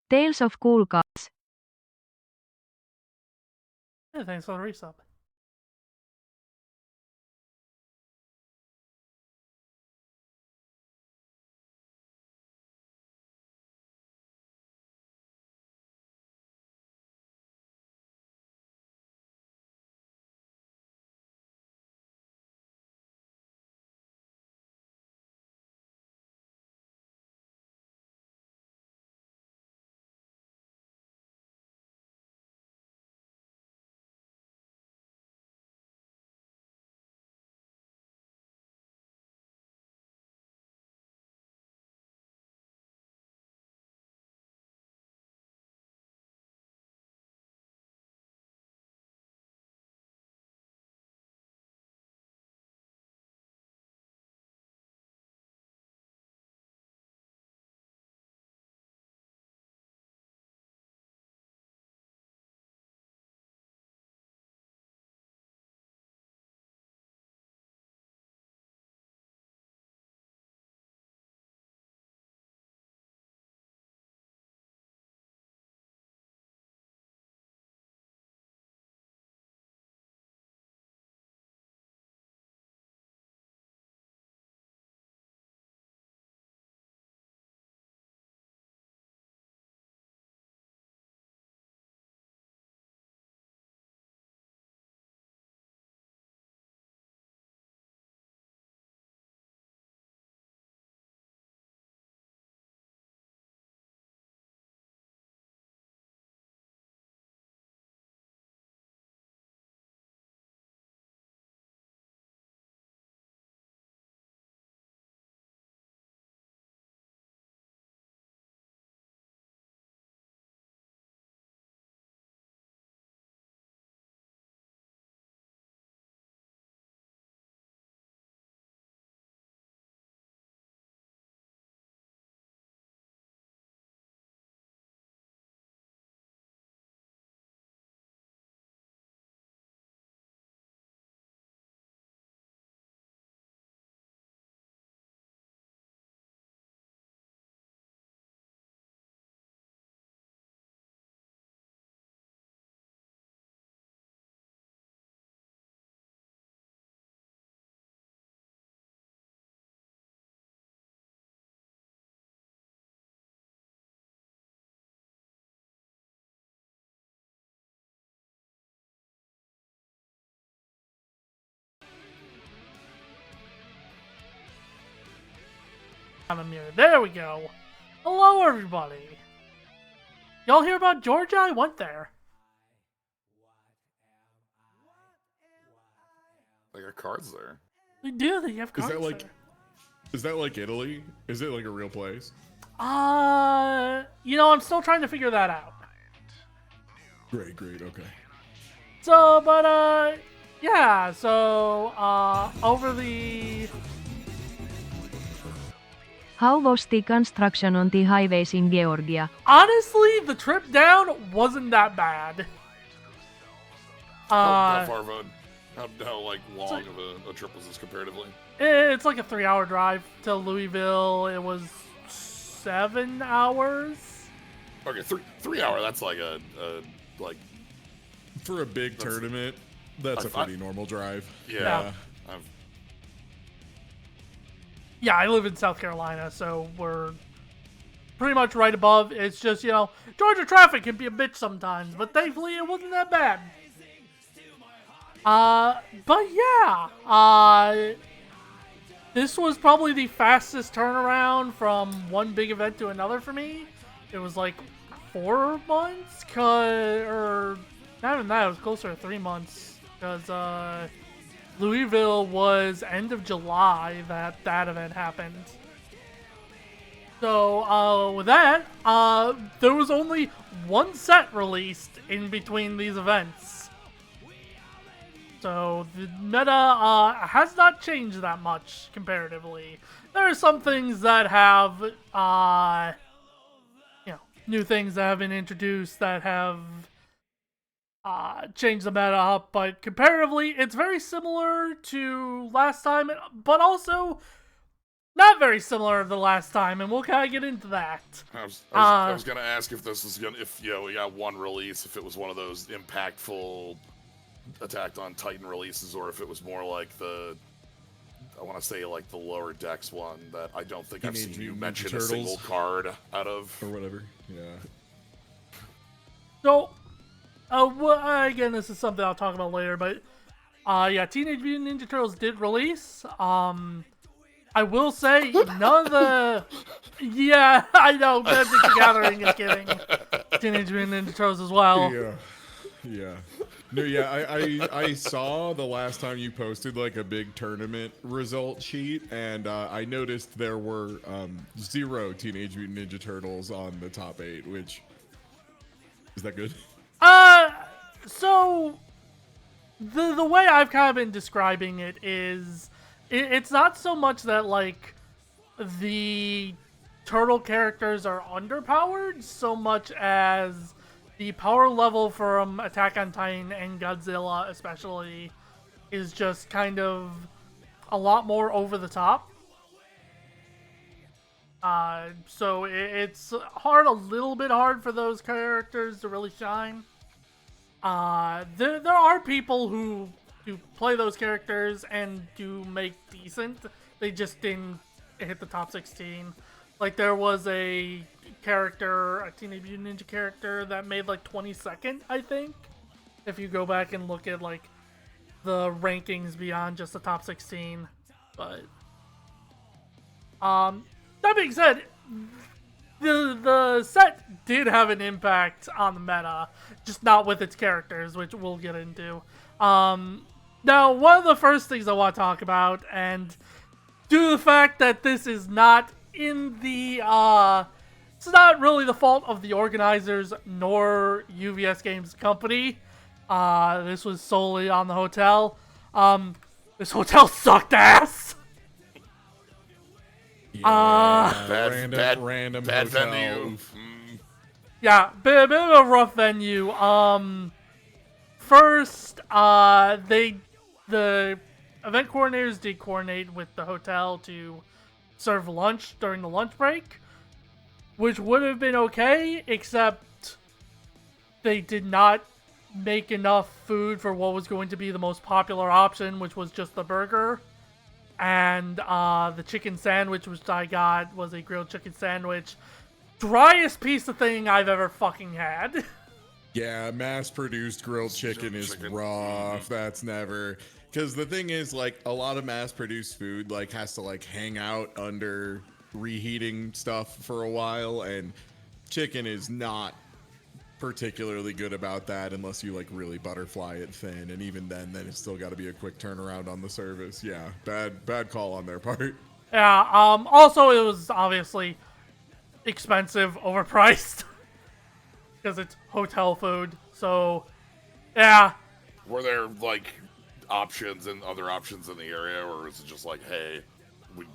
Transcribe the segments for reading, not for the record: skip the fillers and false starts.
Tales of Cool Cats. Yeah, thanks for the resub. On a mirror. There we go. Hello, everybody. Y'all hear about Georgia? I went there. Like our cards there. They do. They have cards there. Is that like Italy? Is it like a real place? I'm still trying to figure that out. Great, okay. So, but, yeah, so, over the... How was the construction on the highways in Georgia? Honestly, the trip down wasn't that bad. How far of a, how like long of a trip was this comparatively? It's like a 3-hour drive to Louisville. It was 7 hours. Okay, 3 hour. That's like a like for a big tournament. That's a pretty normal drive. Yeah. Yeah, I live in South Carolina, so we're pretty much right above. It's just, Georgia traffic can be a bitch sometimes, but thankfully it wasn't that bad. But yeah, this was probably the fastest turnaround from one big event to another for me. It was like 4 months, or not even that, it was closer to 3 months, because, Louisville was end of July that event happened. So, with that, there was only one set released in between these events. So, the meta, has not changed that much, comparatively. There are some things that have, new things that have been introduced that have change the meta up, but comparatively, it's very similar to last time, but also not very similar to the last time, and we'll kind of get into that. I was gonna ask if this was if we got one release, if it was one of those impactful Attack on Titan releases, or if it was more like I want to say like the Lower Decks one that I don't think I've seen you mention a single card out of. Or whatever, yeah. So, again, this is something I'll talk about later, but yeah, Teenage Mutant Ninja Turtles did release. I will say, none of the... Yeah, I know, Magic the Gathering is getting Teenage Mutant Ninja Turtles as well. Yeah. No, yeah, I saw the last time you posted like a big tournament result sheet, and I noticed there were 0 Teenage Mutant Ninja Turtles on the top 8, which... Is that good? So... The way I've kind of been describing it is... It's not so much that, like, the turtle characters are underpowered, so much as the power level from Attack on Titan and Godzilla especially is just kind of a lot more over the top. So it's a little bit hard for those characters to really shine. There are people who play those characters and do make decent. They just didn't hit the top 16. Like, there was a character, a Teenage Mutant Ninja character that made like 22nd, I think. If you go back and look at like the rankings beyond just the top 16. But that being said, the set did have an impact on the meta, just not with its characters, which we'll get into. Now, one of the first things I want to talk about, and due to the fact that this is not in the, it's not really the fault of the organizers nor UVS Games Company. This was solely on the hotel. This hotel sucked ass. Yeah, random bad hotel. venue. Yeah, bit of a rough venue. First, the event coordinators did coordinate with the hotel to serve lunch during the lunch break, which would have been okay, except they did not make enough food for what was going to be the most popular option, which was just the burger. And the chicken sandwich, which I got, was a grilled chicken sandwich. Driest piece of thing I've ever fucking had. Yeah, mass-produced grilled chicken is rough. That's never... Because the thing is, like, a lot of mass-produced food, like, has to, like, hang out under reheating stuff for a while, and chicken is not particularly good about that unless you, like, really butterfly it thin, and even then it's still got to be a quick turnaround on the service. Yeah, bad call on their part. Yeah, also it was obviously expensive, overpriced. Because it's hotel food, so yeah. Were there like options and other options in the area, or is it just like, hey,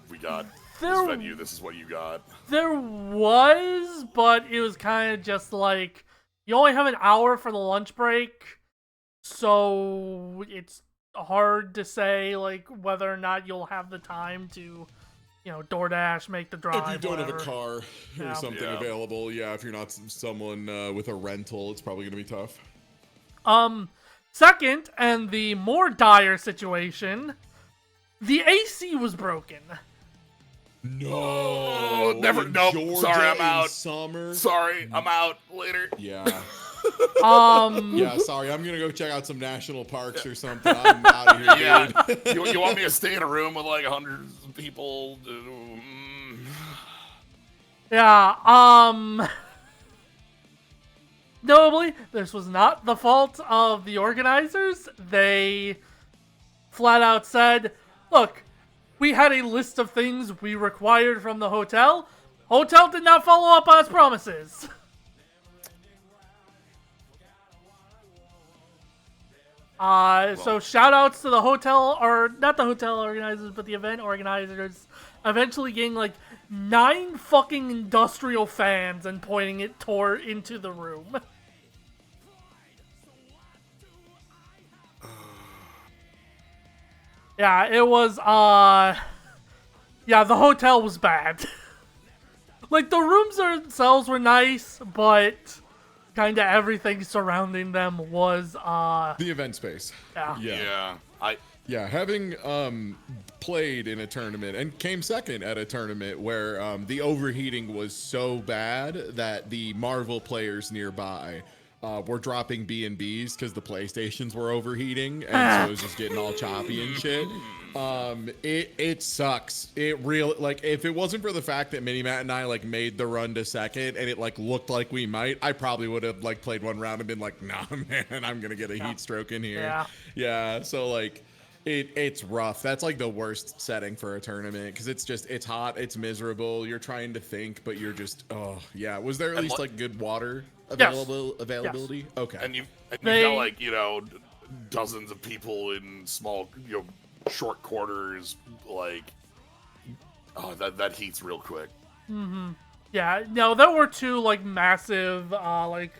we got this venue, this is what you got? There was, but it was kind of just like you only have an hour for the lunch break, so it's hard to say like whether or not you'll have the time to, DoorDash, make the drive. If you don't whatever. have a car or something available, if you're not someone with a rental, it's probably going to be tough. Second, and the more dire situation, the AC was broken. No, never. Nope. Sorry, I'm out. Summer. Sorry, I'm out. Later. Yeah. Yeah, sorry, I'm gonna go check out some national parks or something. I'm out of here, dude. You want me to stay in a room with like 100 people? Yeah, notably, this was not the fault of the organizers. They flat out said, look, we had a list of things we required from the hotel. Hotel did not follow up on its promises. So shout outs to the hotel, or not the hotel organizers, but the event organizers, eventually getting like 9 fucking industrial fans and pointing it into the room. Yeah, it was, Yeah, the hotel was bad. Like, the rooms themselves were nice, but kind of everything surrounding them was, The event space. yeah. Yeah. Having played in a tournament and came second at a tournament where the overheating was so bad that the Marvel players nearby were dropping B&Bs because the PlayStations were overheating, and so it was just getting all choppy and shit. It sucks. It really, like, if it wasn't for the fact that Mini Matt and I like made the run to second and it like looked like we might, I probably would have like played one round and been like, nah, man, I'm gonna get a heat stroke in here. Yeah. So like, it's rough. That's like the worst setting for a tournament because it's hot, it's miserable. You're trying to think, but you're just, oh yeah. Was there at least like good water availability? Yes. Okay. And you've got like, dozens of people in small, short quarters, like, oh, that heats real quick. Yeah, no, there were 2 like massive like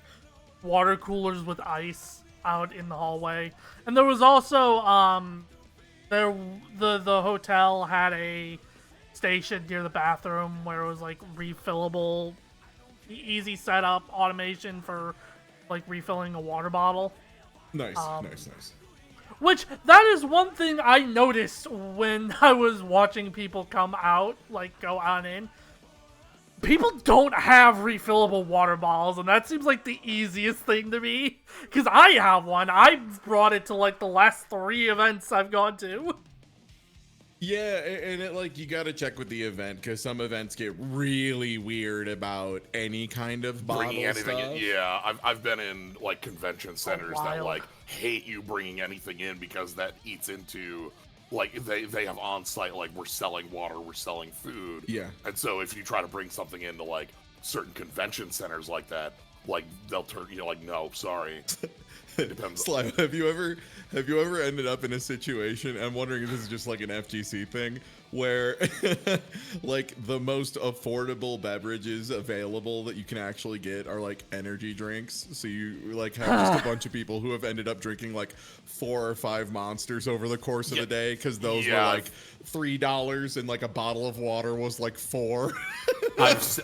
water coolers with ice out in the hallway, and there was also the hotel had a station near the bathroom where it was like refillable, easy setup automation for like refilling a water bottle. Nice. Which, that is one thing I noticed when I was watching people come out, like, go on in. People don't have refillable water bottles, and that seems like the easiest thing to me. Because I have one. I've brought it to, like, the last 3 events I've gone to. Yeah, and it, like, you gotta check with the event, because some events get really weird about any kind of Bringing bottle anything stuff. in. Yeah, I've been in, like, convention centers that, wild. like, hate you bringing anything in because that eats into, like, they have on-site, like, we're selling water, we're selling food. Yeah. And so if you try to bring something into, like, certain convention centers like that, like, they'll turn, like, no, sorry. It depends. Sly, have you ever ended up in a situation, I'm wondering if this is just like an FGC thing, where like the most affordable beverages available that you can actually get are like energy drinks. So you like have just a bunch of people who have ended up drinking like 4 or 5 Monsters over the course of the day because those were like $3 and like a bottle of water was like $4.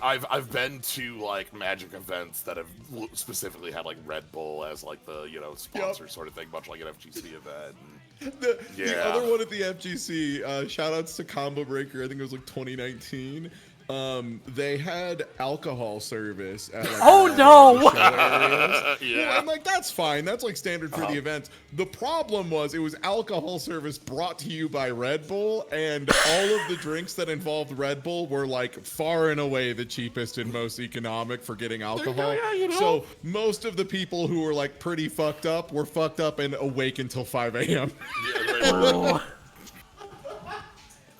I've been to like Magic events that have specifically had like Red Bull as like the sponsor sort of thing, much like an FGC event. The other one at the FGC, shout outs to Combo Breaker, I think it was like 2019. They had alcohol service at like Yeah, and like that's fine. That's like standard for the events. The problem was it was alcohol service brought to you by Red Bull, and all of the drinks that involved Red Bull were like far and away the cheapest and most economic for getting alcohol. So most of the people who were like pretty fucked up were fucked up and awake until 5 a.m.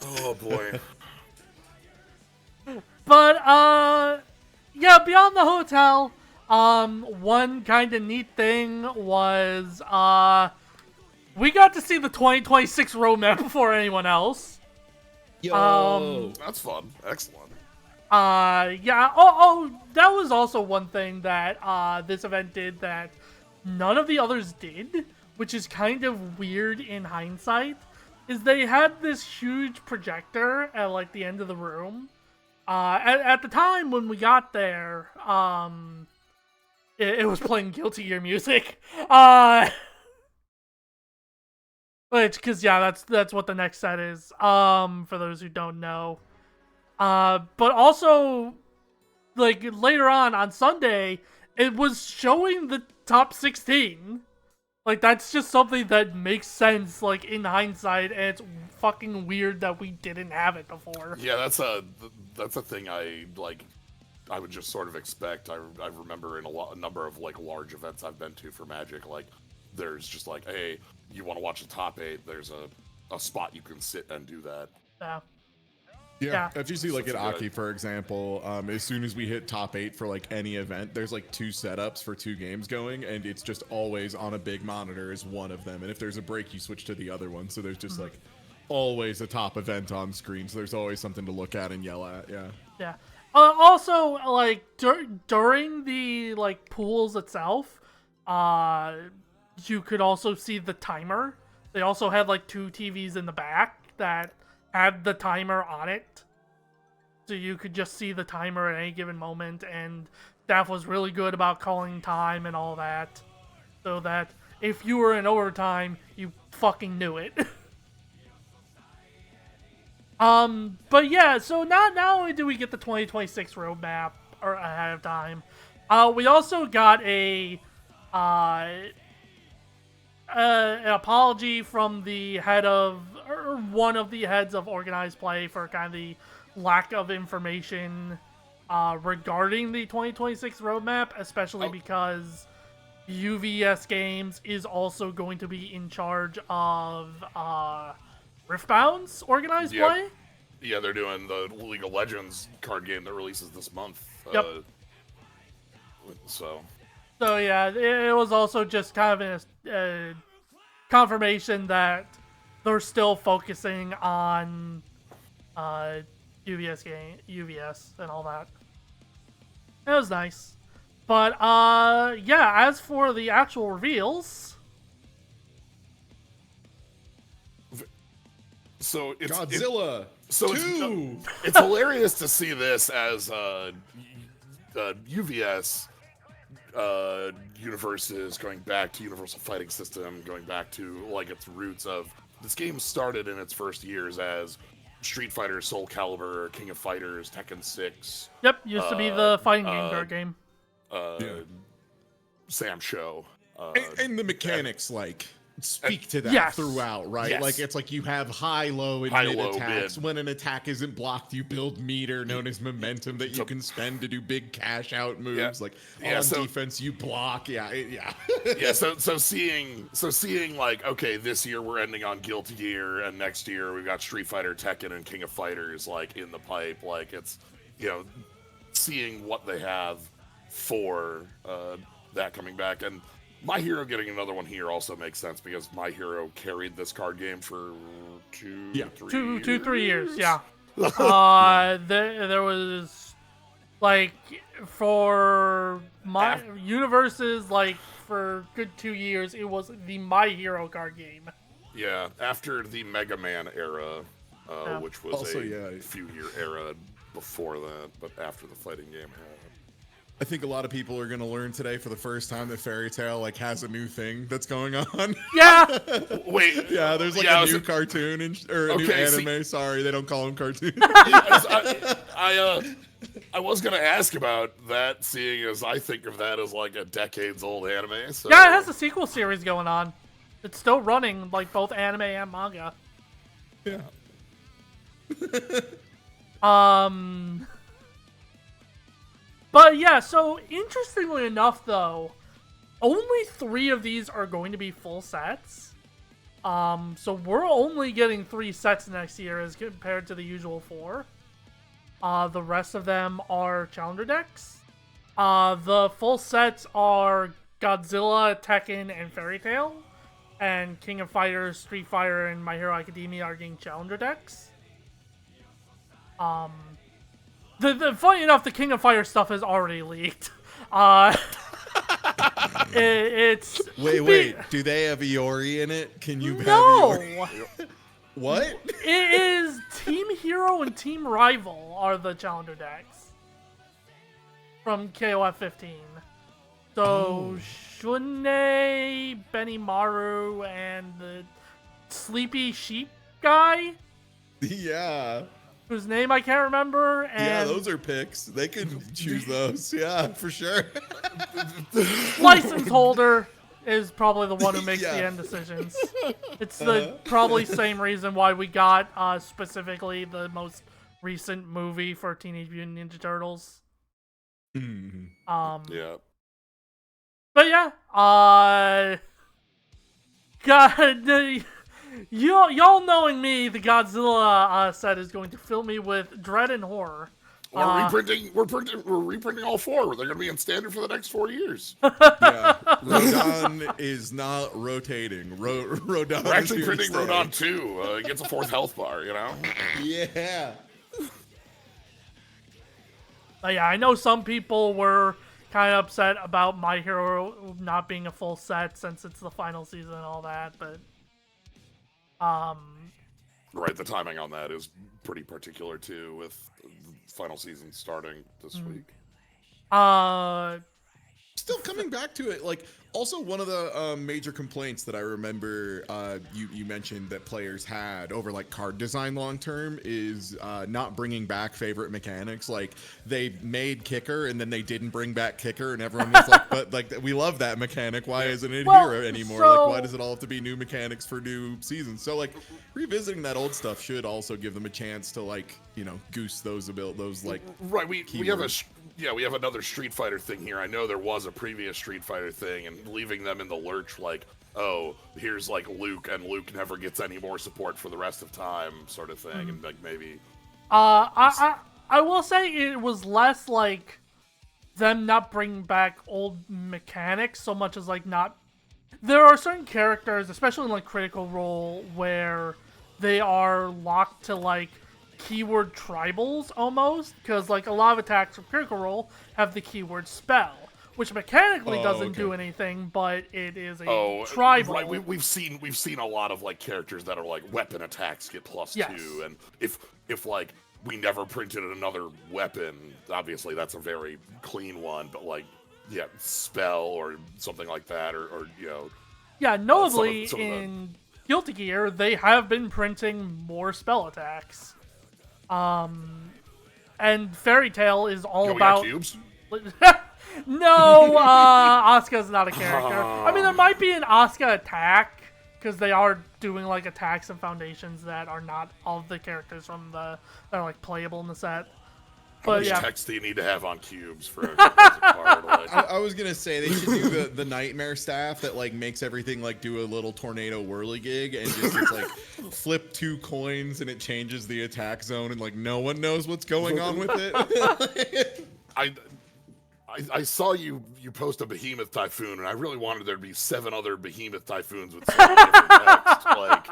Oh boy. But, yeah, beyond the hotel, one kind of neat thing was, we got to see the 2026 roadmap before anyone else. That's fun. Excellent. Yeah, that was also one thing that, this event did that none of the others did, which is kind of weird in hindsight, is they had this huge projector at, like, the end of the room. At the time when we got there, it was playing Guilty Gear music. Cause yeah, that's what the next set is. For those who don't know. But also, like later on Sunday, it was showing the top 16. Like that's just something that makes sense, like in hindsight, and it's fucking weird that we didn't have it before. Yeah, that's a thing I would just sort of expect. I remember in a number of like large events I've been to for Magic, like there's just like, hey, you want to watch the top 8? There's a spot you can sit and do that. Yeah. If you see like at Aki, for example, as soon as we hit top 8 for like any event, there's like 2 setups for 2 games going, and it's just always on a big monitor is one of them. And if there's a break, you switch to the other one. So there's just like always a top event on screen. So there's always something to look at and yell at. Yeah. Also, like during the like pools itself, you could also see the timer. They also had like 2 TVs in the back that had the timer on it. So you could just see the timer at any given moment, and staff was really good about calling time and all that. So that if you were in overtime, you fucking knew it. But yeah, so not only do we get the 2026 roadmap or ahead of time, we also got an apology from the head of, or one of the heads of organized play for kind of the lack of information regarding the 2026 roadmap, especially because UVS Games is also going to be in charge of Riftbound's organized play. Yeah, they're doing the League of Legends card game that releases this month. Yep. So yeah, it was also just kind of a confirmation that they're still focusing on UVS and all that. It was nice. But yeah, as for the actual reveals, so it's Godzilla. It's hilarious to see this as UVS universes going back to Universal Fighting System, going back to like its roots of this game started in its first years as Street Fighter, Soul Calibur, King of Fighters, Tekken 6. Yep, used to be the fighting game card game. Sam Show. And the mechanics speak to that throughout, right? Yes. Like it's like you have high, low, and mid attacks. When an attack isn't blocked, you build meter known as momentum that you can spend to do big cash out moves. On defense, you block. So seeing like, okay, this year we're ending on Guilty Gear, and next year we've got Street Fighter, Tekken, and King of Fighters like in the pipe. Like it's seeing what they have for that coming back. And My Hero getting another one here also makes sense because My Hero carried this card game for 3 years. Yeah. There was like for my universes, like for good 2 years, it was the My Hero card game. Yeah, after the Mega Man era, which was also, a few year era before that, but after the fighting game had. I think a lot of people are going to learn today for the first time that Fairy Tail has a new thing that's going on. Yeah. Wait. Yeah, there's a new cartoon or a new anime. Sorry, they don't call them cartoons. I was going to ask about that, seeing as I think of that as like a decades old anime. So. Yeah, it has a sequel series going on. It's still running, like both anime and manga. Yeah. But yeah, so interestingly enough, though, only 3 of these are going to be full sets. So we're only getting 3 sets next year as compared to the usual 4. The rest of them are Challenger decks. The full sets are Godzilla, Tekken, and Fairy Tail. And King of Fighters, Street Fighter, and My Hero Academia are getting Challenger decks. Funny enough, the King of Fire stuff is already leaked. It's wait. Do they have Iori in it? Can you have Iori? What? It is Team Hero and Team Rival are the Challenger decks from KOF 15. So Shunne, Benimaru, and the Sleepy Sheep guy. Yeah. Whose name I can't remember. And yeah, those are picks. They could choose those. Yeah, for sure. License holder is probably the one who makes the end decisions. It's the probably same reason why we got specifically the most recent movie for Teenage Mutant Ninja Turtles. Yeah. But yeah, God. Y'all knowing me, the Godzilla set is going to fill me with dread and horror. We're reprinting all 4. They're going to be in standard for the next 4 years. Yeah, Rodon is not rotating. Rodon. We're actually printing Rodon 2. It gets a 4th health bar. Yeah. But yeah, I know some people were kind of upset about My Hero not being a full set since it's the final season and all that, but Right, the timing on that is pretty particular too, with the final season starting this week. Uh, Still coming back to it, like also one of the major complaints that I remember you mentioned that players had over like card design long term is not bringing back favorite mechanics. Like they made kicker and then they didn't bring back kicker, and everyone was like, "But like we love that mechanic. Why isn't it here anymore? Like why does it all have to be new mechanics for new seasons?" So like revisiting that old stuff should also give them a chance to like goose those like right. We have we have another Street Fighter thing here. I know there was a previous Street Fighter thing, and leaving them in the lurch, like, oh, here's like Luke, and Luke never gets any more support for the rest of time, sort of thing, and like maybe. I will say it was less like them not bringing back old mechanics so much as like not. There are certain characters, especially in like Critical Role, where they are locked to like keyword tribals almost, because like a lot of attacks from Critical Role have the keyword spell, which mechanically doesn't do anything, but it is a tribal. Right, we've seen a lot of like characters that are like weapon attacks get +2, and if like we never printed another weapon, obviously that's a very clean one, but like spell or something like that, or notably some of in Guilty Gear they have been printing more spell attacks. And Fairy Tail is all about cubes. No, Asuka's not a character. I mean, there might be an Asuka attack because they are doing like attacks and foundations that are not all of the characters from that are like playable in the set. But How much text do you need to have on cubes for a card? Like? I was gonna say they should do the nightmare staff that like makes everything like do a little tornado whirligig and just it's like flip 2 coins and it changes the attack zone and like no one knows what's going on with it. I saw you post a Behemoth Typhoon, and I really wanted there to be 7 other Behemoth Typhoons with 7 different text. Like.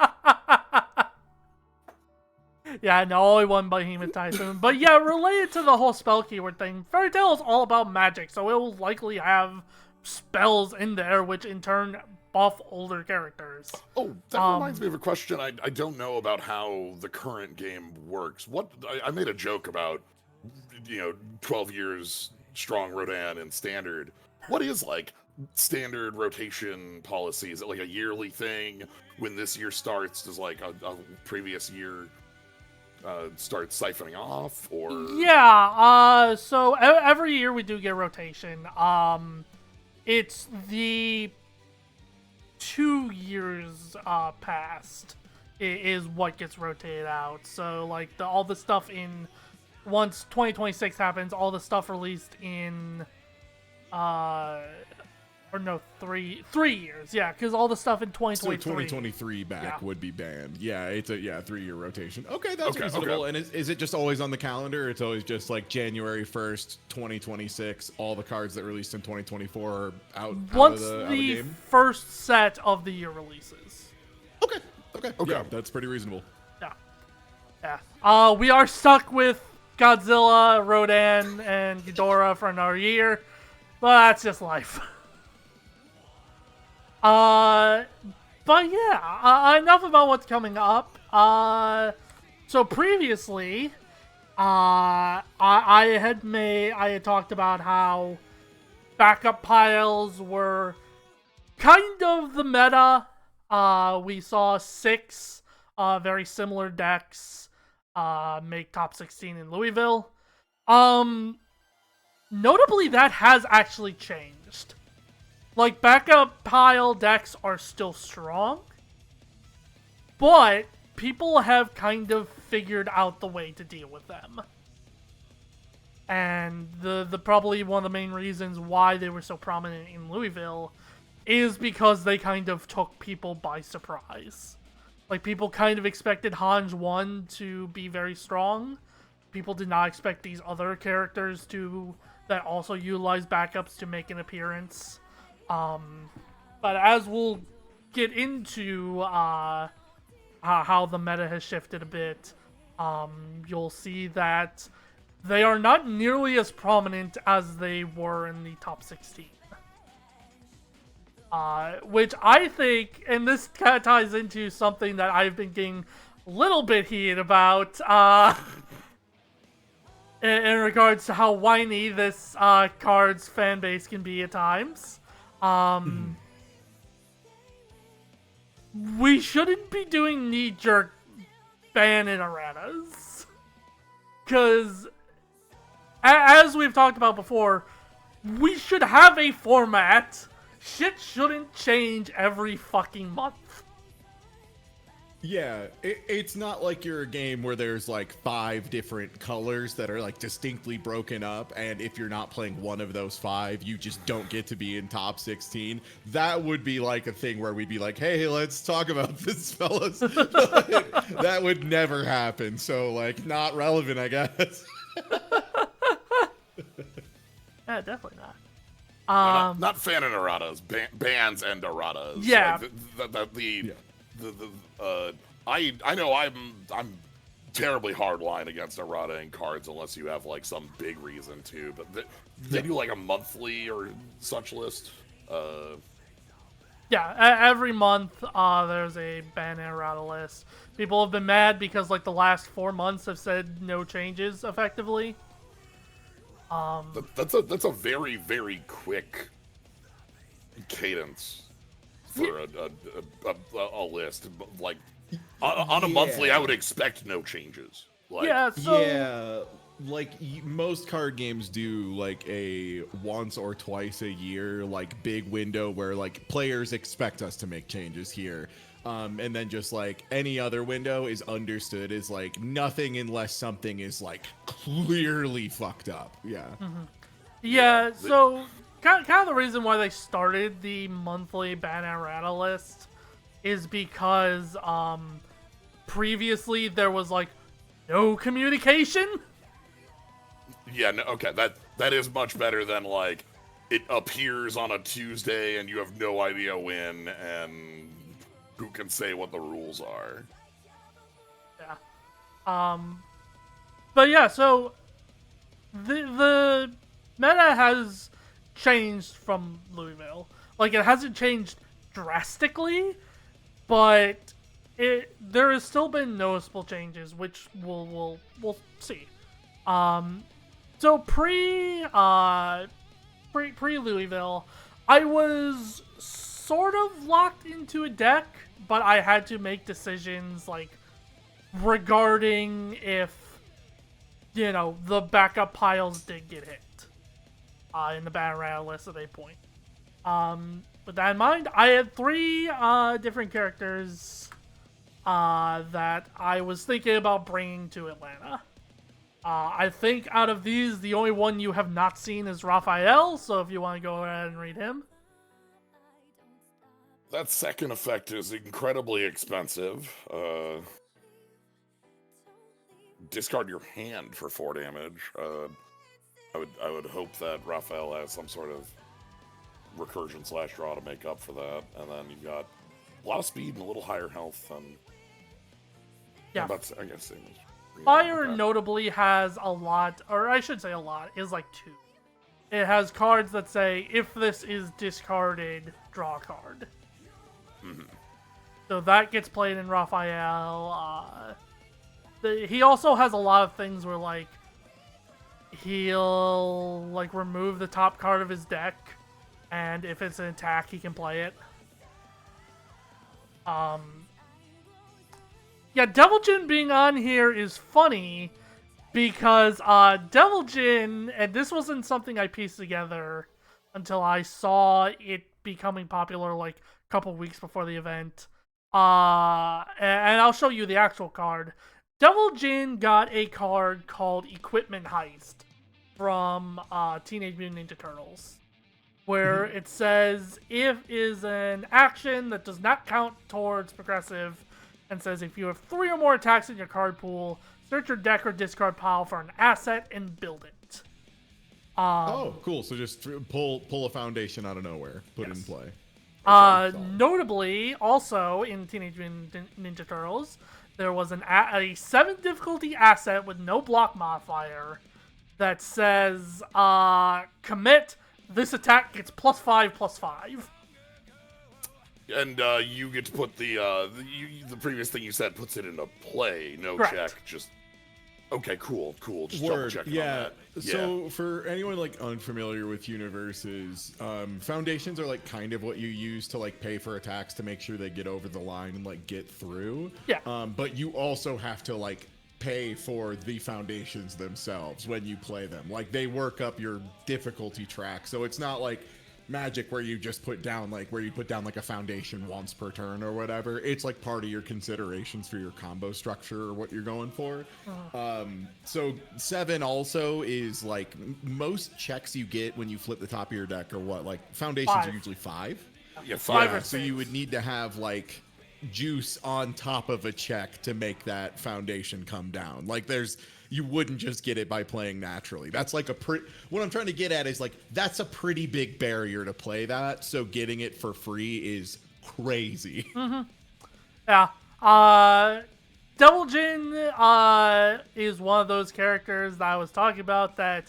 Yeah, no, only one Behemoth Typhoon. But yeah, related to the whole spell keyword thing, Fairy Tail is all about magic, so it will likely have spells in there, which in turn buff older characters. Oh, that reminds me of a question I don't know about how the current game works. I made a joke about, 12 years strong Rodan and standard. What is like standard rotation policy? Is it like a yearly thing? When this year starts, does like a previous year start siphoning off, or so every year we do get rotation. It's the 2 years past is what gets rotated out. So like all the stuff in once 2026 happens, all the stuff released in 3 years, because all the stuff in 2023. So 2023 would be banned. Yeah, it's a 3-year rotation. Okay, that's reasonable. Okay. And is it just always on the calendar? It's always just like January 1st, 2026. All the cards that released in 2024 are out. Once out of the the game? first set of the year releases. Okay. Yeah, that's pretty reasonable. Yeah. We are stuck with Godzilla, Rodan, and Ghidorah for another year, but that's just life. But yeah, enough about what's coming up. So previously, I had talked about how backup piles were kind of the meta. We saw 6 very similar decks make top 16 in Louisville. Notably, that has actually changed. Like, backup pile decks are still strong, but people have kind of figured out the way to deal with them. And the probably one of the main reasons why they were so prominent in Louisville is because they kind of took people by surprise. Like, people kind of expected Hanj 1 to be very strong. People did not expect these other characters that also utilize backups to make an appearance. But as we'll get into how the meta has shifted a bit, you'll see that they are not nearly as prominent as they were in the top 16. Which I think, and this kind of ties into something that I've been getting a little bit heated about in regards to how whiny this card's fan base can be at times. We shouldn't be doing knee-jerk ban in erratas. Because, as we've talked about before, we should have a format. Shit shouldn't change every fucking month. Yeah, it's not like you're a game where there's like 5 different colors that are like distinctly broken up, and if you're not playing one of those 5, you just don't get to be in top 16. That would be like a thing where we'd be like, hey, let's talk about this, fellas. That would never happen, so like not relevant, I guess. Yeah, definitely not. Not fan and erratas, bans and erratas. Yeah. I know I'm terribly hardline against errata and cards unless you have like some big reason to, but they do like a monthly or such list. Yeah, every month there's a ban and errata list. People have been mad because like the last 4 months have said no changes effectively. That's a very, very quick cadence for a list. Like on a monthly, I would expect no changes. Like, most card games do like a once or twice a year like big window where like players expect us to make changes here. And then just like any other window is understood as like nothing unless something is like clearly fucked up. Yeah. Mm-hmm. Yeah, so kind of the reason why they started the monthly ban and errata list is because previously there was like no communication. Yeah, no, okay, that is much better than like it appears on a Tuesday and you have no idea when and who can say what the rules are. Yeah. But yeah, so the meta has changed from Louisville. Like, it hasn't changed drastically, but there has still been noticeable changes, which we'll see. So pre Louisville, I was sort of locked into a deck, but I had to make decisions like regarding if the backup piles did get hit in the ban errata list at a point. With that in mind, I had 3 different characters that I was thinking about bringing to Atlanta. I think out of these, the only one you have not seen is Raphael, so if you want to go ahead and read him. That second effect is incredibly expensive. Discard your hand for 4 damage. I would hope that Raphael has some sort of recursion / draw to make up for that, and then you've got a lot of speed and a little higher health. And yeah, that's, I guess, same as Fire notably has a lot, or I should say a lot, is like 2. It has cards that say, if this is discarded, draw a card. Mm-hmm. So that gets played in Raphael. He also has a lot of things where, like, he'll, like, remove the top card of his deck, and if it's an attack, he can play it. Yeah, Devil Jin being on here is funny because Devil Jin, and this wasn't something I pieced together until I saw it becoming popular like a couple weeks before the event. And I'll show you the actual card. Devil Jin got a card called Equipment Heist from Teenage Mutant Ninja Turtles, where it says, if is an action that does not count towards progressive, and says if you have 3 or more attacks in your card pool, search your deck or discard pile for an asset and build it. Oh, cool. So just pull a foundation out of nowhere, put it in play. Notably, also in Teenage Mutant Ninja Turtles, there was a 7th difficulty asset with no block modifier that says, commit, this attack gets +5/+5. And you get to put the previous thing you said puts it into play. No Correct. check. Just okay. Cool. Just Word, double checking yeah. on that. So for anyone like unfamiliar with universes, foundations are like kind of what you use to like pay for attacks to make sure they get over the line and like get through. Yeah. But you also have to like pay for the foundations themselves when you play them. Like they work up your difficulty track, so it's not like Magic where you just put down like a foundation once per turn or whatever. It's like part of your considerations for your combo structure or what you're going for. So 7 also is like most checks you get when you flip the top of your deck are what, like foundations 5. are usually 5. Yeah, 5 or five. So 6. you would need to have like juice on top of a check to make that foundation come down. Like you wouldn't just get it by playing naturally. That's like what I'm trying to get at is like that's a pretty big barrier to play that. So getting it for free is crazy. Yeah. Devil Jin is one of those characters that I was talking about that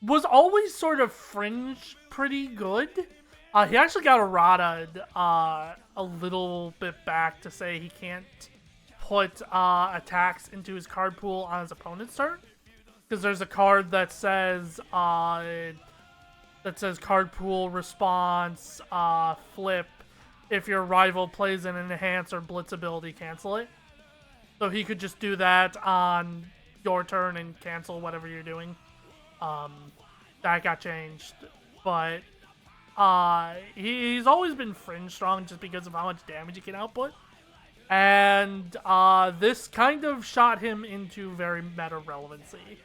was always sort of fringe pretty good. He actually got errataed a little bit back to say he can't put attacks into his card pool on his opponent's turn, because there's a card that says card pool response flip. If your rival plays an enhance or blitz ability, cancel it. So he could just do that on your turn and cancel whatever you're doing. That got changed, but he's always been fringe strong just because of how much damage he can output. And this kind of shot him into very meta relevancy.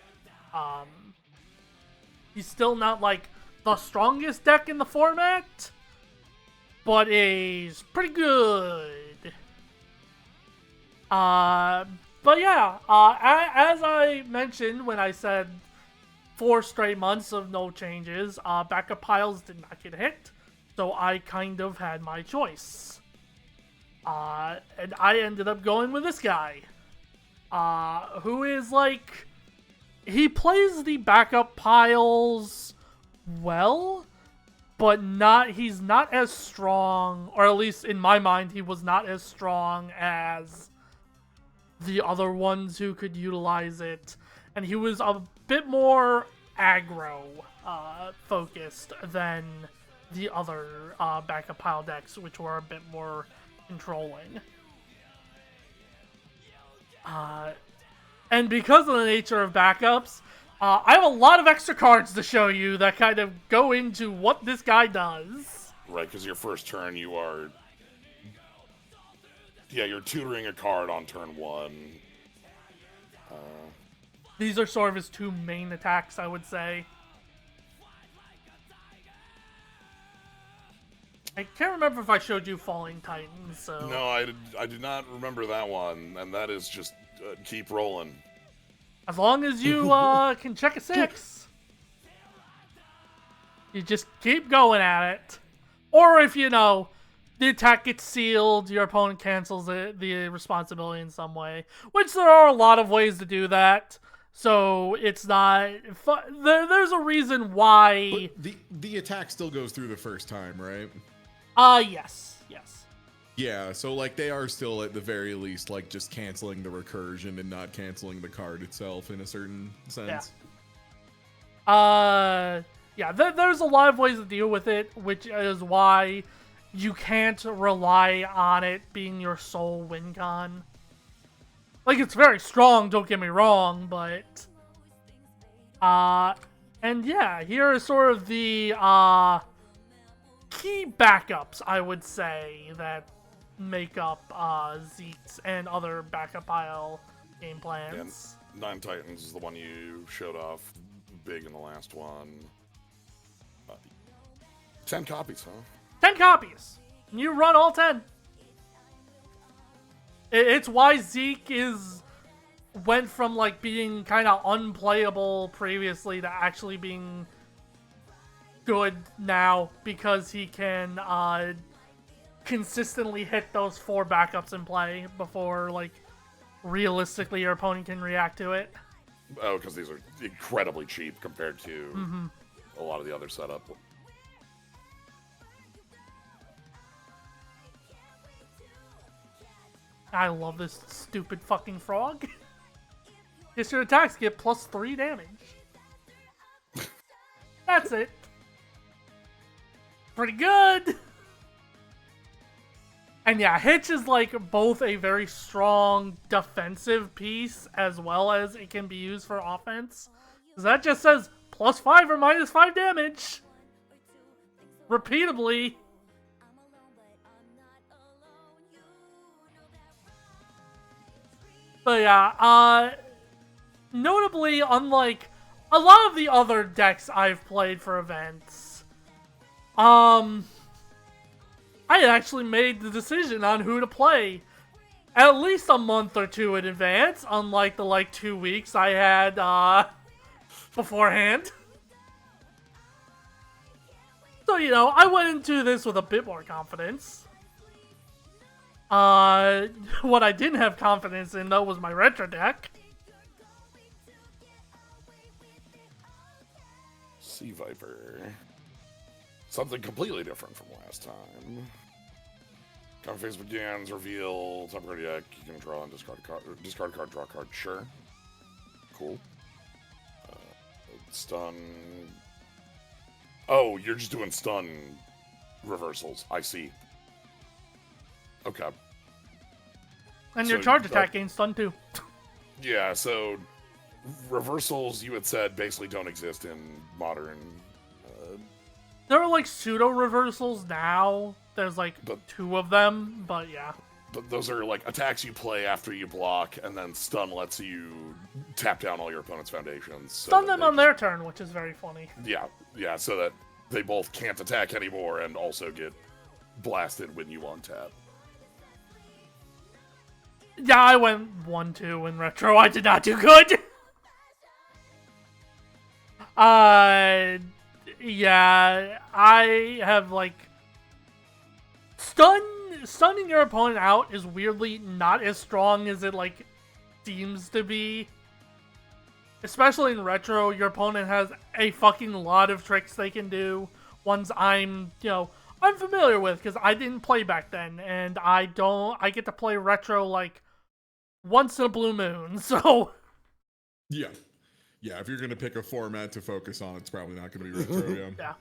He's still not like the strongest deck in the format, but he's pretty good. But yeah, as I mentioned when I said 4 straight months of no changes, backup piles did not get hit, so I kind of had my choice. And I ended up going with this guy, who is like, he plays the backup piles well, but he's not as strong, or at least in my mind, he was not as strong as the other ones who could utilize it. And he was a bit more aggro focused than the other backup pile decks, which were a bit more controlling. And because of the nature of backups, I have a lot of extra cards to show you that kind of go into what this guy does. Right, because your first turn you're tutoring a card on turn 1. These are sort of his 2 main attacks, I would say. I can't remember if I showed you Falling Titans, so... No, I did not remember that one, and that is just keep rolling. As long as you can check a 6, you just keep going at it. Or if, the attack gets sealed, your opponent cancels the responsibility in some way. Which there are a lot of ways to do that. So it's not... There's a reason why... But the attack still goes through the first time, right? Yes. Yeah, so like they are still at the very least like just canceling the recursion and not canceling the card itself in a certain sense. There's a lot of ways to deal with it, which is why you can't rely on it being your sole win con. Like, it's very strong, don't get me wrong, but and yeah, here are sort of the key backups, I would say, that make up Zeke's and other backup pile game plans. And 9 Titans is the one you showed off big in the last one. 10 copies, huh? 10 copies. You run all 10. It's why Zeke went from like being kind of unplayable previously to actually being good now, because he can consistently hit those 4 backups in play before like realistically your opponent can react to it. Oh, because these are incredibly cheap compared to a lot of the other setup. I love this stupid fucking frog. Guess your attacks get +3 damage. That's it. Pretty good. And yeah, Hitch is like both a very strong defensive piece as well as it can be used for offense. Because that just says +5 or -5 damage. Repeatably. But yeah, notably, unlike a lot of the other decks I've played for events, I actually made the decision on who to play at least a month or two in advance, unlike the 2 weeks I had beforehand. So, you know, I went into this with a bit more confidence. What I didn't have confidence in, though, was my retro deck. Sea Viper. Something completely different from last time. Common phase begins, reveal, top card deck, you can draw and discard a card, draw a card, sure. Cool. Stun. Oh, you're just doing stun reversals. I see. Okay. And your charge attack gains stun too. Yeah, so reversals, you had said, basically don't exist in modern. There are pseudo reversals now. There's 2 of them, but yeah. But those are attacks you play after you block, and then stun lets you tap down all your opponent's foundations. Stun them on their turn, which is very funny. Yeah, so that they both can't attack anymore and also get blasted when you untap. Yeah, I went 1-2 in retro. I did not do good. Yeah, I have stunning your opponent out is weirdly not as strong as it seems to be. Especially in retro, your opponent has a fucking lot of tricks they can do. Ones I'm familiar with because I didn't play back then, and I get to play retro once in a blue moon. So Yeah. Yeah, if you're going to pick a format to focus on, it's probably not going to be retro, yeah.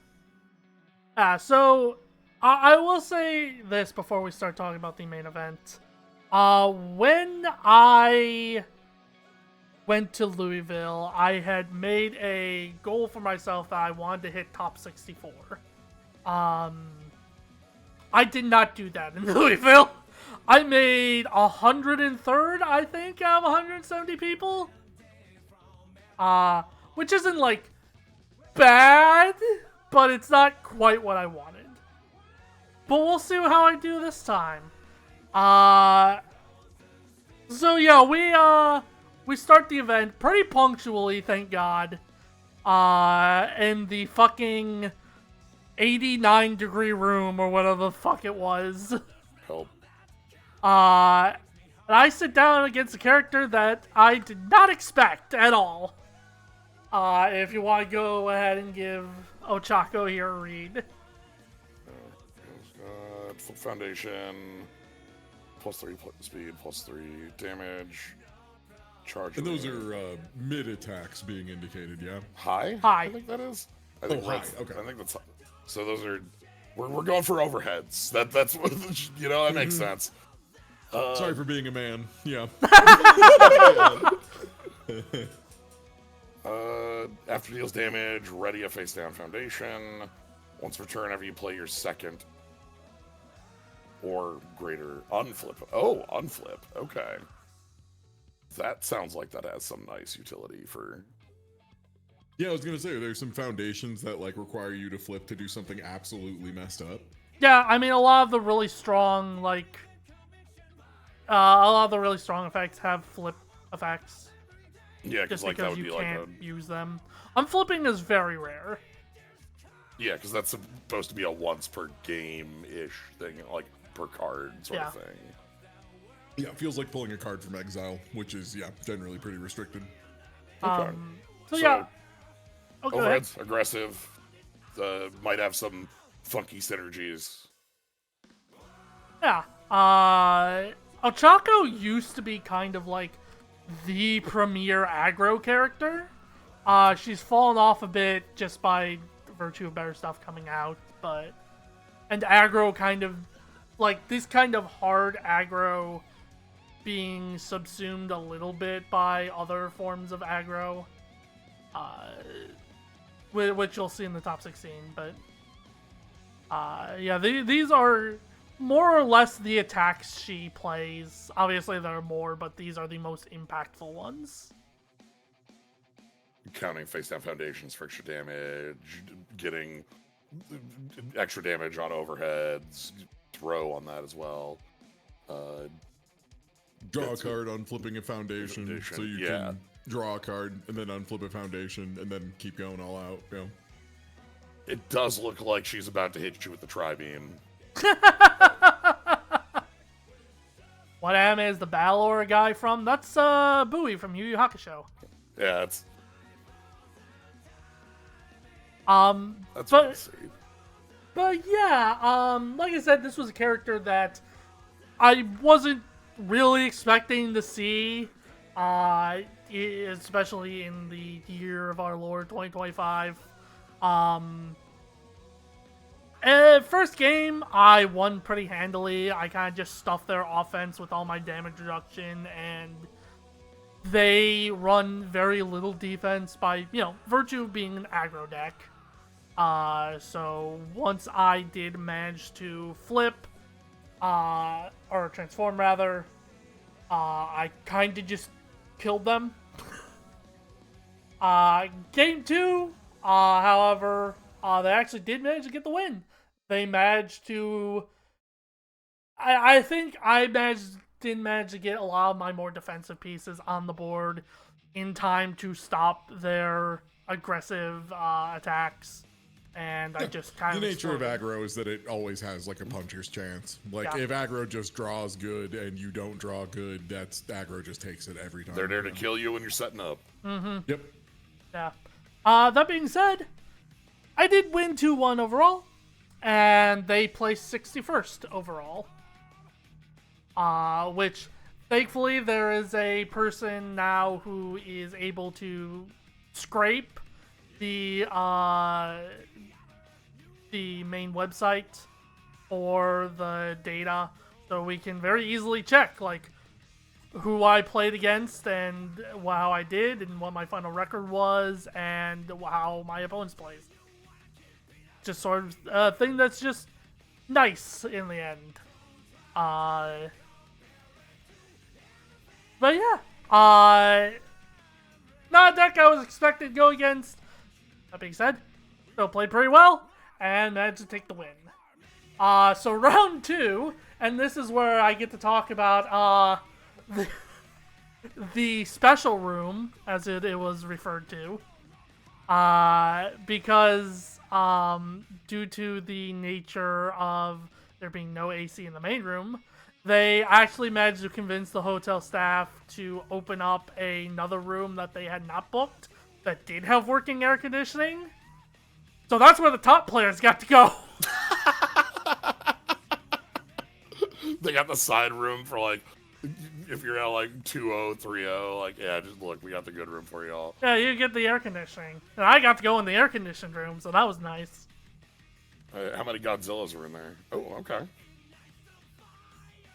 Yeah. So, I will say this before we start talking about the main event. When I went to Louisville, I had made a goal for myself that I wanted to hit top 64. I did not do that in Louisville. I made 103rd, I think, out of 170 people. Which isn't bad, but it's not quite what I wanted. But we'll see how I do this time. So yeah, we start the event pretty punctually, thank God. In the fucking 89-degree room or whatever the fuck it was. Help. And I sit down against a character that I did not expect at all. If you want to go ahead and give Ochako here a read. Full foundation. +3 speed, +3 damage. Charge. And those are mid attacks being indicated, yeah? High? High. I think that is. High, okay. I think that's. So those are. We're going for overheads. That's what, that makes sense. Sorry for being a man. Yeah. After deals damage, ready a face down foundation. Once per turn, after you play your second or greater unflip. Oh, unflip. Okay. That sounds like that has some nice utility for. Yeah, I was gonna say there's some foundations that require you to flip to do something absolutely messed up. Yeah, I mean a lot of the really strong effects have flip effects. Yeah, just that because would you be can't use them. Unflipping is very rare. Yeah, because that's supposed to be a once per game-ish thing, per card sort of thing. Yeah, it feels like pulling a card from exile, which is, generally pretty restricted. Okay. So yeah. Okay. Overhead's aggressive. Might have some funky synergies. Yeah. Ochako used to be kind of like the premier aggro character. She's fallen off a bit just by virtue of better stuff coming out, and aggro kind of like this kind of hard aggro being subsumed a little bit by other forms of aggro, which you'll see in the top 16. But yeah, these are more or less the attacks she plays. Obviously, there are more, but these are the most impactful ones. Counting face down foundations for extra damage, getting extra damage on overheads, throw on that as well. Draw a card on flipping a foundation, so you can draw a card and then unflip a foundation and then keep going all out. You know? It does look like she's about to hit you with the tri-beam. What anime is the Balor guy from? That's Bowie from Yu Yu Hakusho. Yeah, it's... That's but, insane. But yeah, like I said, this was a character that I wasn't really expecting to see, especially in the year of our Lord 2025. First game, I won pretty handily. I kind of just stuffed their offense with all my damage reduction, and they run very little defense by, virtue of being an aggro deck. So once I did manage to flip, or transform rather, I kind of just killed them. Game 2, however, they actually did manage to get the win. They managed to... I think I didn't manage to get a lot of my more defensive pieces on the board in time to stop their aggressive attacks. And I just kind of... The nature of aggro is that it always has, like, a puncher's chance. Like, if aggro just draws good and you don't draw good, that's aggro just takes it every time. They're there to kill you when you're setting up. Mm-hmm. Yep. Yeah. That being said, I did win 2-1 overall, and they placed 61st overall. Which, thankfully, there is a person now who is able to scrape the main website for the data, so we can very easily check, like, who I played against and how I did and what my final record was and how my opponents played. Just sort of a thing that's just nice in the end. But yeah, not a deck I was expected to go against. That being said, still played pretty well and managed to take the win. So round 2, and this is where I get to talk about the special room, as it was referred to, because due to the nature of there being no AC in the main room, they actually managed to convince the hotel staff to open up another room that they had not booked that did have working air conditioning. So that's where the top players got to go. They got the side room for, like, if you're at, like, 2-0, 3-0, like, yeah, just look, we got the good room for y'all. Yeah, you get the air conditioning. And I got to go in the air-conditioned room, so that was nice. How many Godzillas were in there? Oh, okay.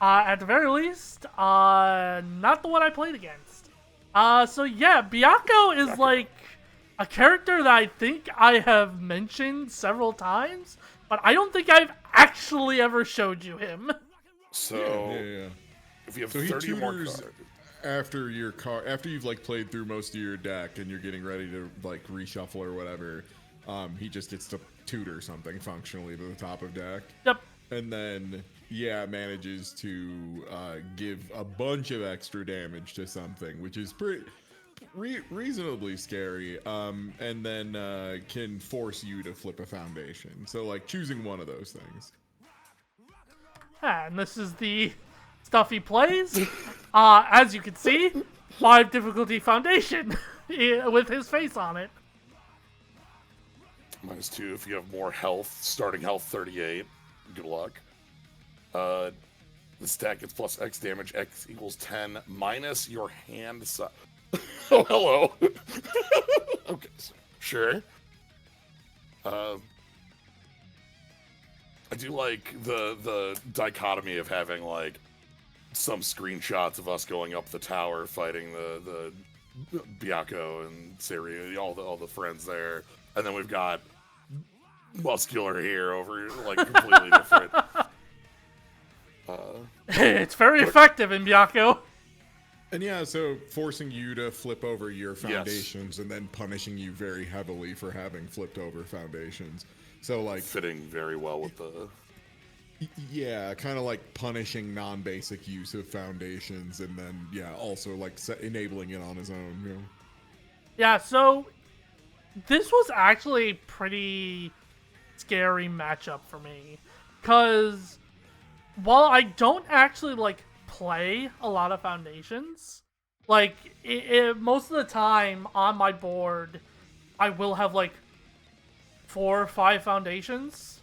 At the very least, not the one I played against. So yeah, Byakko is like a character that I think I have mentioned several times, but I don't think I've actually ever showed you him. So, Yeah. if you have So he 30 more tutors cards... after you've like played through most of your deck and you're getting ready to like reshuffle or whatever. He just gets to tutor something functionally to the top of deck. Yep. And then manages to give a bunch of extra damage to something, which is pretty reasonably scary. And then can force you to flip a foundation. So like choosing one of those things. And this is the stuff he plays. As you can see, 5 difficulty foundation with his face on it. -2 if you have more health. Starting health 38. Good luck. This attack gets plus X damage. X equals 10 minus your hand size. Oh, hello. Okay, sure. I do like the dichotomy of having like some screenshots of us going up the tower fighting the Byakko and Siri, all the friends there, and then we've got Muscular here over like completely different. It's very effective in Byakko. And yeah, so forcing you to flip over your foundations and then punishing you very heavily for having flipped over foundations. So like Fitting very well with the... Yeah, kind of like punishing non-basic use of foundations, and then yeah, also like enabling it on his own. You know? Yeah, so this was actually a pretty scary matchup for me, because while I don't actually like play a lot of foundations, like most of the time on my board, I will have like 4 or 5 foundations.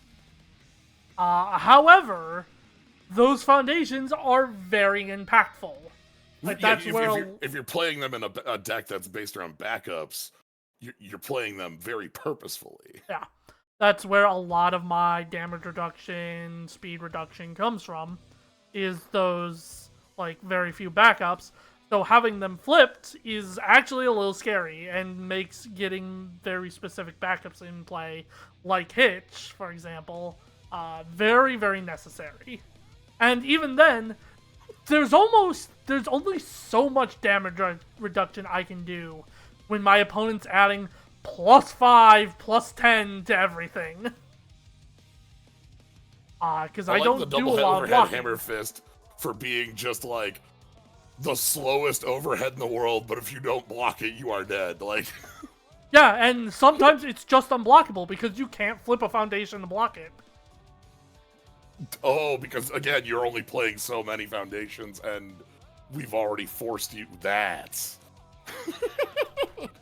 However, those foundations are very impactful. Like Yeah, that's where if you're playing them in a deck that's based around backups, you're playing them very purposefully. yeah, that's where a lot of my damage reduction, speed reduction comes from, is those like very few backups. So having them flipped is actually a little scary and makes getting very specific backups in play, like Hitch, for example, very, very necessary. And even then, there's only so much damage reduction I can do when my opponent's adding +5, +10 to everything. Because I don't the do a double lot of overhead blocking. hammer fist for being just like the slowest overhead in the world, but if you don't block it, you are dead. Like, Yeah, and sometimes it's just unblockable because you can't flip a foundation to block it. oh, because again, you're only playing so many foundations, and we've already forced you that.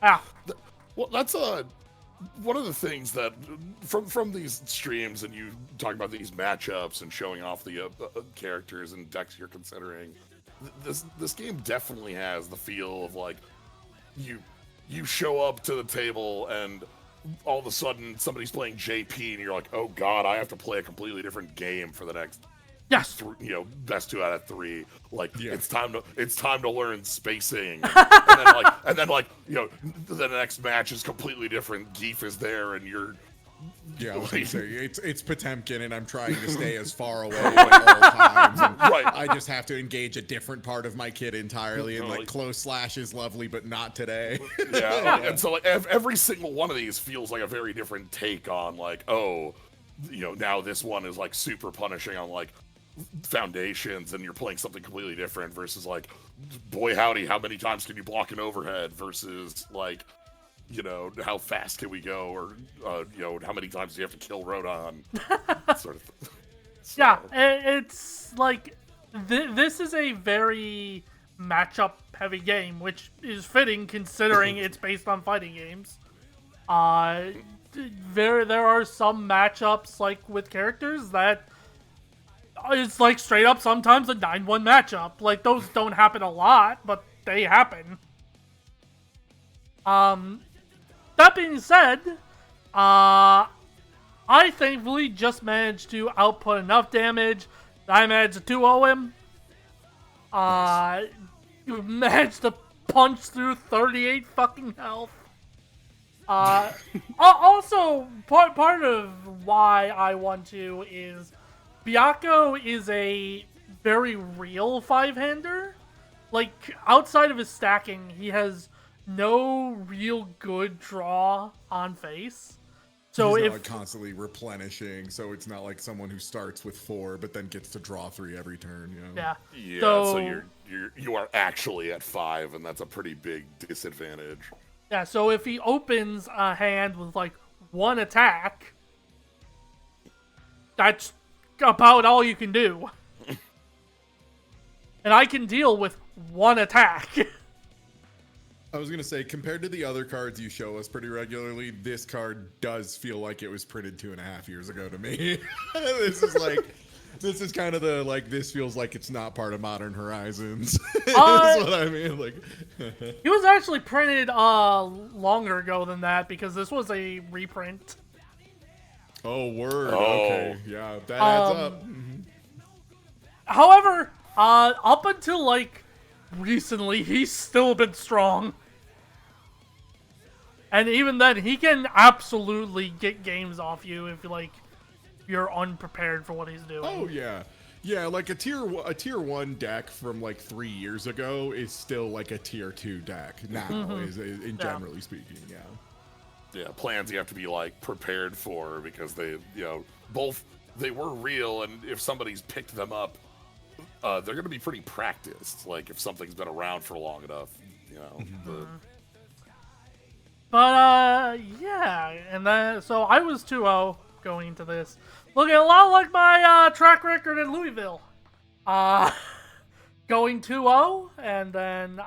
Ah, Well, that's one of the things that from these streams, and you talk about these matchups and showing off the characters and decks you're considering. This game definitely has the feel of like you show up to the table and all of a sudden somebody's playing JP and you're like, oh god, I have to play a completely different game for the next yes. best 2 out of 3. Like, Yeah. it's time to learn spacing. and then the next match is completely different. Geef is there and you're Yeah, I was gonna say it's Potemkin, and I'm trying to stay as far away at all times. And Right. I just have to engage a different part of my kit entirely, and like close slash is lovely, but not today. Yeah, and so like every single one of these feels like a very different take on like, oh, now this one is like super punishing on like foundations, and you're playing something completely different versus like, boy howdy, how many times can you block an overhead versus like, how fast can we go, or how many times do you have to kill Rodon, sort of thing. So, Yeah, it's like this is a very matchup-heavy game, which is fitting considering it's based on fighting games. There are some matchups like with characters that it's like straight up sometimes a 9-1 matchup. Like those don't happen a lot, but they happen. That being said, I thankfully just managed to output enough damage that I managed to 2-0 him. You managed to punch through 38 fucking health. Also, part of why I want to is Byakko is a very real 5-hander. Like, outside of his stacking, he has no real good draw on face. So He's not, like, constantly replenishing, so it's not like someone who starts with 4 but then gets to draw 3 every turn. Yeah. so you are actually at 5, and that's a pretty big disadvantage. Yeah, so if he opens a hand with like 1 attack, that's about all you can do. And I can deal with 1 attack. I was gonna say, compared to the other cards you show us pretty regularly, this card does feel like it was printed 2.5 years ago to me. This is like, This is kind of the like. This feels like it's not part of Modern Horizons. Is Uh, what I mean. Like, He was actually printed longer ago than that because this was a reprint. oh word. Oh. Okay, yeah, that adds Um, up. However, up until like recently, he's still been strong. And even then, he can absolutely get games off you if you're unprepared for what he's doing. Oh yeah, yeah. Like a tier 1 deck from like 3 years ago is still like a tier 2 deck now. Is in generally speaking, yeah. Yeah, plans you have to be like prepared for because they, both they were real, and if somebody's picked them up, they're gonna be pretty practiced. Like if something's been around for long enough, But, yeah, and then, so I was 2-0 going into this. Looking a lot like my track record in Louisville. Going 2-0, and then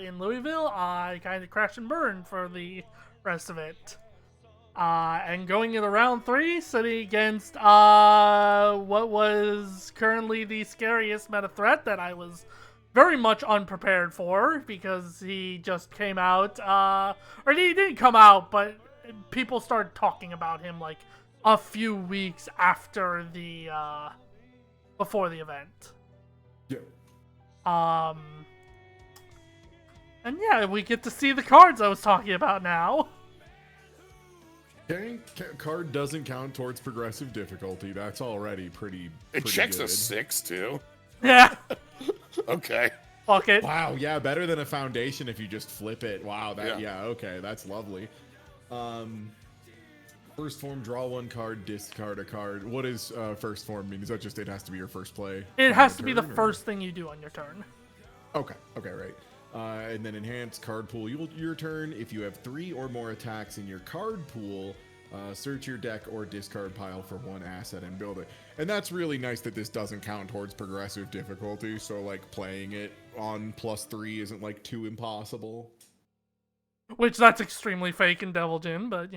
in Louisville, I kind of crashed and burned for the rest of it. And going into round 3, sitting against what was currently the scariest meta threat that I was very much unprepared for, because he just came out, or he didn't come out, but people started talking about him like a few weeks after the, before the event. Yeah. And yeah, we get to see the cards I was talking about now. Card doesn't count towards progressive difficulty. That's already pretty. it pretty checks good. a 6 too. Yeah, Okay. fuck it. Wow, yeah, better than a foundation if you just flip it. Wow, that Yeah. okay, that's lovely. First form, draw 1 card, discard a card. What does first form mean? Is that just it has to be your first play? It on has the to be the turn, or- first thing you do on your turn. Okay, right. And then enhance card pool your turn. If you have 3 or more attacks in your card pool, search your deck or discard pile for 1 asset and build it. And that's really nice that this doesn't count towards progressive difficulty. So like playing it on +3 isn't like too impossible. Which that's extremely fake in Devil Jin, but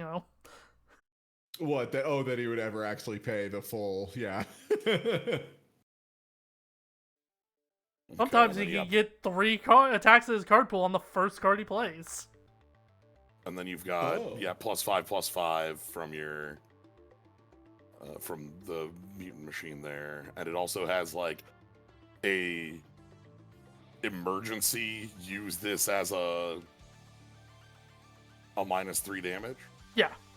What? That he would ever actually pay the full? Yeah. sometimes Okay, he and can then get 3 attacks in his card pool on the first card he plays. And then you've got +5/+5 from your from the mutant machine there, and it also has like a emergency. Use this as a -3 damage.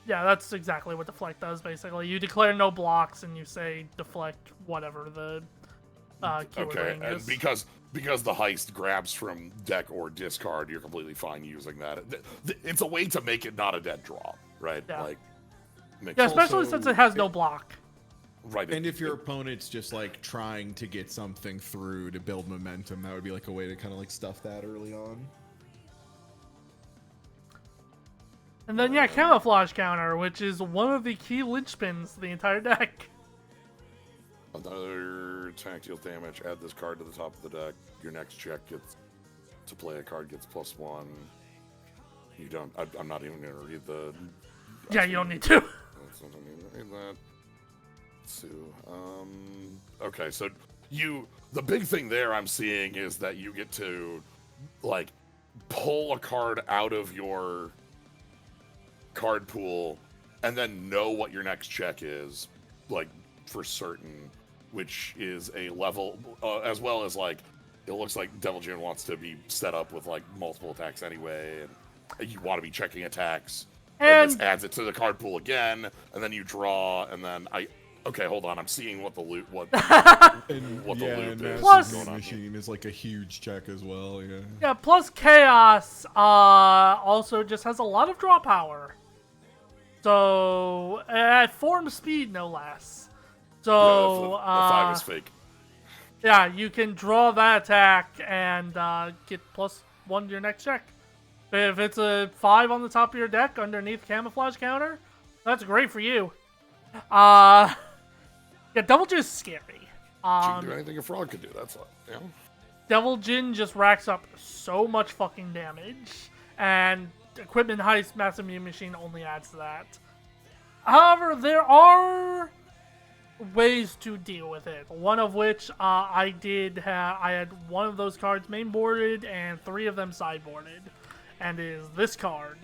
Yeah, that's exactly what deflect does. Basically, you declare no blocks and you say deflect whatever the keyword Okay, range and is. because the heist grabs from deck or discard, you're completely fine using that. It's a way to make it not a dead draw, right? Yeah. Like, Yeah, especially Also, since it has no block. right. And if your opponent's just like trying to get something through to build momentum, that would be like a way to kind of like stuff that early on. And then camouflage counter, which is one of the key linchpins to the entire deck. Another attack deals damage. Add this card to the top of the deck. Your next check gets to play a card gets +1. You don't. I'm not even gonna read the. Yeah, you don't need to. That's not read that. So, okay, so the big thing there I'm seeing is that you get to like pull a card out of your card pool and then know what your next check is, like for certain, which is a level as well as like it looks like Devil Jin wants to be set up with like multiple attacks anyway, and you want to be checking attacks. And this adds it to the card pool again, and then you draw, and then okay, hold on, I'm seeing what the loop what And what the loop is Plus- going on here. machine is like a huge check as well. Yeah. Yeah, plus Chaos also just has a lot of draw power. So, at form speed, no less. So, the 5 is fake. yeah, you can draw that attack and get +1 to your next check. If it's a 5 on the top of your deck underneath camouflage counter, that's great for you. Yeah, Devil Jin is scary. She can do anything a frog could do. That's all. You know? Devil Jin just racks up so much fucking damage, and Equipment Heist Massive Mutant Machine only adds to that. However, there are ways to deal with it. One of which I had one of those cards mainboarded and 3 of them sideboarded, and it is this card.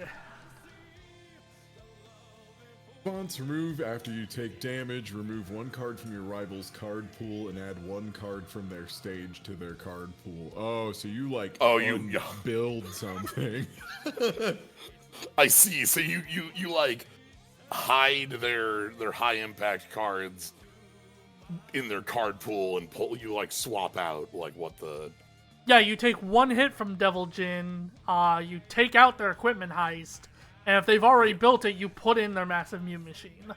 Response: remove after you take damage. Remove 1 card from your rival's card pool and add 1 card from their stage to their card pool. Oh, so you like build something. I see. So you like hide their high impact cards in their card pool and you like swap out like what the. Yeah, you take 1 hit from Devil Jin. You take out their equipment heist. And if they've already built it, you put in their Massive Mute Machine.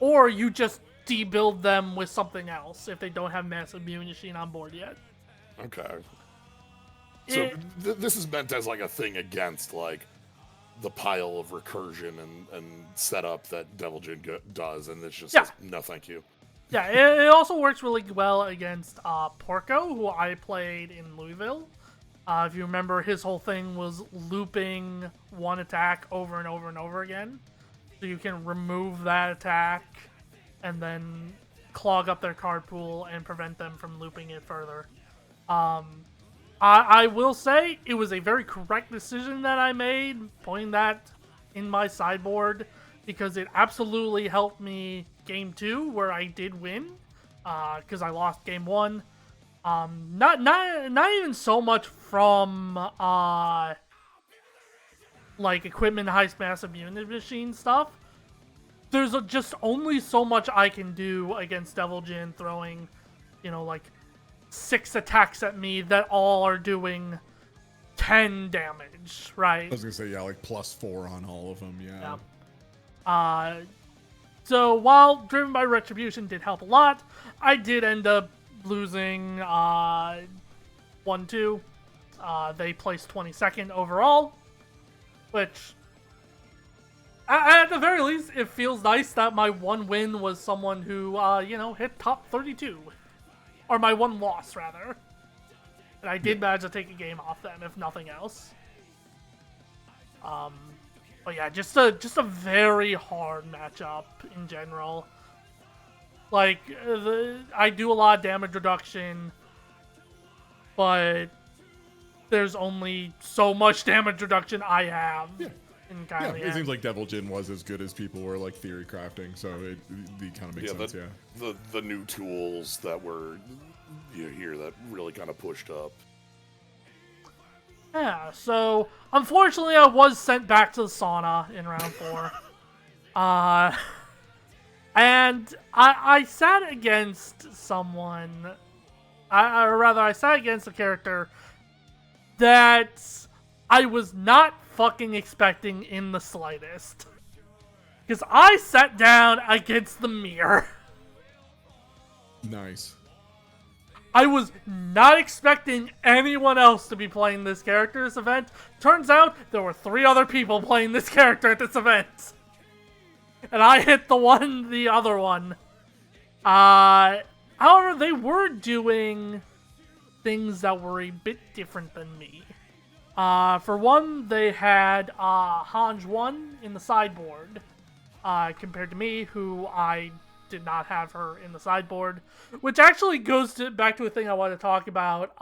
Or you just debuild them with something else if they don't have Massive Mute Machine on board yet. Okay. So this is meant as like a thing against like the pile of recursion and setup that Devil Jin does, and it's just no thank you. Yeah, it also works really well against Porco, who I played in Louisville. If you remember, his whole thing was looping 1 attack over and over and over again. So you can remove that attack and then clog up their card pool and prevent them from looping it further. I will say it was a very correct decision that I made, putting that in my sideboard, because it absolutely helped me game 2, where I did win, because I lost game 1. Not even so much from like equipment heist massive unit machine stuff. There's just only so much I can do against Devil Jin throwing, like 6 attacks at me that all are doing 10 damage, right? I was gonna say, yeah, like +4 on all of them, yeah. So while Driven by Retribution did help a lot, I did end up losing 1-2. They placed 22nd overall, which, at the very least, it feels nice that my 1 win was someone who, hit top 32. Or my 1 loss, rather. And I did manage to take a game off them, if nothing else. But yeah, just a very hard matchup in general. Like, I do a lot of damage reduction, but there's only so much damage reduction I have. Yeah. It seems like Devil Jin was as good as people were like theory crafting, so it kind of makes sense. The new tools that were here that really kind of pushed up. Yeah, so unfortunately I was sent back to the sauna in round 4. And I sat against someone, I sat against a character that I was not fucking expecting in the slightest. Because I sat down against the mirror. Nice. I was not expecting anyone else to be playing this character this event. Turns out there were 3 other people playing this character at this event. And I hit the other one. However, they were doing things that were a bit different than me. For one, they had Hanj 1 in the sideboard, compared to me, who I did not have her in the sideboard, which actually goes back to a thing I want to talk about.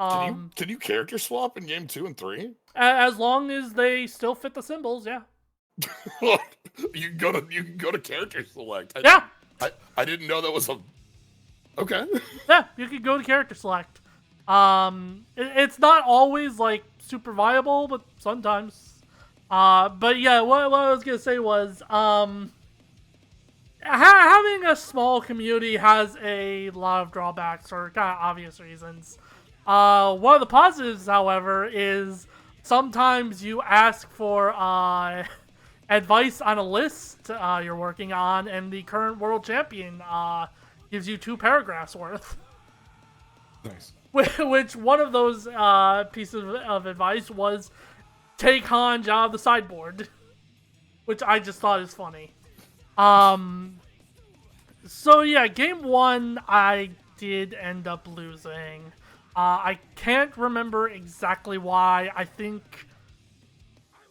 Can you character swap in game 2 and 3? As long as they still fit the symbols, yeah. You can go to character select. I didn't know that was a. Okay. Yeah, you could go to character select. It's not always like super viable, but sometimes. But yeah, what I was gonna say was, having a small community has a lot of drawbacks for kind of obvious reasons. One of the positives, however, is sometimes you ask for advice on a list you're working on, and the current world champion gives you 2 paragraphs worth. Nice. Which one of those pieces of advice was take Hanj out of the sideboard, which I just thought is funny. So yeah, game 1 I did end up losing. I can't remember exactly why. I think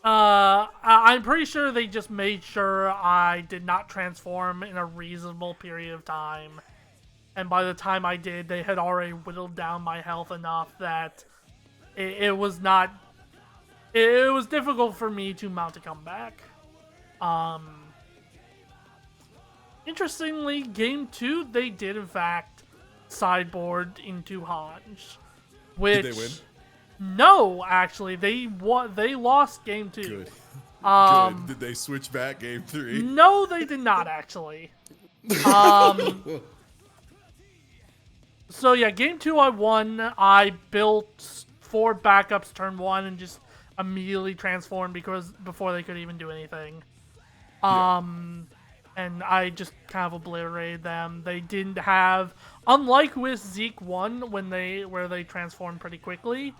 I'm pretty sure they just made sure I did not transform in a reasonable period of time, and by the time I did, they had already whittled down my health enough that it was not. It was difficult for me to mount a comeback. Interestingly, game 2, they did in fact sideboard into Hanj. Which, Did they win? No, actually, they lost game 2. Good. Good. Did they switch back game 3? No, they did not actually. So yeah, game 2 I won. I built 4 backups turn 1 and just immediately transformed before they could even do anything. And I just kind of obliterated them. They didn't have, unlike with Zeke 1 where they transformed pretty quickly,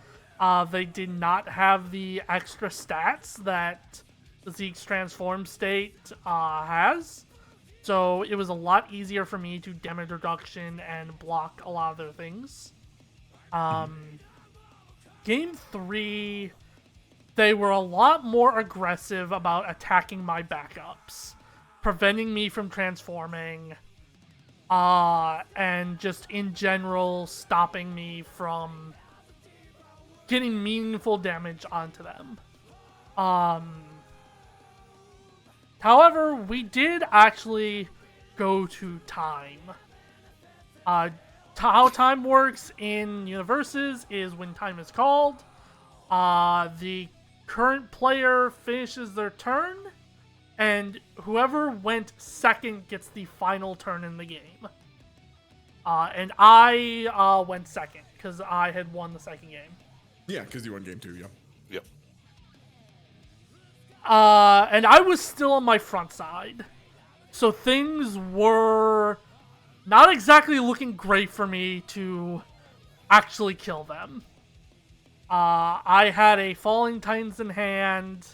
they did not have the extra stats that Zeke's transform state has. So it was a lot easier for me to damage reduction and block a lot of their things. Game 3, they were a lot more aggressive about attacking my backups, preventing me from transforming, and just in general stopping me from getting meaningful damage onto them. However, we did actually go to time. How time works in universes is when time is called, the current player finishes their turn, and whoever went second gets the final turn in the game. And I went second, because I had won the second game. Yeah, because you won game 2, yeah. Yep. And I was still on my front side. So things were not exactly looking great for me to actually kill them. I had a Falling Titans in hand,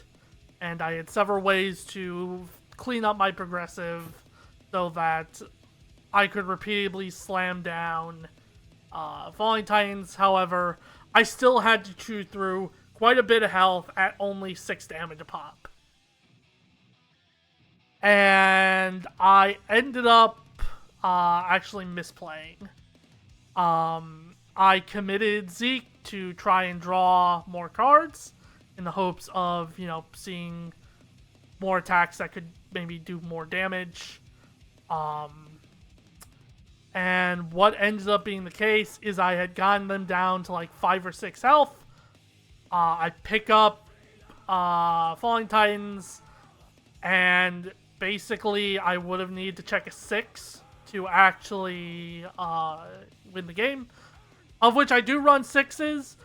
and I had several ways to clean up my progressive so that I could repeatedly slam down Falling Titans. However, I still had to chew through quite a bit of health at only 6 damage a pop. And I ended up actually misplaying. I committed Zeke to try and draw more cards in the hopes of, seeing more attacks that could maybe do more damage. And what ended up being the case is I had gotten them down to like 5 or 6 health. I pick up Falling Titans, and basically I would have needed to check a 6 to actually win the game. Of which I do run 6s,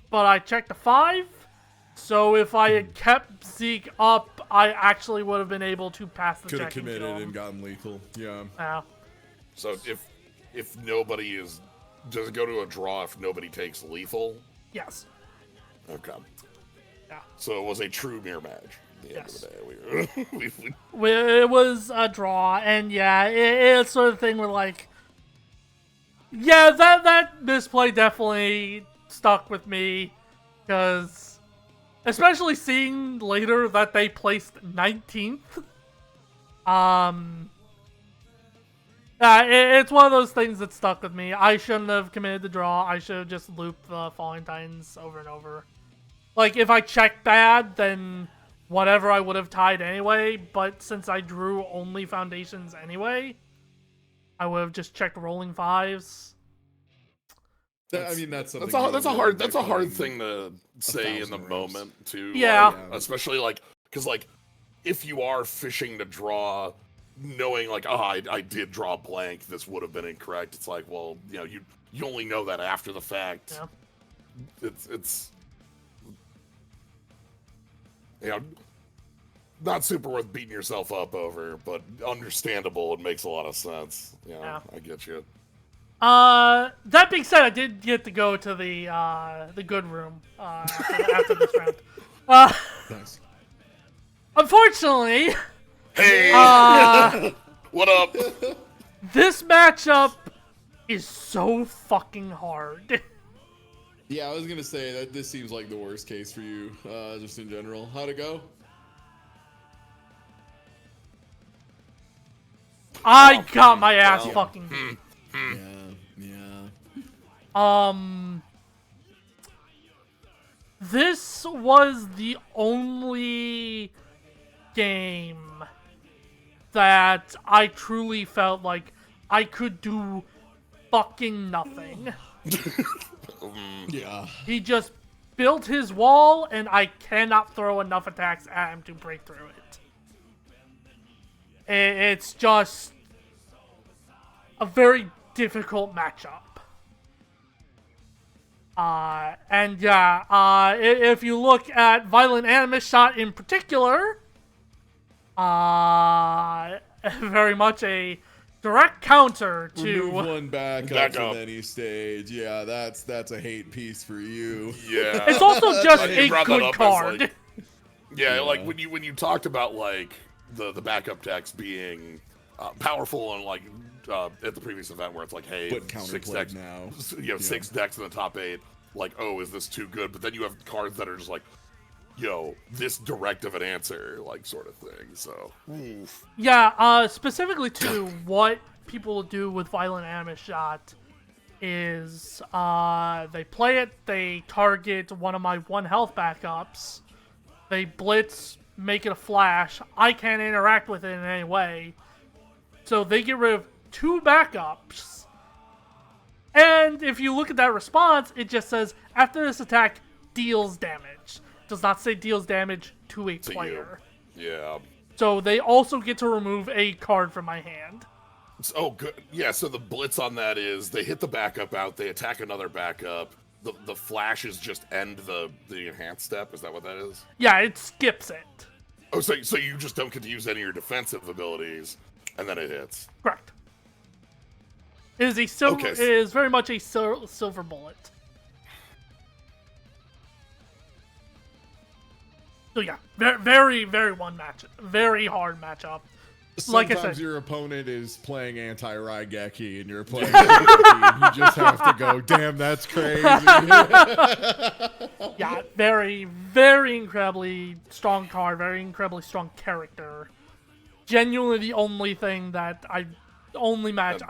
but I checked a 5. So if I had kept Zeke up, I actually would have been able to pass the check. Could have committed and gotten lethal. Yeah. Yeah. So if nobody does it go to a draw if nobody takes lethal? Yes. Okay. Yeah. So it was a true mirror match. At the end of the day, It was a draw, and yeah, it's sort of thing where like, yeah, that misplay definitely stuck with me, because especially seeing later that they placed 19th. It's one of those things that stuck with me. I shouldn't have committed the draw. I should have just looped the Falling Titans over and over. Like, if I checked bad, then whatever, I would have tied anyway. But since I drew only foundations anyway, I would have just checked rolling 5s. I mean, that's something. That's a hard thing to say in the moment too. Yeah. Like, especially because if you are fishing to draw, knowing I did draw blank, this would have been incorrect. It's like, well, you only know that after the fact. Yeah. It's not super worth beating yourself up over, but understandable. It makes a lot of sense. Yeah. I get you. That being said, I did get to go to the good room after this round. Nice. Unfortunately, Hey, what up? this matchup is so fucking hard. Yeah, I was gonna say that this seems like the worst case for you, just in general. How'd it go? I got my ass fucking beat. Yeah. This was the only game that I truly felt like I could do fucking nothing. Yeah. He just built his wall, and I cannot throw enough attacks at him to break through it. It's just a very difficult matchup. And yeah, if you look at Violent Animus Shot in particular, very much a direct counter to Remove one back Back up up. from any stage. Yeah, that's a hate piece for you. Yeah. It's also just You a brought that good up as, card. like- Yeah, Yeah. like when you talked about like the backup decks being powerful and like at the previous event where it's like, hey, But 6 counterplayed decks, now. you know, 6 decks in the top 8. Like, oh, is this too good? But then you have cards that are just like, yo, this direct of an answer, like sort of thing. So, Yeah, specifically to what people do with Violent Animus Shot is they play it, they target one of my 1 health backups, they blitz, make it a flash, I can't interact with it in any way, so they get rid of 2 backups. And if you look at that response, it just says, after this attack, deals damage. It does not say deals damage to a to player. you. Yeah. So they also get to remove a card from my hand. Oh, good. Yeah, so the blitz on that is they hit the backup out, they attack another backup. The flashes just end the enhanced step. Is that what that is? Yeah, it skips it. Oh, so you just don't get to use any of your defensive abilities, and then it hits. Correct. It is a silver. Okay. It is very much a silver bullet. So yeah, very, very very hard matchup. Like I Sometimes said, your opponent is playing anti-Raigeki and you're playing Raigeki, and you just have to go, damn, that's crazy. yeah, very, very incredibly strong card, very incredibly strong character. Genuinely the only thing that I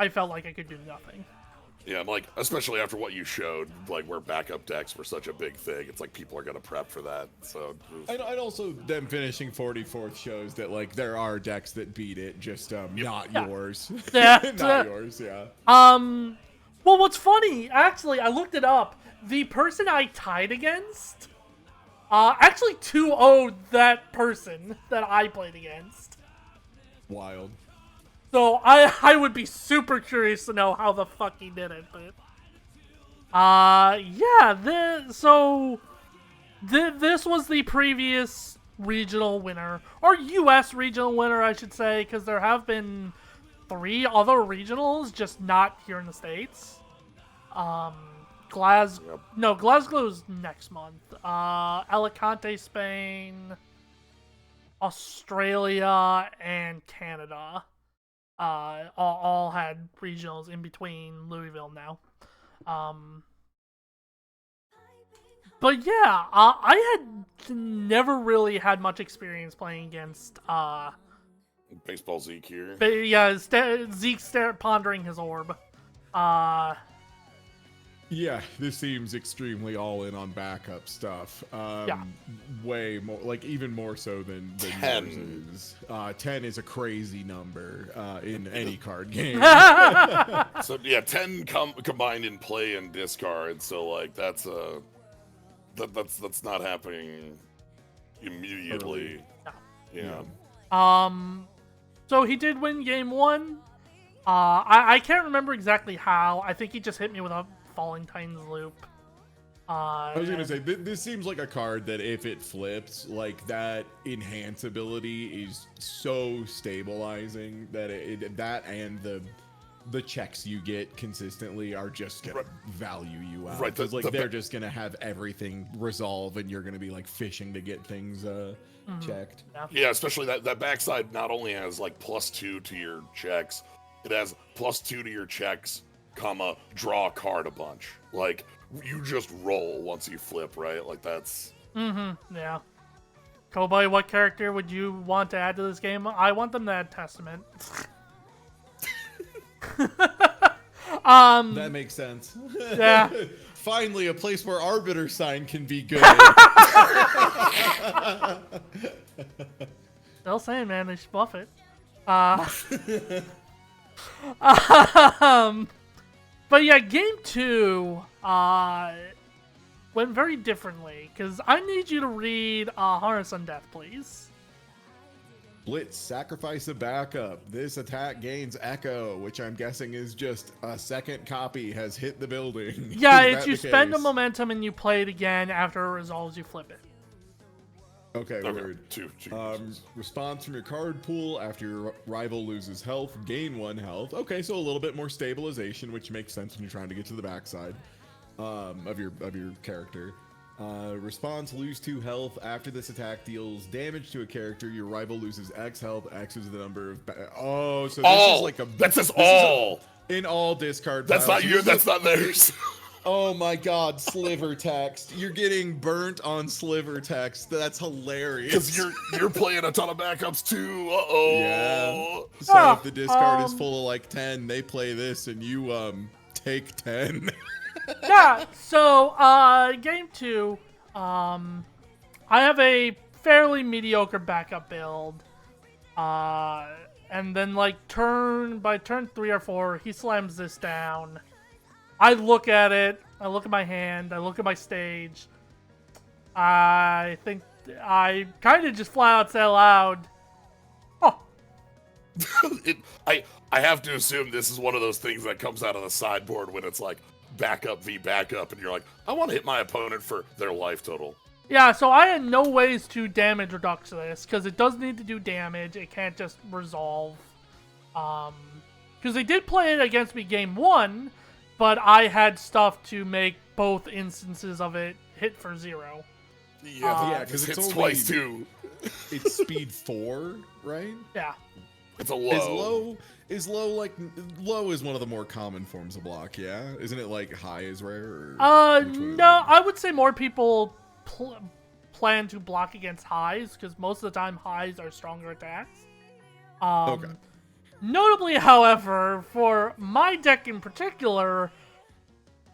felt like I could do nothing. Yeah, I'm like, especially after what you showed, like where backup decks were such a big thing, it's like people are gonna prep for that. So, And also them finishing 44th shows that like there are decks that beat it, just not yours. Yeah. Not yours, yeah. Well, what's funny, actually, I looked it up. The person I tied against, actually 2-0'd that person that I played against. Wild. So I would be super curious to know how the fuck he did it, but yeah. This was the previous regional winner, or U.S. regional winner, I should say, because there have been 3 other regionals, just not here in the States. Glasgow's next month. Alicante, Spain, Australia, and Canada. All had regionals in between Louisville now. But yeah, I had never really had much experience playing against baseball Zeke here. Zeke pondering his orb. Yeah, this seems extremely all in on backup stuff. Yeah. Way more, like even more so than 10. yours is. 10 is a crazy number in any card game. So yeah, 10 combined in play and discard. So like that's not happening immediately. No. Yeah. So he did win game 1. I can't remember exactly how. I think he just hit me with a Falling Titans loop. I was gonna say this seems like a card that if it flips, like that enhance ability is so stabilizing that that and the checks you get consistently are just gonna value you out. Right, Because they're just gonna have everything resolve, and you're gonna be like fishing to get things checked. Yeah, especially that backside not only has like +2 to your checks, it has +2 to your checks, comma, draw a card a bunch. Like, you just roll once you flip, right? Like, that's... Yeah. Cowboy, what character would you want to add to this game? I want them to add Testament. That makes sense. Yeah. Finally, a place where Arbiter sign can be good. Still saying, man, they should buff it. But yeah, game 2 went very differently, because I need you to read Harness on Death, please. Blitz, sacrifice a backup. This attack gains echo, which I'm guessing is just a second copy has hit the building. Yeah, Is it's that you the spend a case? momentum and you play it again. After it resolves, you flip it. Okay, Okay, word. two. Response from your card pool after your rival loses health, gain 1 health. Okay, so a little bit more stabilization, which makes sense when you're trying to get to the backside of your character. Response, lose 2 health. After this attack deals damage to a character, your rival loses X health. X is the number of... so this is like a... That says this all. in all discard That's piles. not you. That's not theirs. Oh my god, sliver text. You're getting burnt on sliver text. That's hilarious. Because you're playing a ton of backups too. Uh-oh. Yeah. So if the discard is full of like 10, they play this and you take 10. Yeah, so game 2, I have a fairly mediocre backup build. And then like by turn 3 or 4, he slams this down. I look at it, I look at my hand, I look at my stage. I think I kind of just flat out say aloud, oh. I have to assume this is one of those things that comes out of the sideboard when it's like backup v backup, and you're like, I want to hit my opponent for their life total. Yeah, so I had no ways to damage reduce this, because it does need to do damage, it can't just resolve. Because they did play it against me game 1, but I had stuff to make both instances of it hit for 0. Yeah, because it's it's only- twice too. It's speed 4, right? Yeah. It's a low. Is low is one of the more common forms of block, yeah? Isn't it like high is rare? Or which one is No, it? I would say more people plan to block against highs, because most of the time highs are stronger attacks. Okay. Notably, however, for my deck in particular,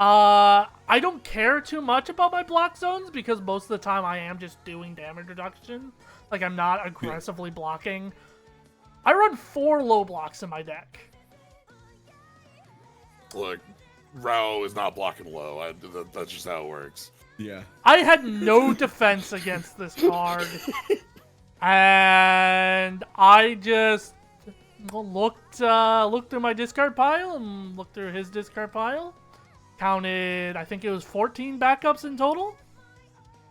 I don't care too much about my block zones, because most of the time I am just doing damage reduction. Like, I'm not aggressively blocking. I run 4 low blocks in my deck. Look, Rao is not blocking low. That's just how it works. Yeah. I had no defense against this card. And I just looked through my discard pile and looked through his discard pile. Counted, I think it was 14 backups in total.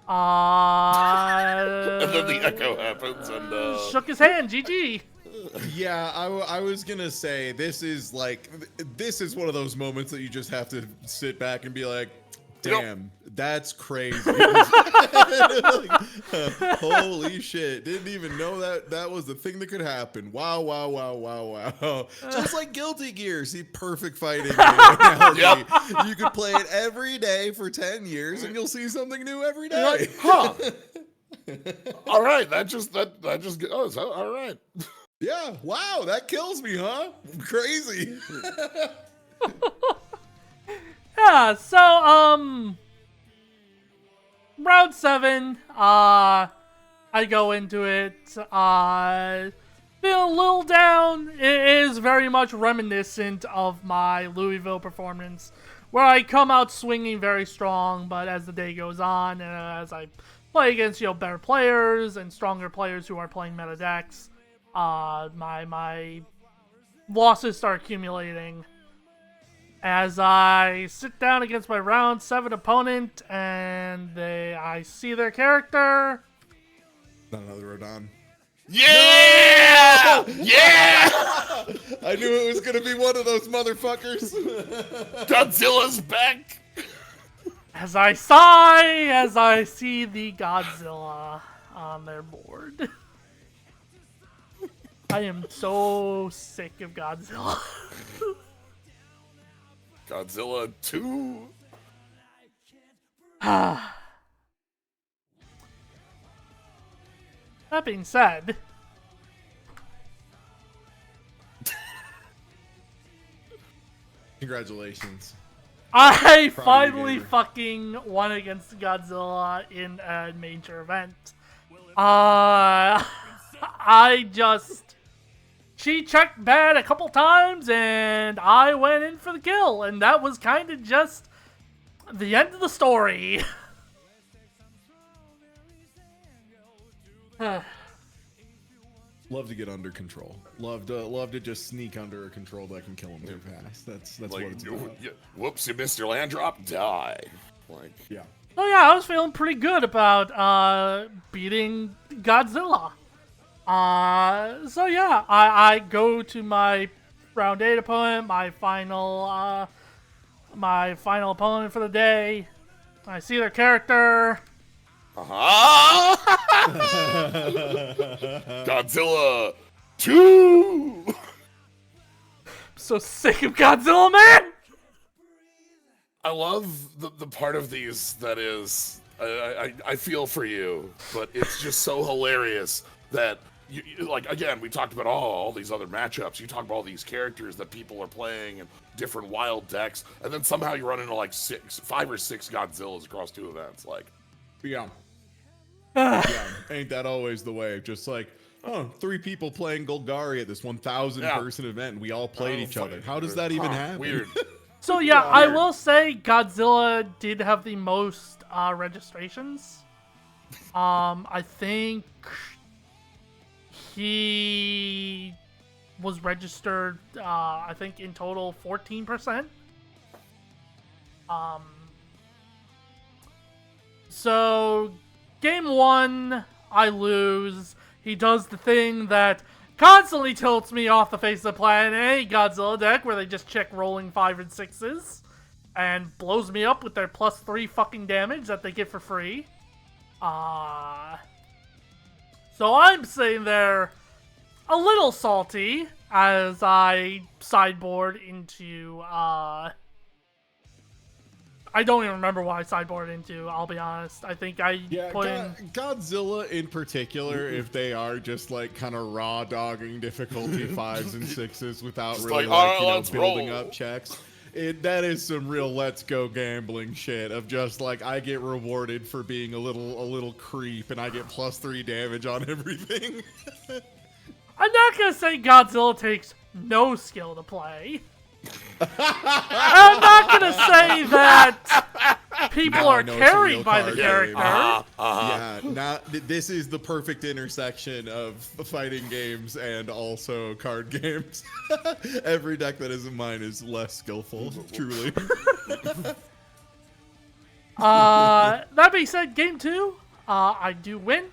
And then the echo happens and shook his hand. GG. Yeah, I was gonna say this is one of those moments that you just have to sit back and be like, damn, that's crazy. Holy shit, didn't even know that was the thing that could happen. Wow. Just like Guilty Gear, see, perfect fighting game analogy. Yep. You could play it every day for 10 years and you'll see something new every day. like, huh. All right, that just goes. All right. Yeah, wow, that kills me, huh? Crazy. Yeah, so, round 7, I go into it, feel a little down. It is very much reminiscent of my Louisville performance, where I come out swinging very strong, but as the day goes on, and as I play against, better players and stronger players who are playing meta decks, my losses start accumulating. As I sit down against my round 7 opponent, and I see their character. Not another Rodon. Yeah! No! Yeah! I knew it was gonna be one of those motherfuckers. Godzilla's back! As I sigh, as I see the Godzilla on their board. I am so sick of Godzilla. Godzilla 2. That being said, Congratulations. I Proud of you, finally gamer. fucking won against Godzilla in a major event. She checked bad a couple times, and I went in for the kill, and that was kind of just the end of the story. Love to get under control. Love to just sneak under a control that can kill him too fast. That's Like, what it's about. whoops, you missed your land drop. Die. Like, Yeah. So yeah, I was feeling pretty good about beating Godzilla. So yeah, I go to my round 8 opponent, my final opponent for the day. I see their character. Godzilla 2. So sick of Godzilla, man! I love the part of these that is, I feel for you, but it's just so hilarious that, like, again, we talked about all these other matchups. You talk about all these characters that people are playing and different wild decks, and then somehow you run into like 5 or 6 Godzillas across 2 events. Like, Yeah. Yeah. Ain't that always the way? Just like, 3 people playing Golgari at this 1,000 person event, and we all played each other. How does that even happen? Weird. So yeah, I will say Godzilla did have the most registrations. I think he was registered, I think in total 14%. So game 1, I lose. He does the thing that constantly tilts me off the face of the planet in any Godzilla deck, where they just check rolling 5 and 6s and blows me up with their +3 fucking damage that they get for free. So I'm sitting there a little salty as I sideboard into, I don't even remember what I sideboarded into, I'll be honest. I think I put in... Godzilla in particular, if they are just like kind of raw dogging difficulty 5s and 6s without Just really like, like, "Alright, building roll." up checks. That is some real let's go gambling shit of just like I get rewarded for being a little creep and I get +3 damage on everything. I'm not gonna say Godzilla takes no skill to play. I'm not gonna say that people No, I are know it's a real carried by the card character. game. Yeah, now this is the perfect intersection of fighting games and also card games. Every deck that isn't mine is less skillful, truly. That being said, game 2, I do win.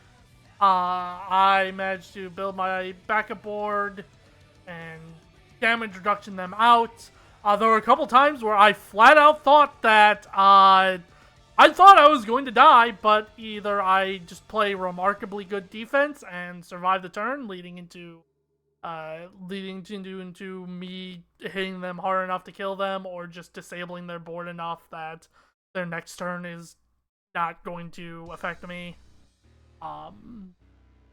I managed to build my backup board and damage reduction them out. There were a couple times where I flat out thought that I thought I was going to die, but either I just play remarkably good defense and survive the turn, leading into me hitting them hard enough to kill them, or just disabling their board enough that their next turn is not going to affect me.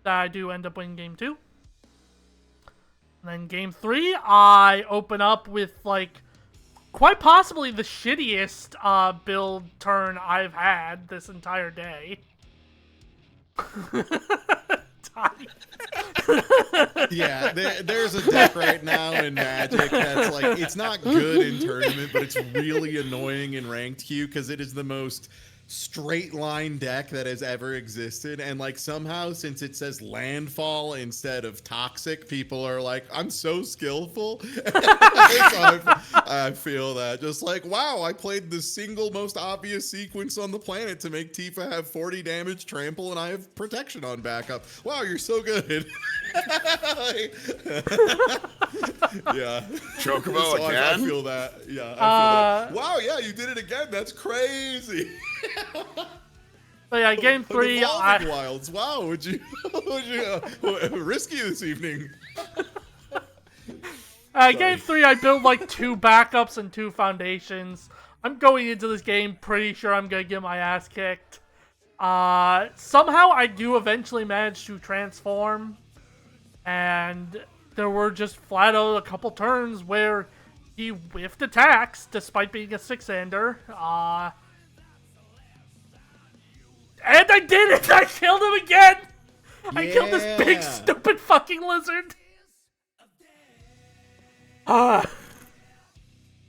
That I do end up winning game 2. And then game 3, I open up with, like, quite possibly the shittiest build turn I've had this entire day. Yeah, there's a deck right now in Magic that's like, it's not good in tournament, but it's really annoying in ranked queue because it is the most straight line deck that has ever existed, and like somehow since it says landfall instead of toxic, people are like, I'm so skillful. So I feel that just like, wow, I played the single most obvious sequence on the planet to make Tifa have 40 damage trample and I have protection on backup. Wow, you're so good. Yeah, Chocobo so again? I feel that. Yeah, I feel that. Wow, yeah, you did it again. That's crazy. But yeah, game 3, Evolving Wilds. Wow, would you risky this evening? Game 3, I build like 2 backups and 2 foundations. I'm going into this game pretty sure I'm gonna get my ass kicked. Somehow I do eventually manage to transform, and there were just flat out a couple turns where he whiffed attacks despite being a 6-hander. And I did it! I killed him again! I killed this big, stupid fucking lizard!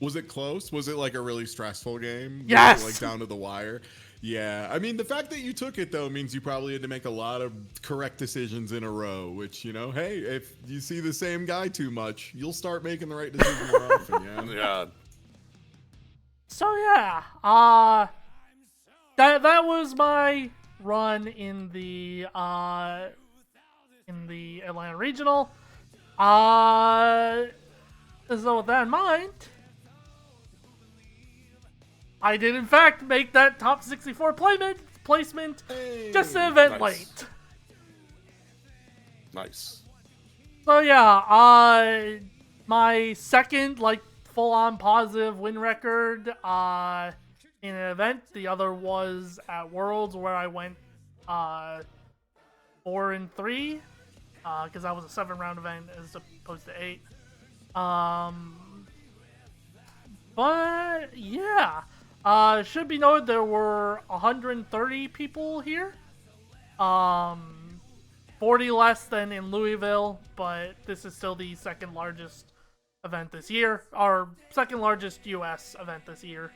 Was it close? Was it like a really stressful game? Yes! Was it, like down to the wire? Yeah. I mean, the fact that you took it, though, means you probably had to make a lot of correct decisions in a row, which, you know, hey, if you see the same guy too much, you'll start making the right decision more often, yeah? Yeah. So, yeah. That was my run in the Atlanta Regional. So with that in mind, I did in fact make that top 64 placement just an event late. Nice. So yeah, my second full-on positive win record in an event. The other was at Worlds where I went 4-3 because that was a 7-round event as opposed to 8. But yeah, should be noted there were 130 people here. 40 less than in Louisville, but this is still the second largest event this year, our second largest US event this year.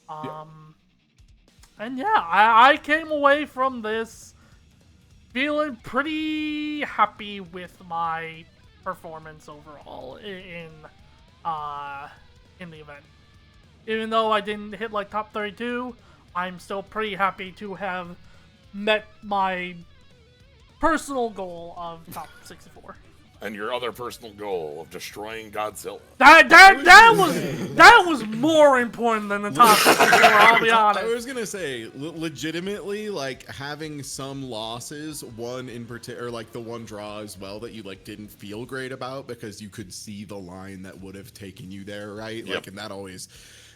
And yeah, I came away from this feeling pretty happy with my performance overall in the event. Even though I didn't hit top 32, I'm still pretty happy to have met my personal goal of top 64. And your other personal goal of destroying Godzilla. That was more important than the top 64, I'll be honest. I was gonna say, legitimately, having some losses, one in particular, or the one draw as well that you didn't feel great about because you could see the line that would have taken you there, right? Yep. And that always.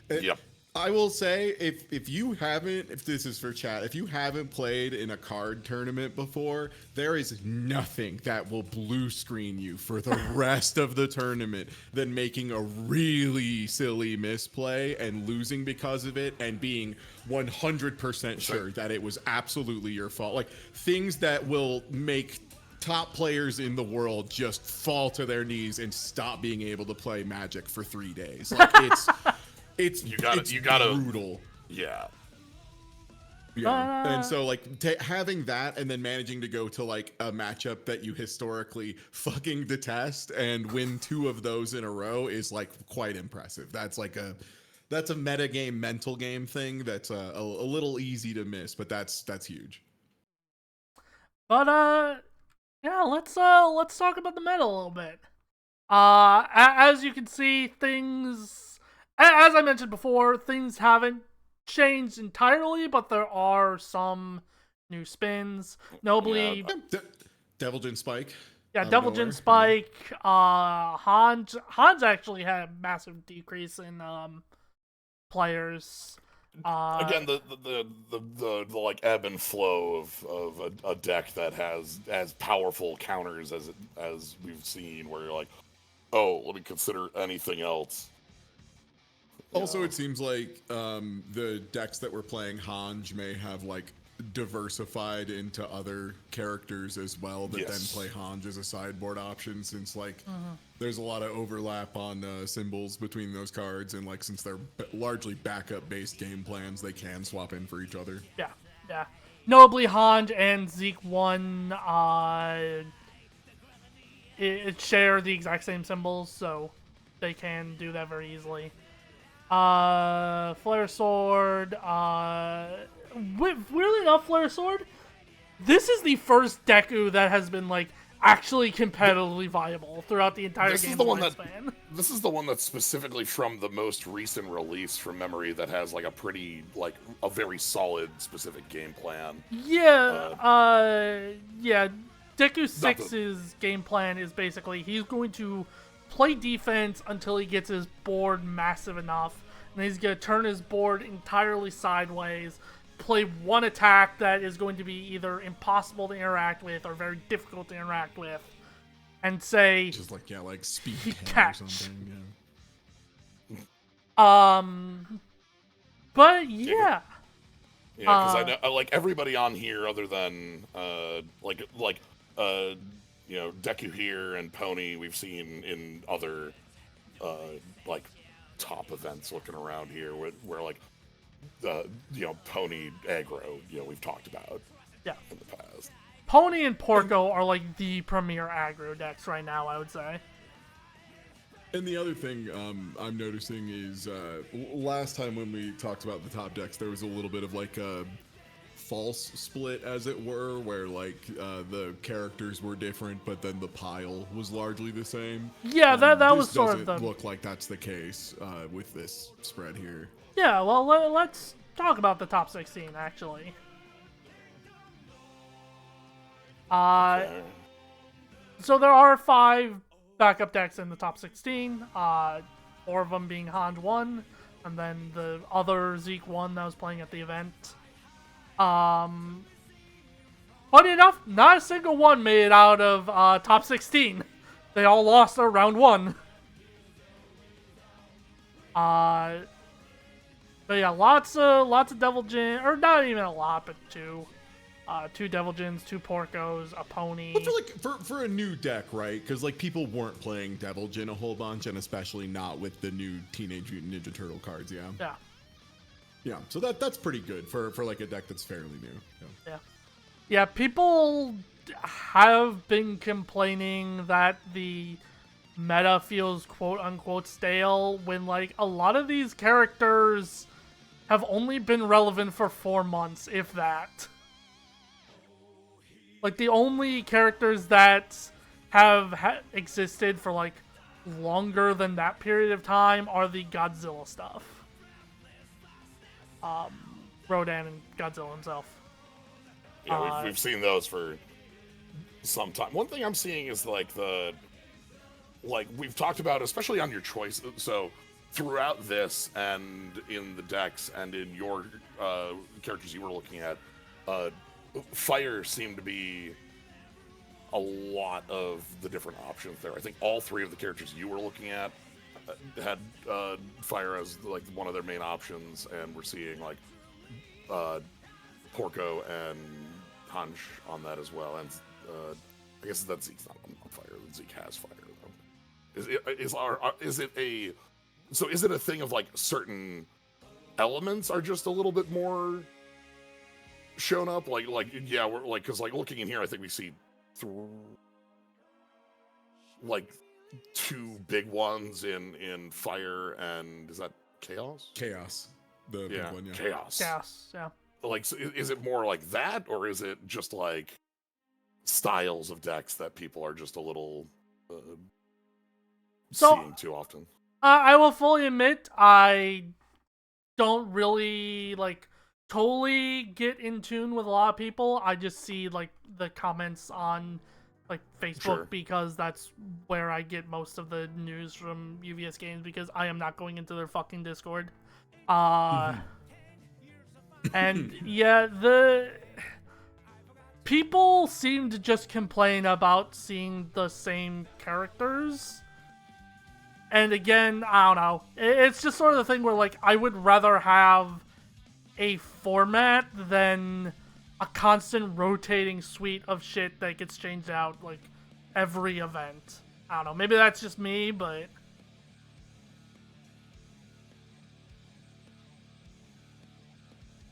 Yep. I will say, if you haven't, if this is for chat, if you haven't played in a card tournament before, there is nothing that will blue screen you for the rest of the tournament than making a really silly misplay and losing because of it and being 100% sure that it was absolutely your fault. Things that will make top players in the world just fall to their knees and stop being able to play Magic for 3 days. It's brutal. Yeah. Yeah. And so having that and then managing to go to a matchup that you historically fucking detest and win 2 of those in a row is quite impressive. That's that's a meta game, mental game thing that's a little easy to miss, but that's huge. But yeah, let's talk about the meta a little bit. As you can see, things, as I mentioned before, things haven't changed entirely, but there are some new spins. Notably, Devilgen Spike. Yeah, Devilgen Spike. Hans actually had a massive decrease in players. Again, the ebb and flow of a deck that has as powerful counters as we've seen, where you're like, oh, let me consider anything else. Also, it seems like the decks that we're playing Hanj may have diversified into other characters as well that then play Hanj as a sideboard option, since there's a lot of overlap on symbols between those cards, and since they're largely backup based game plans, they can swap in for each other. Yeah. Notably, Hanj and Zeke 1 it share the exact same symbols, so they can do that very easily. Flare Sword, weirdly enough, Flare Sword, this is the first Deku that has been actually competitively viable throughout the entire game span. This is the one that's specifically from the most recent release from memory that has a pretty a very solid specific game plan. Yeah, Deku 6's game plan is basically he's going to play defense until he gets his board massive enough, and he's going to turn his board entirely sideways, play one attack that is going to be either impossible to interact with or very difficult to interact with, and say just speed catch. or something. But yeah. Yeah, because I know, like, everybody on here, other than Deku here and Pony, we've seen in other like top events looking around here, where like Pony aggro, we've talked about in the past. Pony and Porco are like the premier aggro decks right now, I would say. And the other thing I'm noticing is last time when we talked about the top decks, there was a little bit of like a false split, as it were, where like the characters were different, but then the pile was largely the same. Yeah, that was sort of the... doesn't look like that's the case with this spread here. Yeah, well, let's talk about the top 16, actually. Okay. So there are 5 backup decks in the top 16, 4 of them being Hand 1, and then the other Zeke 1 that was playing at the event. Funny enough, not a single one made it out of top 16. They all lost round 1. But yeah, lots of Devil Jin, or not even a lot, but 2. 2 Devil Jins, 2 Porcos, a Pony. But for a new deck, right? Because like people weren't playing Devil Jin a whole bunch, and especially not with the new Teenage Mutant Ninja Turtle cards. Yeah. Yeah. Yeah. So that's pretty good for like a deck that's fairly new. Yeah. Yeah. People have been complaining that the meta feels quote unquote stale when like a lot of these characters have only been relevant for 4 months, if that. Like, the only characters that have existed for, like, longer than that period of time are the Godzilla stuff. Rodan and Godzilla himself. Yeah, we've seen those for some time. One thing I'm seeing is, like, we've talked about, especially on your choice, so throughout this and in the decks and in your characters you were looking at, Fire seemed to be a lot of the different options there. I think all 3 of the characters you were looking at had Fire as like one of their main options, and we're seeing like Porco and Hunch on that as well. And I guess that Zeke's not on Fire. Zeke has Fire though. Is it a thing of like certain elements are just a little bit more shown up, we're like, because like looking in here, I think we see like 2 big ones in Fire, and is that Chaos? Chaos, the big one, yeah. Chaos, yeah. Like, so is it more like that, or is it just like styles of decks that people are just a little seeing too often? I will fully admit I don't really like totally get in tune with a lot of people. I just see like the comments on like Facebook, because that's where I get most of the news from UVS games, because I am not going into their fucking Discord. And yeah, the people seem to just complain about seeing the same characters. And again, I don't know. It's just sort of the thing where like I would rather have a format than a constant rotating suite of shit that gets changed out like every event. I don't know, maybe that's just me, but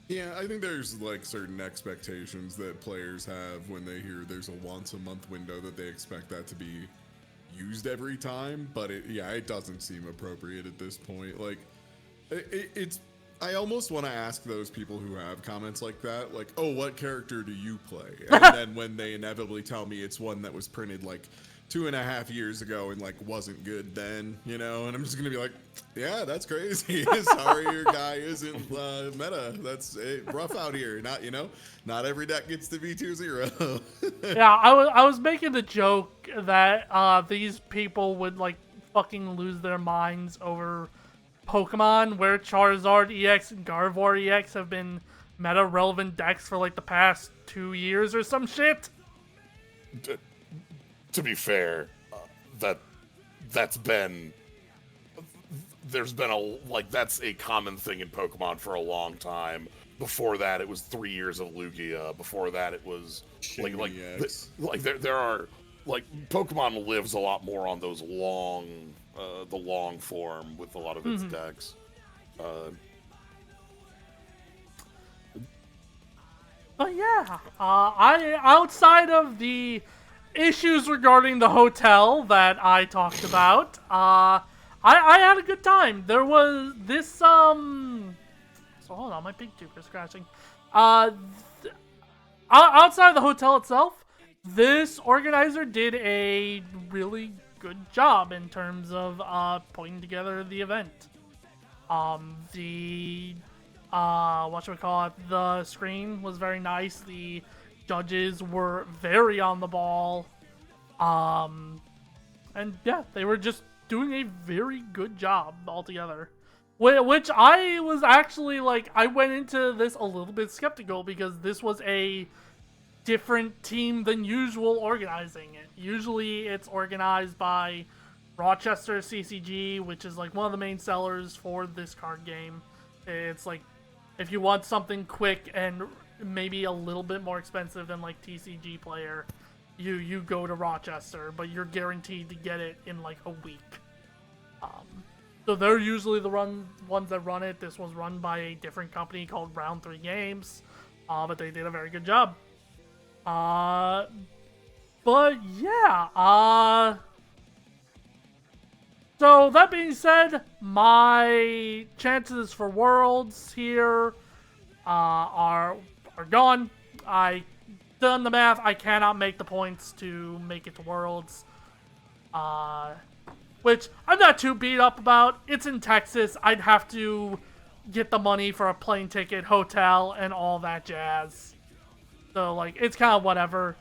yeah, I think there's like certain expectations that players have when they hear there's a once a month window that they expect that to be used every time, but it doesn't seem appropriate at this point. Like it's I almost want to ask those people who have comments like that, like, oh, what character do you play? And then when they inevitably tell me it's one that was printed like 2.5 years ago and like wasn't good then, and I'm just gonna be like, yeah, that's crazy. Sorry, your guy isn't meta. That's rough out here. Not every deck gets to be 2-0. Yeah, I was making the joke that these people would like fucking lose their minds over Pokemon, where Charizard EX and Gardevoir EX have been meta-relevant decks for like the past 2 years or some shit. To be fair, that's been there's been that's a common thing in Pokemon for a long time. Before that, it was 3 years of Lugia. Before that, it was there are Pokemon lives a lot more on those the long form with a lot of its decks. But yeah, I outside of the issues regarding the hotel that I talked about, I had a good time. There was this So hold on, my big tooth is scratching. Outside of the hotel itself, this organizer did a really good job in terms of putting together the event. The screen was very nice. The judges were very on the ball. And yeah, they were just doing a very good job altogether. Which I was actually I went into this a little bit skeptical because this was a different team than usual organizing it. Usually it's organized by Rochester CCG, which is one of the main sellers for this card game. It's if you want something quick and maybe a little bit more expensive than TCG Player, you go to Rochester, but you're guaranteed to get it in a week. So they're usually the ones that run it. This was run by a different company called Round 3 Games, but they did a very good job. But yeah, so that being said, my chances for Worlds here are gone. I done the math. I cannot make the points to make it to Worlds. Which I'm not too beat up about. It's in Texas. I'd have to get the money for a plane ticket, hotel, and all that jazz. So, it's kind of whatever.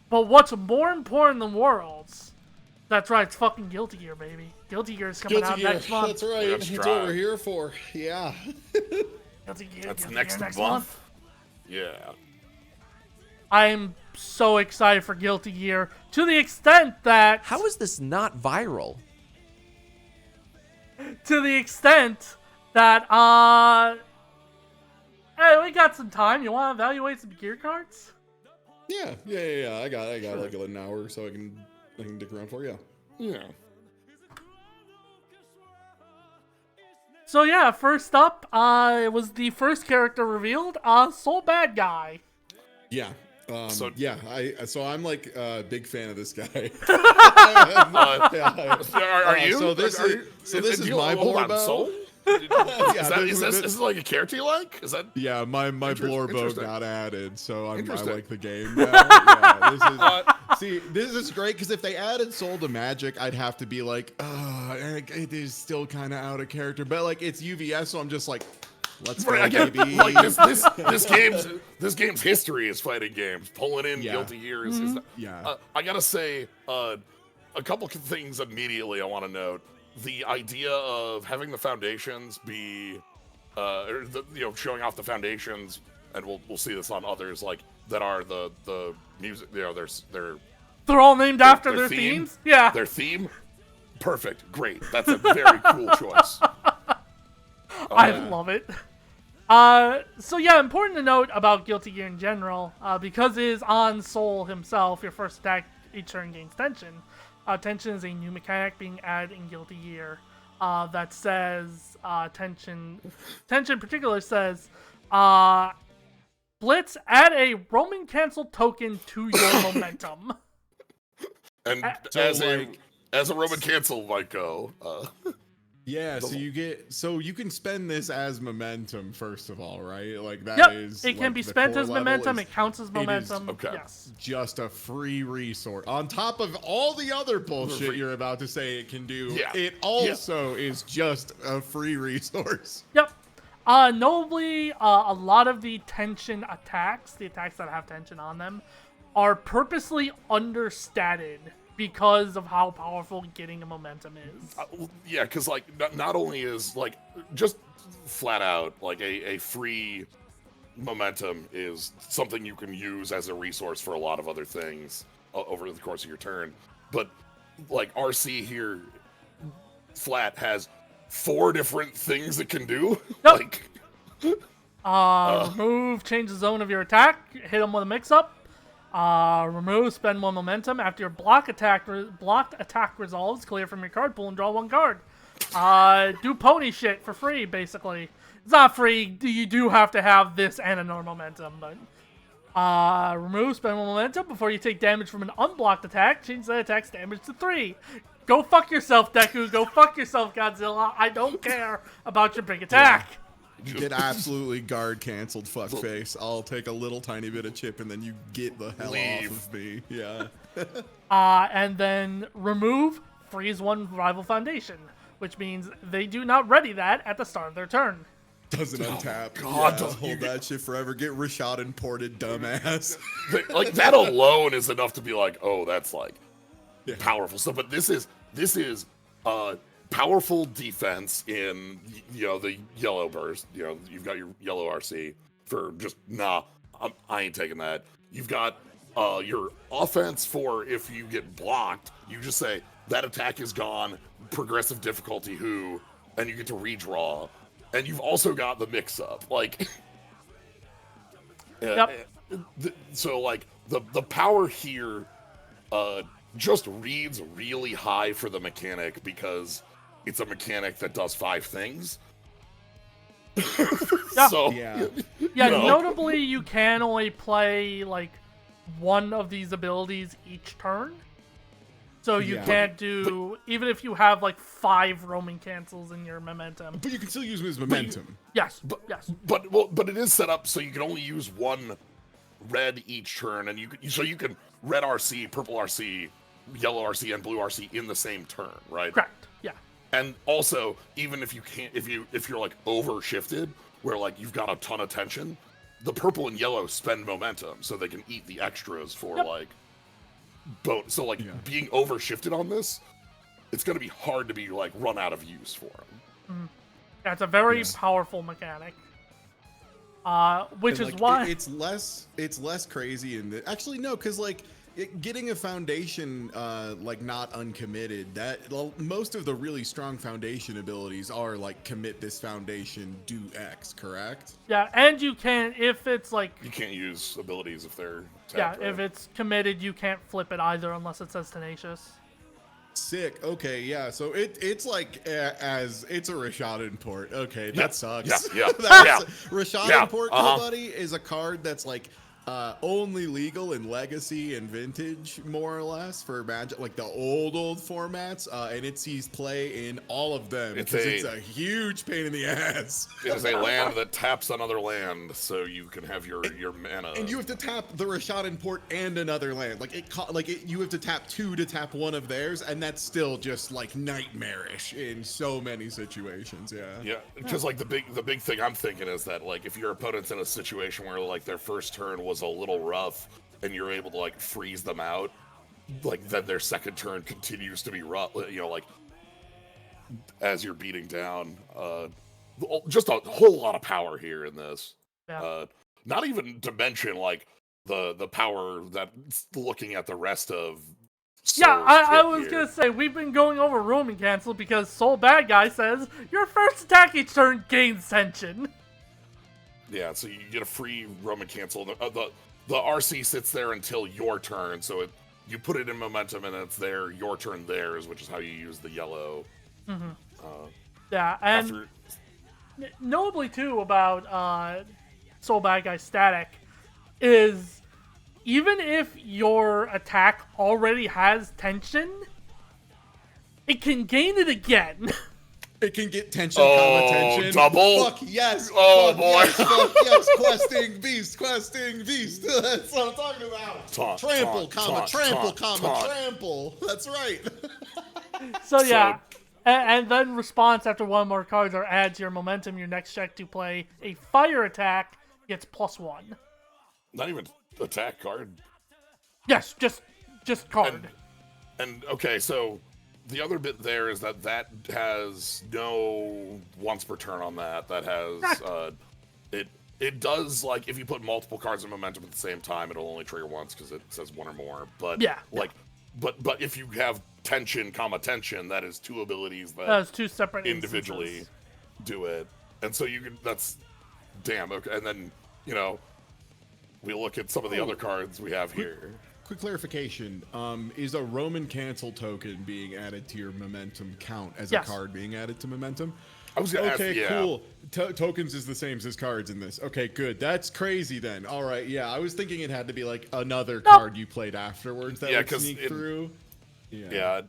But what's more important than Worlds? That's right, it's fucking Guilty Gear, baby. Guilty Gear is coming out next month. That's right. That's what we're here for. Yeah. Guilty Gear, That's Guilty next Gear month. Yeah. I'm so excited for Guilty Gear to the extent that... How is this not viral? To the extent that, hey, we got some time. You want to evaluate some gear cards? Yeah. I got an hour, so I can dick around for you. Yeah. So yeah, first up, it was the first character revealed, Soul Bad Guy. Yeah. I'm a big fan of this guy. Are you? So this is my Blorbo. Soul? Is this like a character you like? Is that? Yeah, my Blorbo got added, so I like the game. This is great because if they added Soul to Magic, I'd have to be it is still kind of out of character, but it's UVS, so I'm just let's go, baby. This game's history is fighting games. Pulling in Guilty Gear is I gotta say, a couple things immediately I want to note. The idea of having the foundations be, showing off the foundations, and we'll see this on others that are the music. They're all named after their themes. Yeah, their theme. Perfect, great. That's a very cool choice. I love it. So yeah, important to note about Guilty Gear in general, because it is on Soul himself, your first attack each turn gains tension. Tension is a new mechanic being added in Guilty Gear that says, tension in particular says, Blitz, add a Roman cancel token to your momentum. And as a Roman cancel might go, yeah, so you can spend this as momentum, first of all, right? It can be spent as momentum, it counts as momentum. Okay. Yes. Just a free resource. On top of all the other bullshit you're about to say it can do, it also is just a free resource. Yep. Notably, a lot of the tension attacks, the attacks that have tension on them, are purposely understated because of how powerful getting a momentum is. Yeah, because not only is just flat out a free momentum is something you can use as a resource for a lot of other things over the course of your turn, but RC here flat has 4 different things it can do. Yep. Remove, change the zone of your attack, hit them with a mix-up. Remove, spend 1 momentum. After your blocked attack resolves, clear from your card pool and draw 1 card. Do pony shit for free, basically. It's not free, you do have to have this and another momentum, but... remove, spend 1 momentum. Before you take damage from an unblocked attack, change that attack's damage to 3. Go fuck yourself, Deku. Go fuck yourself, Godzilla. I don't care about your big attack. You get absolutely guard canceled, fuckface. I'll take a little tiny bit of chip and then you get the hell off of me. Yeah. And then remove, freeze 1 rival foundation, which means they do not ready that at the start of their turn. Doesn't untap. God, yeah, hold that shit forever. Get Rashad imported, dumbass. Like that alone is enough to be like, oh, that's like powerful stuff. But this is powerful defense in the yellow burst. You've got your yellow RC for just I ain't taking that. You've got your offense for if you get blocked, you just say that attack is gone, progressive difficulty and you get to redraw. And you've also got the mix-up, like. Yep. So like the power here, just reads really high for the mechanic because it's a mechanic that does 5 things. Yeah. So yeah. Notably, you can only play like 1 of these abilities each turn. So you can't do, even if you have like 5 roaming cancels in your momentum. But you can still use his momentum. Yes. But it is set up so you can only use 1 red each turn, and you can red RC, purple RC, yellow RC, and blue RC in the same turn, right? Correct. Yeah. And also, even if you can't, if you're like over shifted, where like you've got a ton of tension, the purple and yellow spend momentum, so they can eat the extras for like. So like being over shifted on this, it's gonna be hard to be like run out of use for him. Yeah, it's a very powerful mechanic. Which and, is like, why it's less crazy in the actually no, because like getting a foundation like not uncommitted, that most of the really strong foundation abilities are like commit this foundation, do X, correct? Yeah, and you can if it's like You can't use abilities if they're if tapped, right? it's committed, you can't flip it either unless it says tenacious. Sick. Okay, yeah. So it's like as it's a Rashad import. Okay, that sucks. Yeah. Rashad import, buddy, is a card that's like only legal in Legacy and Vintage, more or less, for Magic, like the old formats, and it sees play in all of them because it's a huge pain in the ass. It is a land that taps another land, so you can have your mana. And you have to tap the Rashad import and another land. You have to tap 2 to tap 1 of theirs, and that's still just like nightmarish in so many situations. Yeah, because like the big thing I'm thinking is that like if your opponent's in a situation where like their first turn was a little rough and you're able to like freeze them out, like then their second turn continues to be rough, like as you're beating down. Just a whole lot of power here in this. Not even to mention like the power that's looking at the rest of I was gonna say, we've been going over roaming cancel because Soul Bad Guy says your first attack each turn gains tension. Yeah, so you get a free Roman cancel. The RC sits there until your turn, so you put it in momentum and it's there, your turn theirs, which is how you use the yellow. And notably too about Soul Bad Guy static is even if your attack already has tension, it can gain it again. It can get tension, tension. Double? Fuck yes. Oh, fuck boy. Yes, fuck yes. Questing beast. That's what I'm talking about. Trample, trample. That's right. So yeah. And then response after 1 more cards or add to your momentum, your next check to play a fire attack gets +1. Not even attack card. Yes, just card. And okay, so the other bit there is that has no once per turn on that. That has it does like if you put multiple cards in momentum at the same time, it'll only trigger once because it says 1 or more. But but if you have tension, tension, that is 2 abilities that That's 2 separate individually instances. do it, and so you can. That's damn okay. And then we look at some of the other cards we have here. Quick clarification: is a Roman cancel token being added to your momentum count as Yes. a card being added to momentum? I was gonna Okay, ask, yeah. cool. Tokens is the same as cards in this. Okay, good. That's crazy then. All right, yeah. I was thinking it had to be like another card you played afterwards that would 'cause sneak through. Yeah,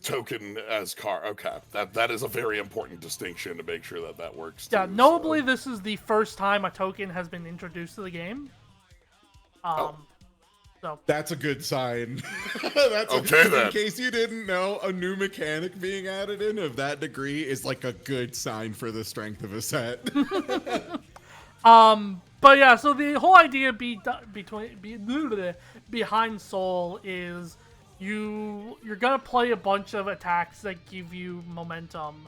token as card. Okay, that is a very important distinction to make sure that works. Yeah, too, notably, so. this is the first time a token has been introduced to the game. So That's a good sign. That's Okay, then. In case you didn't know, a new mechanic being added in of that degree is like a good sign for the strength of a set. But yeah, so the whole idea behind Soul is you're gonna play a bunch of attacks that give you momentum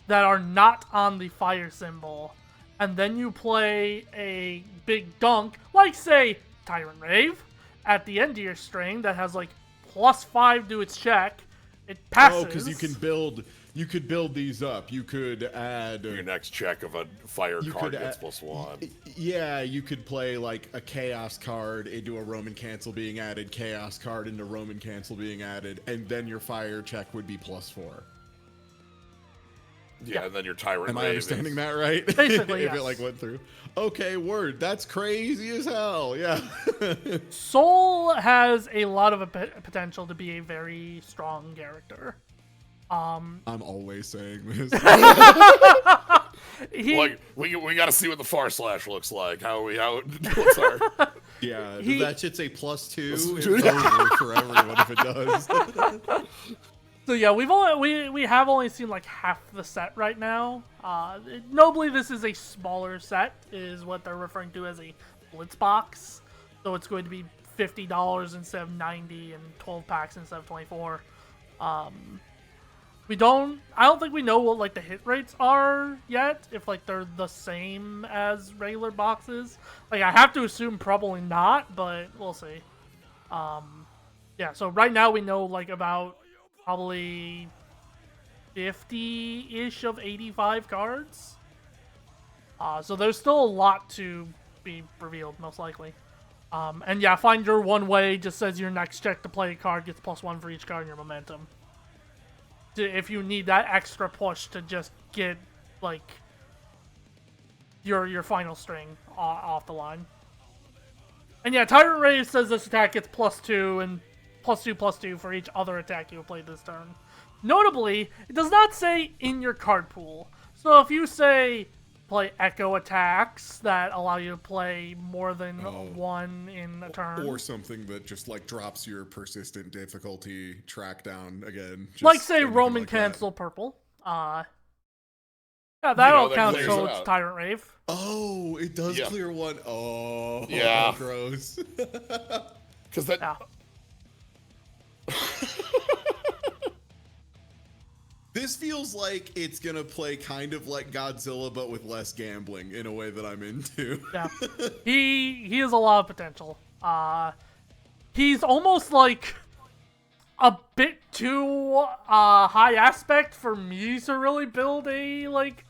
that are not on the fire symbol, and then you play a big dunk, like say Tyrant Rave, at the end of your string that has like +5 to its check. It passes. Oh, because you could build these up. You could add Your next check of a fire You card could gets add- +1. Yeah, you could play like a chaos card into a Roman cancel being added, chaos card into Roman cancel being added, and then your fire check would be +4. Yeah, and then your tyrant. Am I Rave understanding is- that right? Basically, if yes. it like went through. Okay, word. That's crazy as hell. Yeah. Soul has a lot of potential to be a very strong character. I'm always saying this. Like we got to see what the far slash looks like. What's our? Yeah, He- that shit's a +2. It's over for everyone if it does. So yeah, we have only seen like half the set right now. Notably, this is a smaller set, is what they're referring to as a blitz box. So it's going to be $50 instead of $90 and 12 packs instead of 24. I don't think we know what like the hit rates are yet. If like they're the same as regular boxes, like I have to assume probably not, but we'll see. Yeah. So right now we know like about probably 50-ish of 85 cards. So there's still a lot to be revealed, most likely. And yeah, Find Your One Way just says your next check to play a card gets +1 for each card in your momentum. If you need that extra push to just get, like, your final string off the line. And yeah, Tyrant Rave says this attack gets +2 and +2/+2 for each other attack you have played this turn. Notably, it does not say in your card pool. So if you say play echo attacks that allow you to play more than one in a turn, Or something that just like drops your persistent difficulty track down again. Just like say anything Roman like that. Cancel Purple, yeah, that'll that count clears it towards out. Tyrant Rave. Oh, it does Yeah. clear one. Oh, Yeah. gross. Because that. Yeah. This feels like it's gonna play kind of like Godzilla, but with less gambling in a way that I'm into. Yeah, he has a lot of potential. He's almost like a bit too high aspect for me to really build a like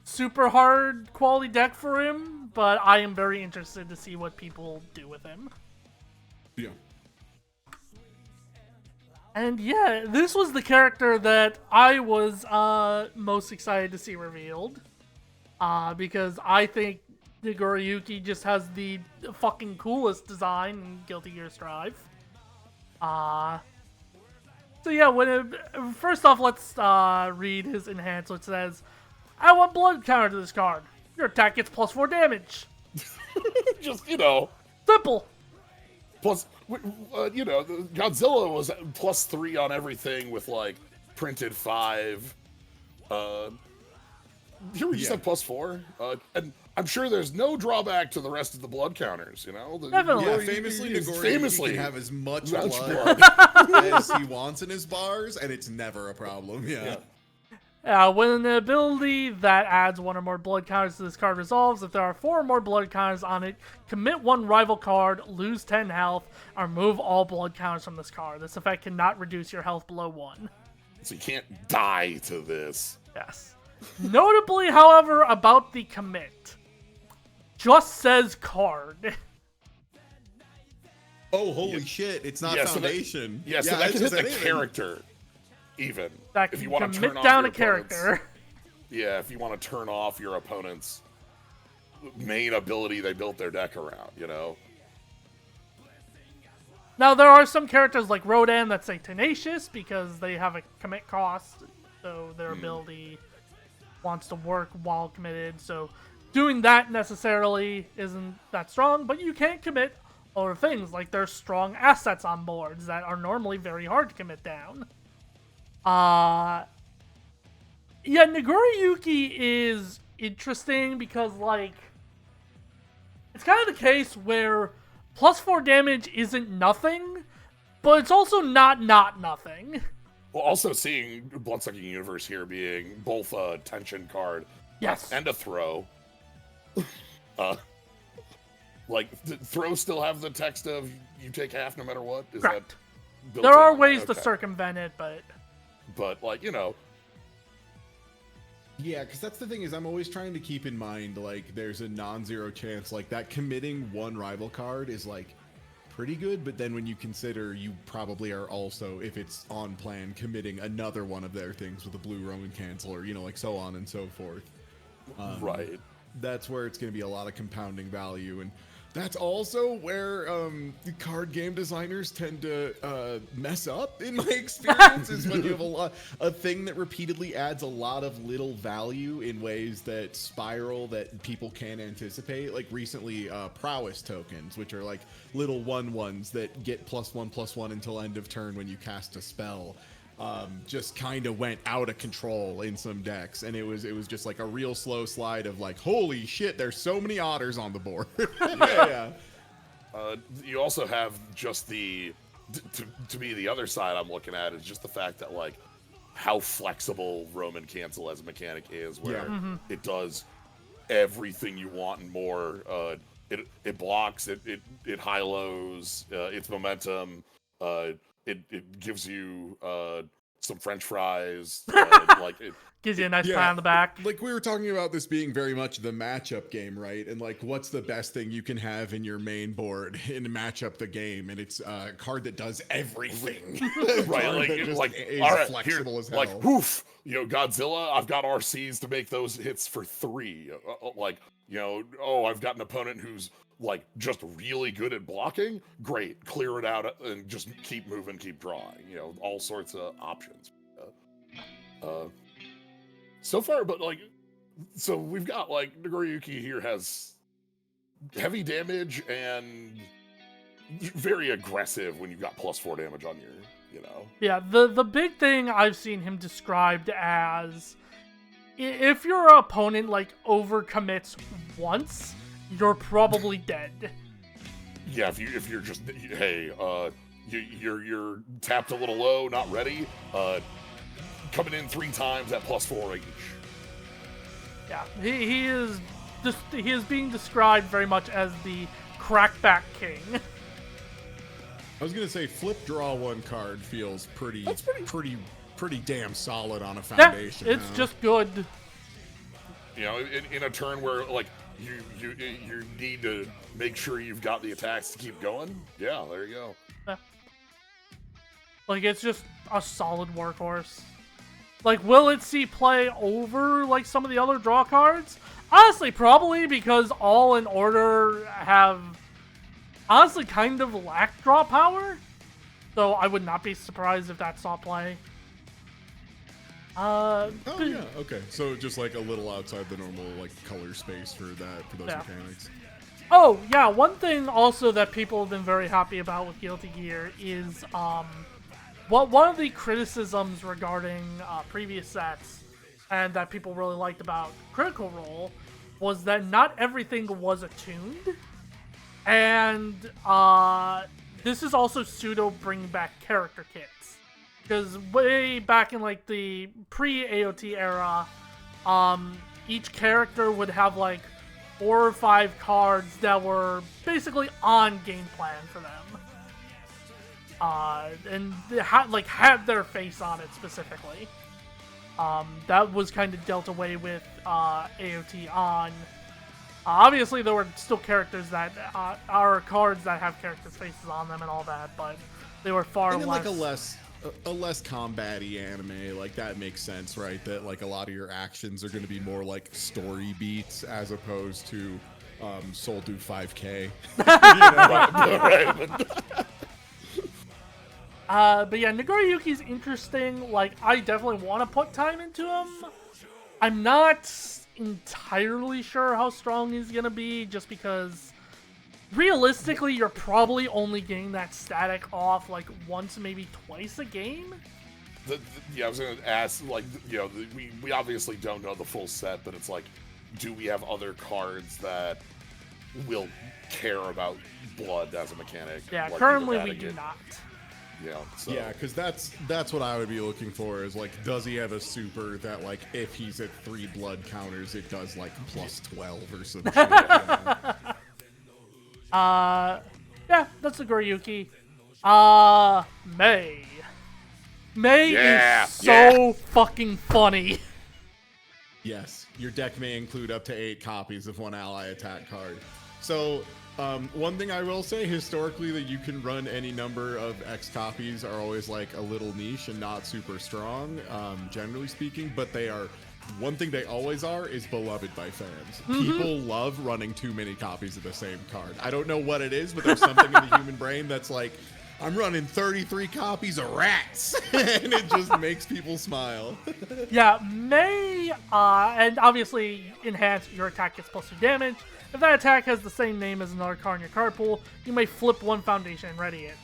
super hard quality deck for him, but I am very interested to see what people do with him. Yeah. And yeah, this was the character that I was most excited to see revealed. Because I think Nagoriyuki just has the fucking coolest design in Guilty Gear Strive. So yeah, first off, let's read his enhance, which says, "Add 1 blood counter to this card. Your attack gets +4 damage. Just Simple." plus Godzilla was +3 on everything with like printed 5. Here we just have +4, and I'm sure there's no drawback to the rest of the blood counters. Definitely. Yeah, Or famously, he's Nagoriyuki can have as much blood as he wants in his bars, and it's never a problem. Yeah. When an ability that adds 1 or more blood counters to this card resolves, if there are 4 or more blood counters on it, commit 1 rival card, lose 10 health, or remove all blood counters from this card. This effect cannot reduce your health below 1. So you can't die to this. Yes. Notably, however, about the commit. Just says card. Oh, holy shit! It's not Foundation. So that it's can hit just the anything. character, even. That if can you want to commit turn down off a your opponent's- character. Yeah, if you want to turn off your opponent's main ability they built their deck around, you know? Now, there are some characters like Rodan that say Tenacious because they have a commit cost, so their ability wants to work while committed, so doing that necessarily isn't that strong, but you can't commit other things, like there's strong assets on boards that are normally very hard to commit down. Yeah, Nagoriyuki is interesting because, like, it's kind of the case where +4 damage isn't nothing, but it's also not nothing. Well, also seeing Bloodsucking Universe here being both a tension card Yes. and a throw. Like, throw still have the text of you take half no matter what? Is Correct. that built There are in? ways to Okay. circumvent it, but But, like, you know, Yeah, because that's the thing is I'm always trying to keep in mind, like, there's a non-zero chance, like, that committing 1 rival card is, like, pretty good, but then when you consider you probably are also, if it's on plan, committing another one of their things with a blue Roman cancel, or, you know, like, so on and so forth. right. That's where it's going to be a lot of compounding value, and that's also where the card game designers tend to mess up, in my experience, is when you have a thing that repeatedly adds a lot of little value in ways that spiral that people can't anticipate. Like recently, prowess tokens, which are like little 1/1s that get +1/+1 until end of turn when you cast a spell. Just kind of went out of control in some decks, and it was just like a real slow slide of like, holy shit, there's so many otters on the board. Yeah. You also have just the, to me, the other side I'm looking at is just the fact that, like, how flexible Roman Cancel as a mechanic is, where it does everything you want and more. It blocks, it high-lows, its momentum, it gives you some French fries, like it. gives you a nice Yeah. pat on the back. Like we were talking about this being very much the matchup game, right? And like, what's the best thing you can have in your main board in matchup the game? And it's a card that does everything. Right, Card that just like is all right, flexible here, as hell. like poof, you know, Godzilla. I've got RCs to make those hits for 3. Like, you know, oh, I've got an opponent who's like just really good at blocking. Great, clear it out and just keep moving, keep drawing. You know, all sorts of options. So far, but like, so we've got like Nagoriyuki here has heavy damage and very aggressive when you've got +4 damage on your, you know. Yeah, the big thing I've seen him described as, if your opponent like overcommits once, you're probably dead. Yeah, if you're just, hey, you're tapped a little low, not ready, coming in 3 times at +4 each. Yeah, he is being described very much as the crackback king. I was gonna say, flip draw 1 card feels pretty damn solid on a Yeah, foundation. it's huh? just good. You know, in a turn where like you need to make sure you've got the attacks to keep going. Yeah, there you go. Yeah. Like, it's just a solid workhorse. Like, will it see play over, like, some of the other draw cards? Honestly, probably, because All in Order have, honestly, kind of lack draw power. So I would not be surprised if that saw play. Oh yeah, okay. So just like a little outside the normal like color space for those Yeah. mechanics. Oh, yeah, one thing also that people have been very happy about with Guilty Gear is, one of the criticisms regarding previous sets, and that people really liked about Critical Role, was that not everything was attuned, and this is also pseudo bring back character kits. Because way back in like the pre-AOT era, each character would have like 4 or 5 cards that were basically on game plan for them. And they had their face on it specifically. That was kind of dealt away with AOT on. Obviously, there were still characters that are cards that have characters' faces on them and all that, but they were far And in less. like a less combat-y anime, like that makes sense, right? That like a lot of your actions are going to be more like story beats as opposed to Soul Do 5K. But yeah, Nagoriyuki's interesting. Like, I definitely want to put time into him. I'm not entirely sure how strong he's gonna be, just because realistically, you're probably only getting that static off like once, maybe twice a game. Yeah, I was gonna ask, like, we obviously don't know the full set, but it's like, do we have other cards that will care about blood as a mechanic? Yeah, like currently we Eradicated? do not. Yeah, so. Yeah, because that's what I would be looking for is like, does he have a super that like if he's at 3 blood counters, it does like plus 12 or some shit. Yeah, that's Nagoriyuki. May. May is so fucking funny. Yes, your deck may include up to 8 copies of one ally attack card. So, one thing I will say, historically, that you can run any number of X copies are always like a little niche and not super strong, generally speaking, but they are, one thing they always are is beloved by fans. People love running too many copies of the same card. I don't know what it is, but there's something in the human brain that's like, I'm running 33 copies of rats, and it just makes people smile. Yeah, May, and obviously enhance your attack gets +2 damage. If that attack has the same name as another card in your card pool, you may flip 1 foundation and ready it.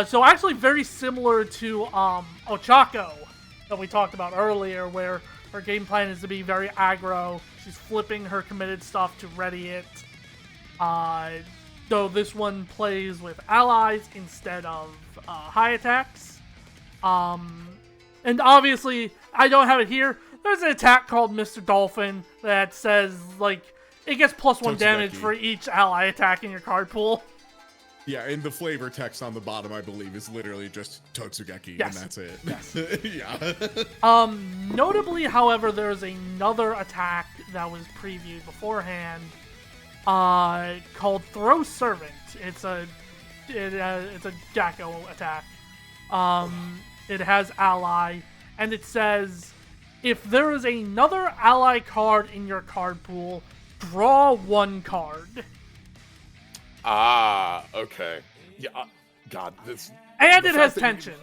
So actually very similar to Ochako that we talked about earlier, where her game plan is to be very aggro. She's flipping her committed stuff to ready it. Though this one plays with allies instead of high attacks. And obviously, I don't have it here. There's an attack called Mr. Dolphin that says, like, it gets +1 damage for each ally attack in your card pool. Yeah, and the flavor text on the bottom, I believe, is literally just Totsugeki, Yes. and that's it. Yes. Yeah. Notably, however, there's another attack that was previewed beforehand called Throw Servant. It's a Jacko attack. It has ally, and it says, if there is another ally card in your card pool, draw 1 card. Ah, okay. Yeah, God, this... And it has tension.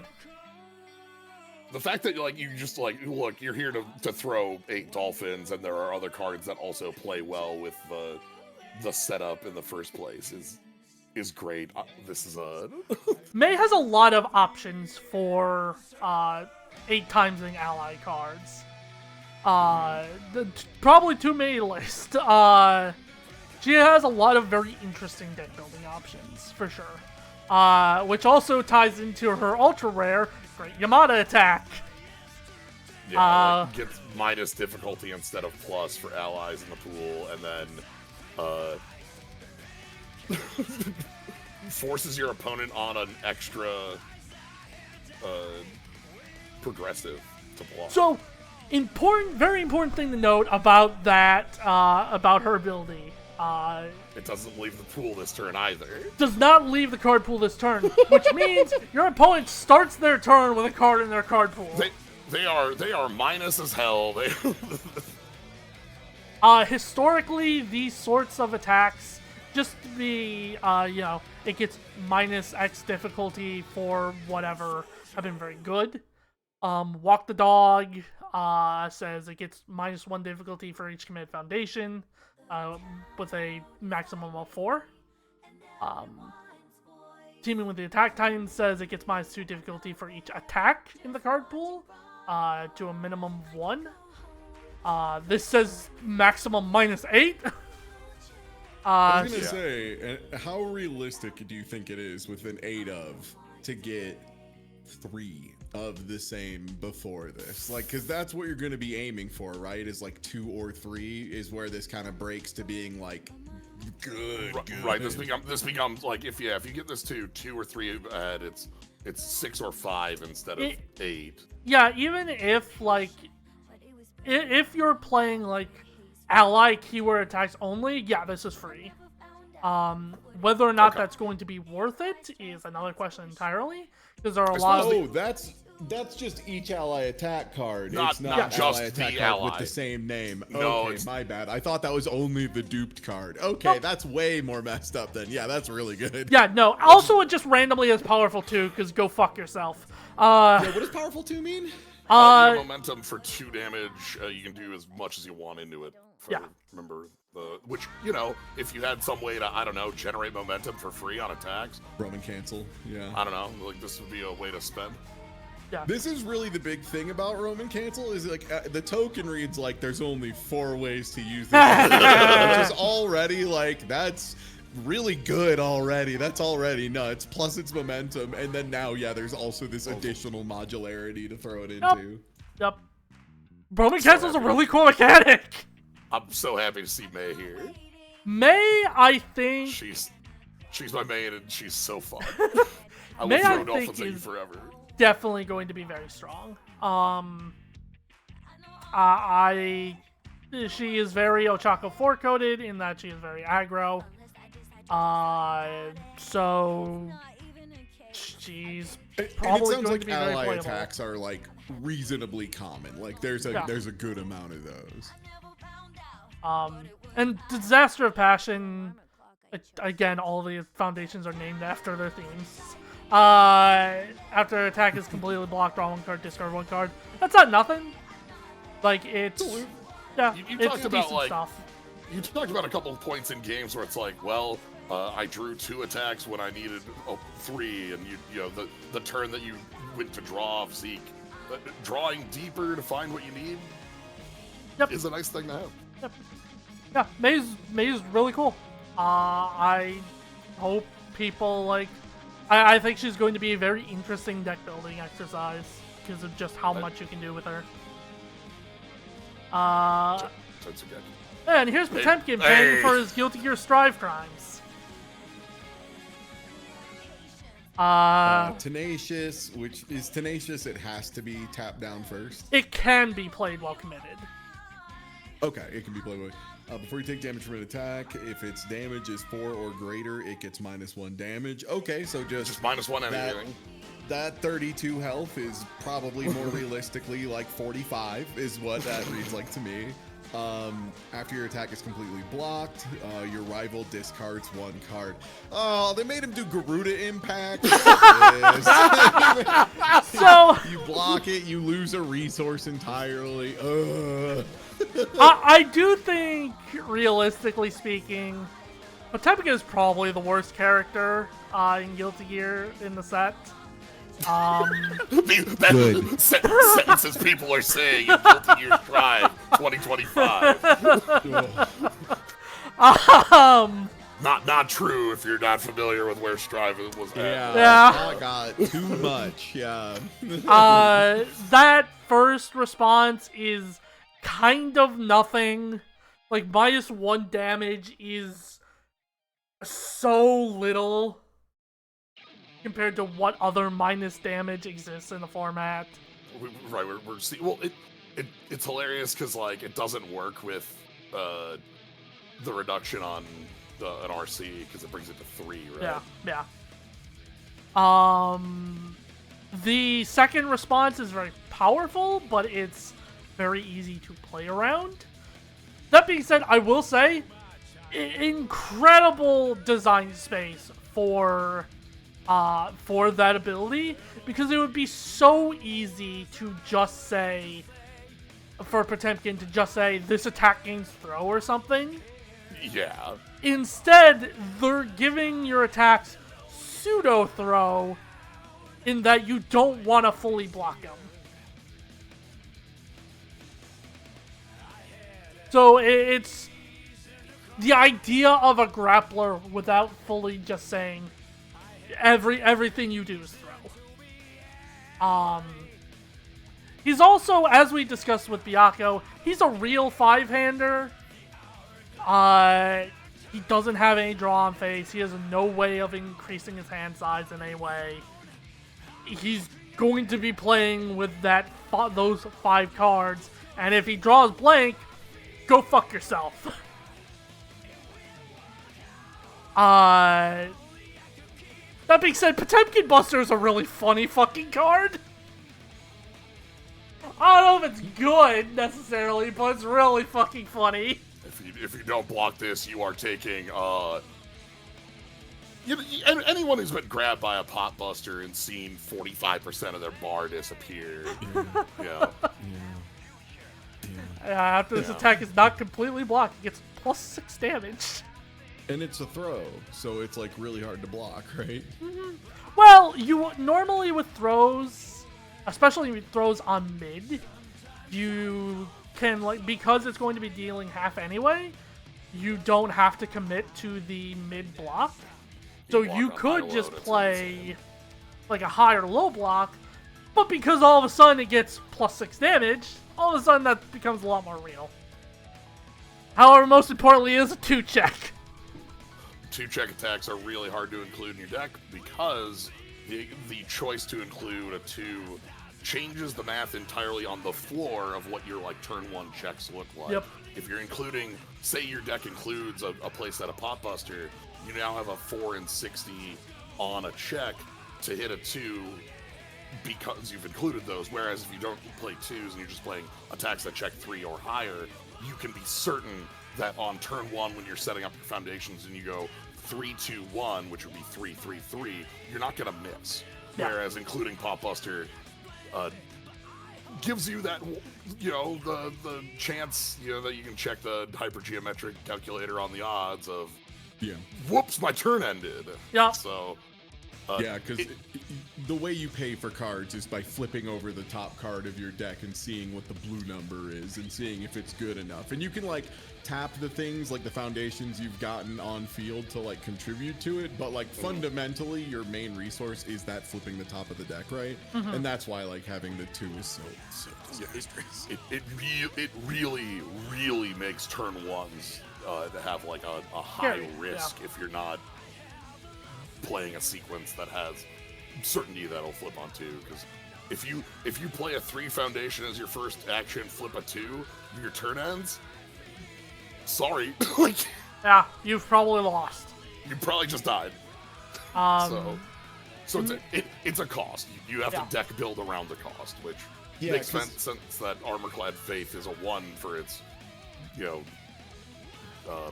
The fact that, like, you just, like, look, you're here to throw 8 dolphins, and there are other cards that also play well with the setup in the first place is great. This is a... May has a lot of options for 8 timesing ally cards. Probably too many to list. She has a lot of very interesting deck building options, for sure. Which also ties into her ultra rare Great Yamada attack. Yeah, like, gets minus difficulty instead of plus for allies in the pool, and then forces your opponent on an extra progressive to block. So, very important thing to note about that, about her ability. It doesn't leave the pool this turn either. Does not leave the card pool this turn, which means your opponent starts their turn with a card in their card pool. They are minus as hell. Historically, these sorts of attacks, just to be, it gets minus X difficulty for whatever, have been very good. Walk the Dog says it gets -1 difficulty for each committed foundation, with a maximum of 4. Teaming with the Attack Titan says it gets -2 difficulty for each attack in the card pool, to a minimum of 1. This says maximum -8. I was gonna say, how realistic do you think it is with an 8 of to get 3 of the same before this, like, because that's what you're going to be aiming for, right? Is like 2 or 3 is where this kind of breaks to being like good. Right. This becomes like if you get this to 2 or 3 ahead, it's 6 or 5 instead of 8. Yeah, even if like if you're playing like ally keyword attacks only, yeah, this is free. Whether or not that's going to be worth it is another question entirely, because there are a lot of. Oh, that's just each ally attack card. Not- It's not not just ally attack the card ally. with the same name. No, Okay, it's- my bad. I thought that was only the duped card. Okay, that's way more messed up then. Yeah, that's really good. Yeah, no. Also, it just randomly is powerful too, because go fuck yourself. Yeah, what does powerful 2 mean? You have momentum for 2 damage. You can do as much as you want into it. Yeah. Remember which, you know, if you had some way to, I don't know, generate momentum for free on attacks, Roman cancel. Yeah. I don't know, like this would be a way to spend. Yeah. This is really the big thing about Roman cancel is like the token reads like there's only 4 ways to use this, which is already like that's really good already. That's already nuts. Plus it's momentum, and then now there's also this additional modularity to throw it into. Yep. Roman Castle's a really cool mechanic. I'm so happy to see May here. May, I think. She's my main and she's so fun. I May, will I throw think, dolphins at you is forever. definitely going to be very strong. She is very Ochako 4 coded in that she is very aggro. So she's And it probably sounds going like to be very ally playable. attacks are like reasonably common. Like there's a good amount of those. And Disaster of Passion, again, all the foundations are named after their themes. After attack is completely blocked, draw 1 card, discard 1 card. That's not nothing. Like, it's... Yeah, You it's talked about, decent like, stuff. You talked about a couple of points in games where it's like, well, I drew 2 attacks when I needed 3, and you know the turn that you went to draw off Zeke, drawing deeper to find what you need is a nice thing to have. Yeah, May's really cool. I hope people like. I think she's going to be a very interesting deck building exercise because of just how much you can do with her. That's okay. And here's Potemkin paying for his Guilty Gear Strive crimes. Tenacious, which is Tenacious, it has to be tapped down first. It can be played while committed. Okay, it can be played with. Before you take damage from an attack, if its damage is 4 or greater, it gets -1 damage. Okay, so just -1 that, anything. that 32 health is probably more realistically like 45 is what that reads like to me. After your attack is completely blocked, your rival discards 1 card. Oh, they made him do Garuda Impact. So You block it, you lose a resource entirely. Ugh. I do think, realistically speaking, Potemkin is probably the worst character in Guilty Gear in the set. Good. Sentences people are saying in Guilty Gear Strive 2025. Not true if you're not familiar with where Strive was at. Yeah. I got too much. Yeah. That first response is kind of nothing. Like, -1 damage is so little compared to what other minus damage exists in the format. Right, we're seeing. Well, it's hilarious because like it doesn't work with the reduction on an RC because it brings it to 3, right? Yeah. The second response is very powerful, but it's very easy to play around. That being said, I will say, incredible design space for that ability, because it would be so easy to just say, for Potemkin to just say, this attack gains throw or something. Yeah. Instead, they're giving your attacks pseudo-throw in that you don't want to fully block them. So it's the idea of a grappler without fully just saying everything you do is throw. He's also, as we discussed with Byakuya, he's a real 5-hander. He doesn't have any draw on face. He has no way of increasing his hand size in any way. He's going to be playing with those 5 cards, and if he draws blank, go fuck yourself. That being said, Potemkin Buster is a really funny fucking card. I don't know if it's good necessarily, but it's really fucking funny. If you don't block this, you are taking anyone who's been grabbed by a pot buster and seen 45% of their bar disappear. Yeah. After this attack is not completely blocked, it gets +6 damage. And it's a throw, so it's like really hard to block, right? Well, you normally with throws, especially with throws on mid, you can, like, because it's going to be dealing half anyway, you don't have to commit to the mid block. So you could just play like a high or low block, but because all of a sudden it gets +6 damage, all of a sudden that becomes a lot more real. However, most importantly, it is a 2-check. 2-check attacks are really hard to include in your deck because the choice to include a 2 changes the math entirely on the floor of what your like turn 1 checks look like. Yep. If you're including, say your deck includes a playset of Pot Buster, you now have a 4 and 60 on a check to hit a 2 because you've included those. Whereas if you don't play 2s and you're just playing attacks that check 3 or higher, you can be certain that on turn 1 when you're setting up your foundations and you go 3-2-1, which would be 3-3-3, you're not gonna miss. Yeah. Whereas including Pot Buster gives you that, the chance, that you can check the hypergeometric calculator on the odds of, whoops, my turn ended. Yeah. So, because the way you pay for cards is by flipping over the top card of your deck and seeing what the blue number is and seeing if it's good enough. And you can like tap the things like the foundations you've gotten on field to like contribute to it, but like fundamentally your main resource is that flipping the top of the deck, right? And that's why like having the 2 is so disastrous. it really makes turn 1s to have like a high risk if you're not playing a sequence that has certainty that'll flip on 2, because if you play a 3 foundation as your first action, flip a 2, your turn ends, sorry. Like, Yeah, you've probably lost. you probably just died. So it's a cost. You have to deck build around the cost, which makes sense that Armorclad Faith is a 1 for its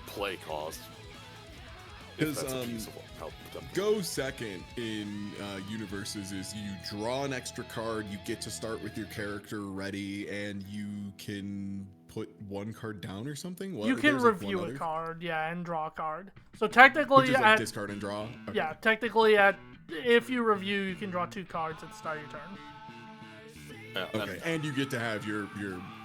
play cost. Because go second in universes is you draw an extra card, you get to start with your character ready, and you can put 1 card down or something. You can review a card, and draw a card. So technically, which is like discard and draw. Okay. Yeah, technically, if you review, you can draw 2 cards at the start of your turn. Okay, and you get to have your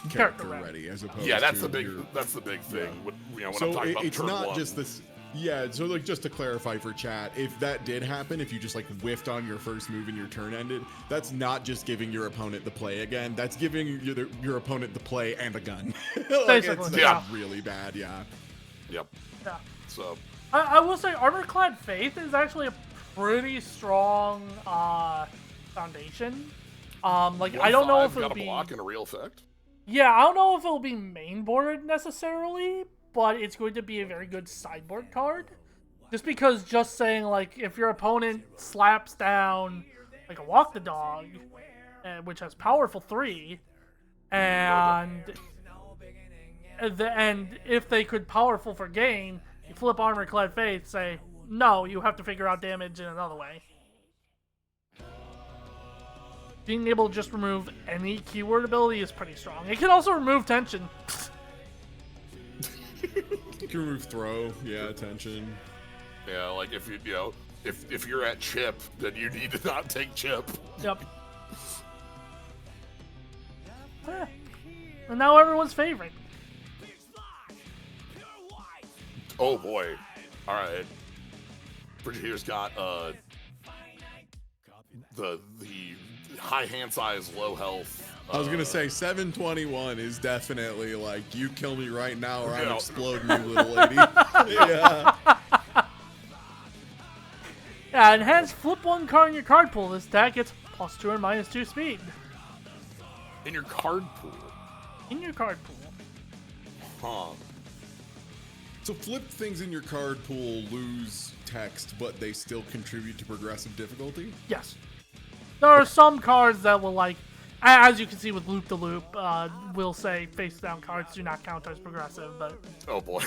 character ready as opposed. Yeah, that's to the big thing. Yeah. When So I'm talking about it's turn not 1. just this. Yeah, so like just to clarify for chat, if that did happen, if you just like whiffed on your first move and your turn ended, that's not just giving your opponent the play again. That's giving your opponent the play and a gun. Like, it's really bad. Yeah. Yep. Yeah. So I will say, Armorclad Faith is actually a pretty strong foundation. I don't know if it'll be block and a real effect. Yeah, I don't know if it'll be mainboarded necessarily, but it's going to be a very good sideboard card. Just because just saying, like, if your opponent slaps down, like, a Walk the Dog, which has powerful 3, and if they could powerful for gain, you flip Armorclad Faith, say, no, you have to figure out damage in another way. Being able to just remove any keyword ability is pretty strong. It can also remove tension. You can remove throw, tension. Yeah, like if if you're at chip, then you need to not take chip. Yep. And now everyone's favorite. Oh boy. Alright. Bridget here's got the high hand size, low health. I was gonna say 721 is definitely like you kill me right now or I'm Yeah. exploding, you little lady. Yeah. Yeah, enhanced flip one card in your card pool. This deck gets +2 and -2 speed. In your card pool. In your card pool. Huh. So flip things in your card pool lose text, but they still contribute to progressive difficulty? Yes. There are some cards that will, like, as you can see with Loop the Loop, will say face down cards do not count as progressive, but Oh boy.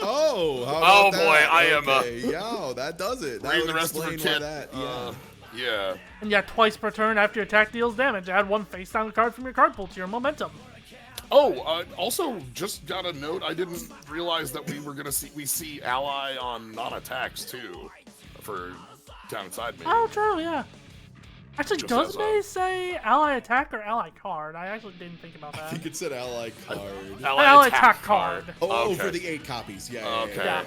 Oh, how Oh, about boy, that? I am, Yeah, that does it. That Reading would the rest of her explain why kit. that. Yeah. Yeah. and yet twice per turn after your attack deals damage, add one face down card from your card pool to your momentum. Oh, also, just got a note. I didn't realize that we see ally on non-attacks too, for down inside me. Oh, true, yeah. Actually, Just does as they say ally attack or ally card? I actually didn't think about I that. think it said ally card. Ally attack card. Oh, Okay. for the 8 copies. Yeah. Okay. Yeah.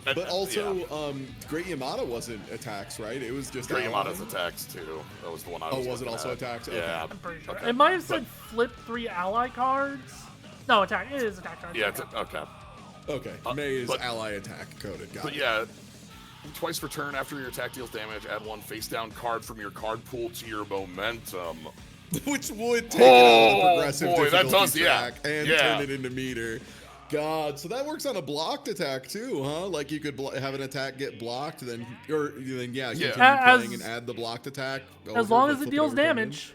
But also, yeah. Great Yamada wasn't attacks, right? It was just Great ally. Yamada's attacks too. That was the one I Oh, was was it looking also at. attacks? Okay. Yeah. I'm pretty sure. Okay. It might have said flip 3 ally cards. No, attack. It is attack cards. Yeah. Okay. Okay. May is but- ally attack coded. Got But it. yeah, twice per turn after your attack deals damage, add one face down card from your card pool to your momentum. Which would take it out of the Oh, progressive boy, that difficulty does, yeah. track and Yeah. turn it into meter. God, so that works on a blocked attack too, huh? Like you could have an attack get blocked, then continue As- playing and add the blocked attack. As long as it deals damage.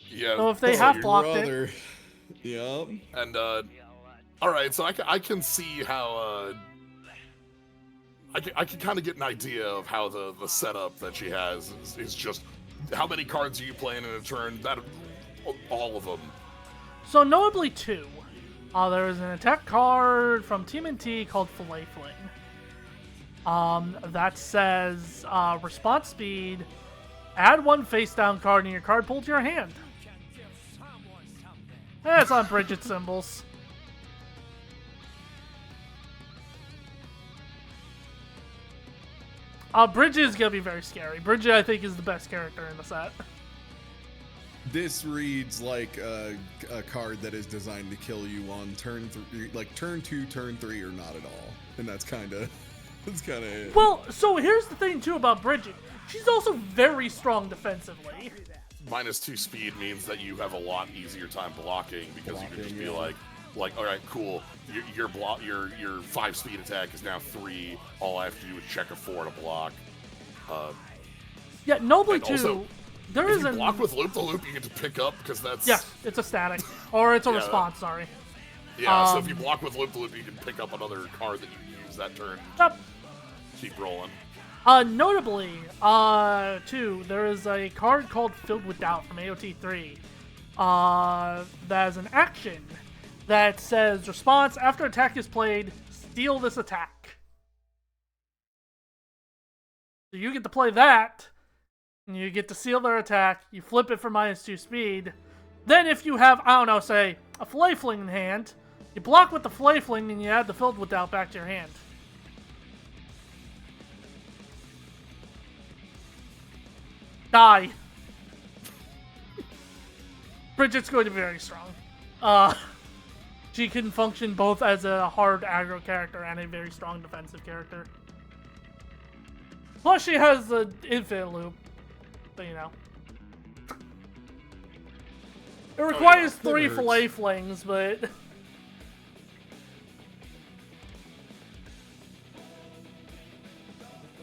Yeah. So if they so have you're- blocked it. Brother. Yep. And all right, so I can see how I can kind of get an idea of how the setup that she has is just how many cards are you playing in a turn? That all of them. So notably 2. There is an attack card from TMNT called Filet Fling. That says response speed. Add one face down card in your card pool to your hand. That's on Bridget symbols. Bridget is gonna be very scary. Bridget, I think, is the best character in the set. This reads like a card that is designed to kill you on turn 3, like turn 2, turn 3, or not at all, and that's kind of it. Well, so here's the thing too about Bridget. She's also very strong defensively. -2 speed means that you have a lot easier time blocking because you can just be yeah. like, all right, cool. Your 5 speed attack is now 3. All I have to do is check a 4 to block. Yeah, nobly And too. also, There If is you an block with loop the loop, you get to pick up because that's yes, it's a static or it's a Yeah. response. Sorry. yeah. So if you block with loop the loop, you can pick up another card that you use that turn. Yep. Keep rolling. Notably, too, there is a card called Filled with Doubt from AOT3. That is an action that says response after attack is played, steal this attack. So you get to play that, and you get to seal their attack. You flip it for -2 speed. Then if you have, I don't know, say a Filet Fling in hand, you block with the Filet Fling and you add the Filled with Doubt back to your hand. Die. Bridget's going to be very strong. She can function both as a hard aggro character and a very strong defensive character. Plus, she has the infinite loop. But, you know. It requires That 3 hurts. Filet Flings, but...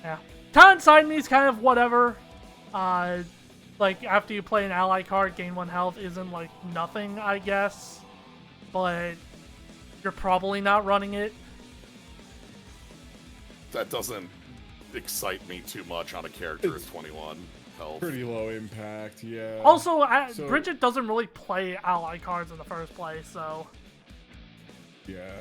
yeah. Time side me's kind of whatever. Like, after you play an ally card, gain 1 health isn't, like, nothing, I guess. But you're probably not running it. That doesn't excite me too much on a character with 21 health. Pretty low impact, yeah. Also, So- Bridget doesn't really play ally cards in the first place, so... yeah.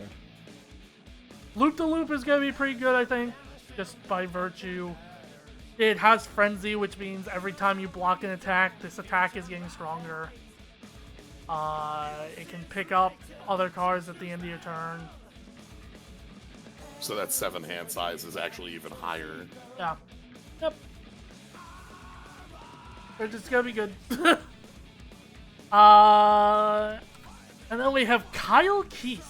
Loop the Loop is going to be pretty good, I think. Just by virtue. It has Frenzy, which means every time you block an attack, this attack is getting stronger. It can pick up other cards at the end of your turn. So that 7 hand size is actually even higher. Yeah. Yep. It's gonna be good. And then we have Kyle Kiske.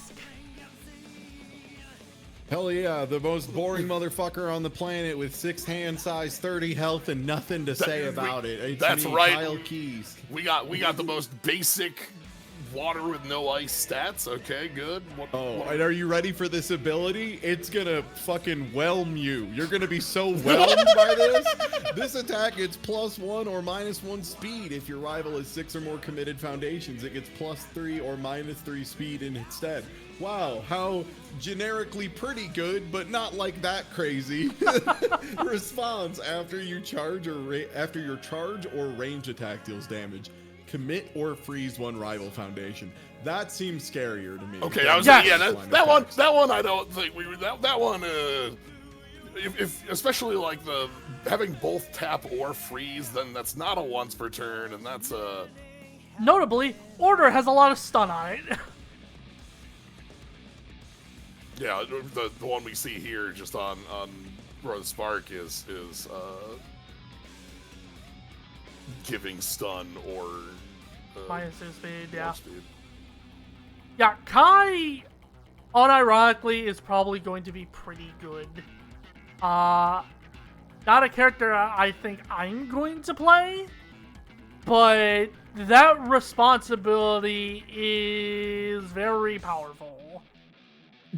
Hell yeah, the most boring motherfucker on the planet with 6 hand size, 30 health, and nothing to say about it. It's that's me, right. Kyle Keys. We got the most basic water with no ice stats. Okay, good. And are you ready for this ability? It's gonna fucking whelm you. You're gonna be so whelmed by this. This attack gets +1 or -1 speed. If your rival has 6 or more committed foundations, it gets +3 or -3 speed instead. Wow, how generically pretty good, but not like that crazy. Response after you charge after your charge or range attack deals damage. Commit or freeze one rival foundation. That seems scarier to me. Okay, I was that one I don't think we were that one. If especially like the having both tap or freeze, then that's not a once per turn, and that's a. Notably, Order has a lot of stun on it. Yeah, the one we see here just on Roar the Spark is giving stun or -2 speed, yeah. speed. Yeah, Kai, unironically, is probably going to be pretty good. Not a character I think I'm going to play, but that responsibility is very powerful.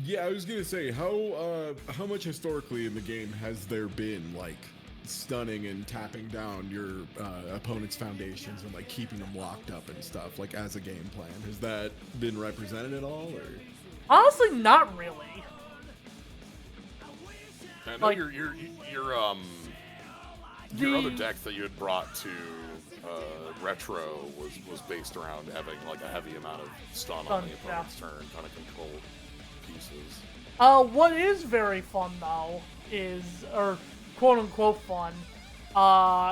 Yeah, I was gonna say, how much historically in the game has there been like stunning and tapping down your opponent's foundations and like keeping them locked up and stuff, like as a game plan? Has that been represented at all, or? Honestly, not really. I know Like, your other deck that you had brought to Retro was based around having like a heavy amount of stun on the opponent's turn, kind of control pieces. What is very fun though is, or quote unquote fun,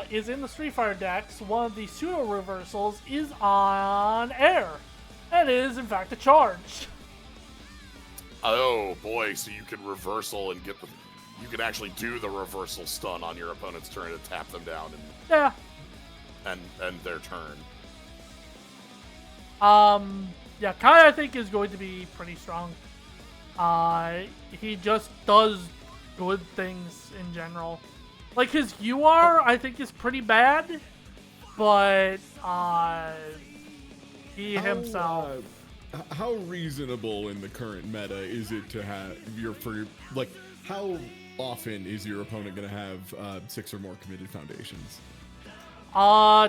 is in the Street Fighter decks. One of the pseudo reversals is on air. That is in fact a charge. Oh boy! So you can reversal and you can actually do the reversal stun on your opponent's turn to tap them down and end their turn. Yeah, Kai I think is going to be pretty strong. He just does good things in general. Like his UR, I think is pretty bad, but he himself. How reasonable in the current meta is it to have how often is your opponent gonna have 6 or more committed foundations?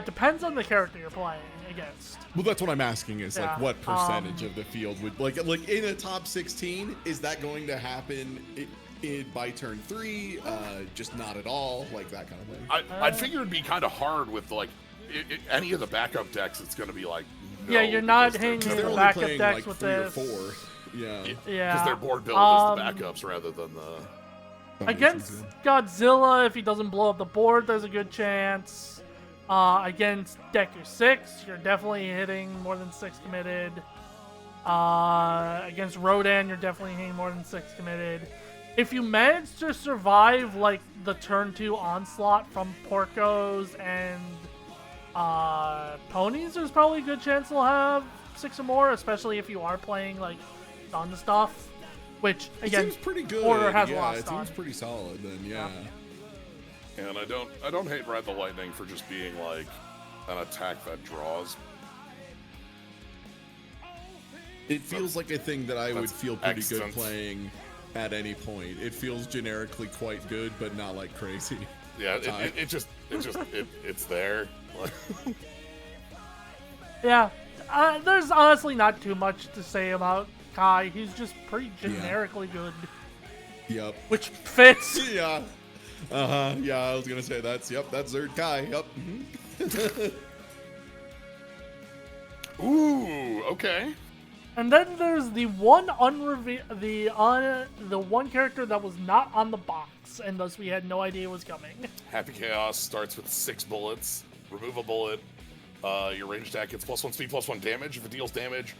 Depends on the character you're playing against. Well, that's what I'm asking is Yeah, like what percentage of the field would like in a top 16, is that going to happen by turn 3? Just not at all, like that kind of thing. I'd figure it'd be kind of hard with like any of the backup decks. It's going to be like no, Yeah, you're not because hanging they're- the only backup playing, decks like, with 3 or this. 4. Yeah. Yeah. because their board build is the backups rather than the. Against Godzilla, if he doesn't blow up the board, there's a good chance. Against Deku 6, you're definitely hitting more than 6 committed. Against Rodan, you're definitely hitting more than 6 committed. If you manage to survive like the turn 2 onslaught from Porcos and Ponies, there's probably a good chance they'll have 6 or more, especially if you are playing like stun stuff. Which again, it seems pretty good. Order has a lot yeah, of it stun. seems pretty solid then, yeah. And I don't hate Ride the Lightning for just being like an attack that draws. It feels like a thing that I would feel pretty good excellent. playing at any point. It feels generically quite good, but not like crazy. Yeah, it's there. Like, Yeah, there's honestly not too much to say about Kai. He's just pretty generically good, Yep. which fits. Yeah. Yeah, I was gonna say that's Zerd Kai. Yep. ooh, okay. And then there's the one the one character that was not on the box, and thus we had no idea was coming. Happy Chaos starts with 6 bullets. Remove a bullet. Your range attack gets +1 speed, +1 damage. If it deals damage,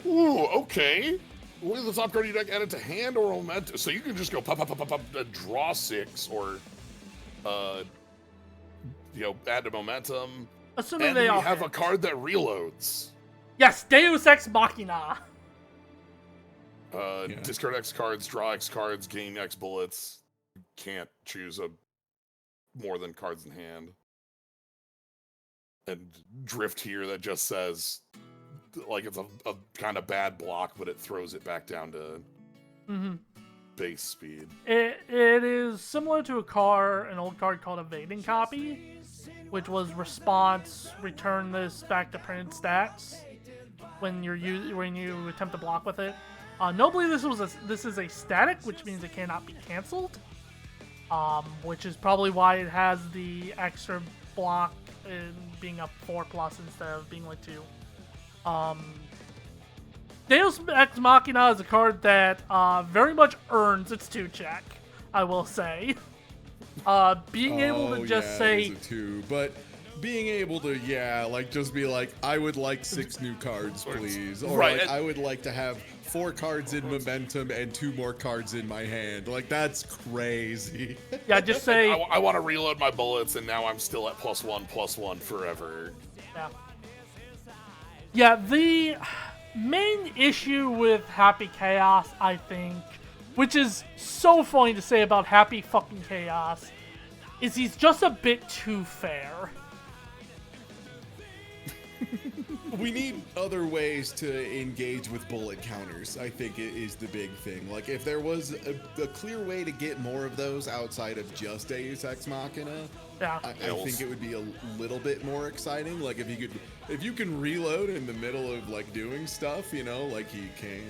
ooh, okay. Look at the top card of your deck, add it to hand or momentum. So you can just go pop, draw 6, or add to momentum. Assuming And they we all have hit. a card that reloads. Yes, Deus Ex Machina. Discard X cards, draw X cards, gain X bullets. Can't choose more than cards in hand. And Drift here that just says, like, it's a kind of bad block, but it throws it back down to base speed. It is similar to an old card called Evading Copy, which was response, return this back to printed stats when you attempt to block with it. Notably, this is a static, which means it cannot be canceled, which is probably why it has the extra block in being a 4+ instead of being like 2. Deus Ex Machina is a card that very much earns its 2-check, I will say. Being able to just say... it is a 2, but being able to, just be like, I would like 6 new cards, please. Or Right, like, I would like to have 4 cards in momentum and 2 more cards in my hand. Like, that's crazy. Yeah, just say... I want to reload my bullets, and now I'm still at +1/+1 forever. Yeah. Yeah, the main issue with Happy Chaos, I think, which is so funny to say about Happy fucking Chaos, is he's just a bit too fair. We need other ways to engage with bullet counters, I think it is the big thing. Like, if there was a clear way to get more of those outside of just Deus Ex Machina, Yeah. I think it would be a little bit more exciting. Like, if you can reload in the middle of, like, doing stuff, like he can,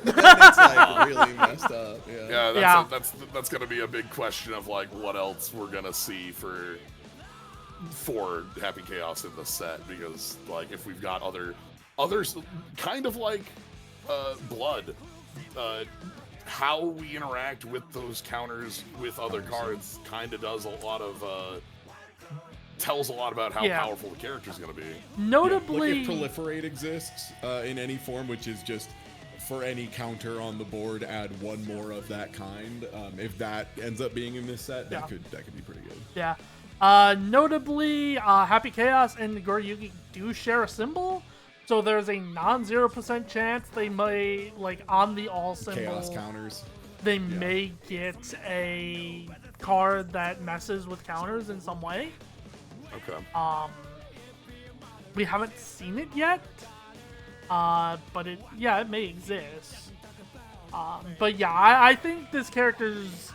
then it's, like, really messed up. Yeah, that's gonna be a big question of, like, what else we're gonna see for Happy Chaos in the set, because, like, if we've got others kind of like Blood, how we interact with those counters with other cards kind of does a lot of tells a lot about how powerful the character's going to be. Notably, like if Proliferate exists in any form, which is just for any counter on the board, add 1 more of that kind. If that ends up being in this set, that could be pretty good. Yeah. Notably, Happy Chaos and Goryugi do share a symbol, so there's a non-0% chance they may, like, on the all symbol, Chaos counters. they may get a card that messes with counters in some way. Okay. We haven't seen it yet, but it may exist. But yeah, I think this character's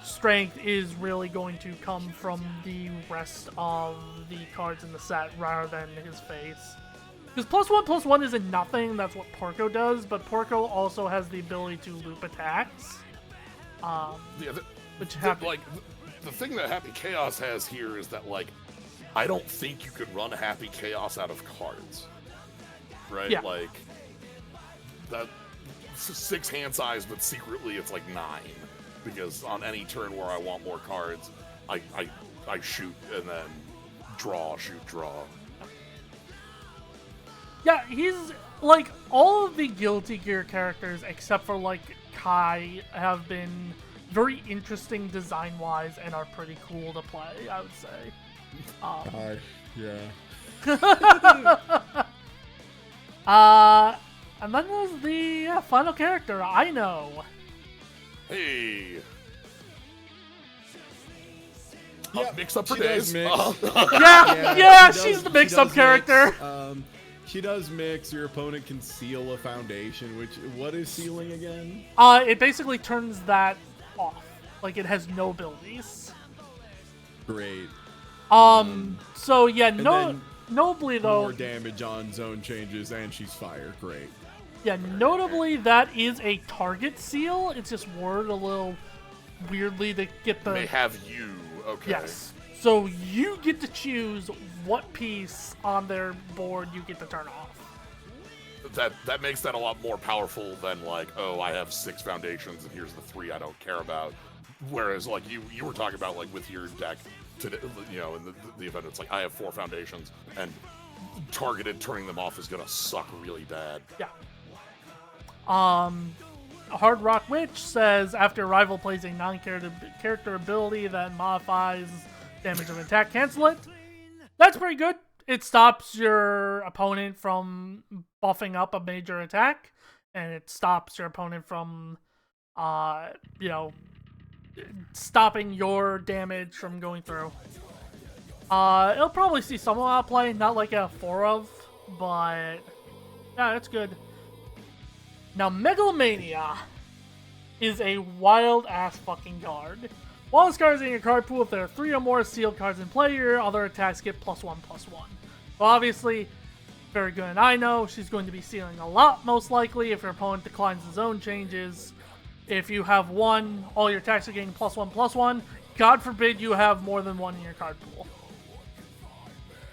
strength is really going to come from the rest of the cards in the set rather than his face. Because +1/+1 isn't nothing, that's what Porco does, but Porco also has the ability to loop attacks. The thing that Happy Chaos has here is that, like, I don't think you could run Happy Chaos out of cards. Right? Yeah. Like, that 6 hand size, but secretly it's like 9. Because on any turn where I want more cards, I shoot and then shoot, draw. Yeah, he's, like, all of the Guilty Gear characters, except for, like, Kai, have been very interesting design-wise and are pretty cool to play, I would say. And then there's the final character, I know. Hey. Yeah, mix up for she does days. mix. She's the mix-up character. She does mix. Your opponent can seal a foundation, what is sealing again? It basically turns that off. Like, it has no abilities. Great. So yeah, then notably though, more damage on zone changes, and she's fire. Great. Yeah, notably that is a target seal. It's just worded a little weirdly to get the. They have you. Okay. Yes. So you get to choose what piece on their board you get to turn off. That makes that a lot more powerful than, like, oh, I have 6 foundations and here's the 3 I don't care about. Whereas, like, you were talking about, like, with your deck today, in the event, it's like I have 4 foundations and targeted turning them off is gonna suck really bad. Yeah. Hard Rock Witch says after a rival plays a non-character ability that modifies damage of an attack, cancel it. That's pretty good. It stops your opponent from buffing up a major attack, and it stops your opponent from, stopping your damage from going through. It'll probably see some outplay, not like a 4 of, but yeah, that's good. Now, Megalomania is a wild-ass fucking card. While this card is in your card pool, if there are 3 or more sealed cards in play, your other attacks get +1/+1. Well, obviously, very good, and I know she's going to be sealing a lot, most likely, if your opponent declines the zone changes. If you have 1, all your attacks are getting +1/+1. God forbid you have more than 1 in your card pool.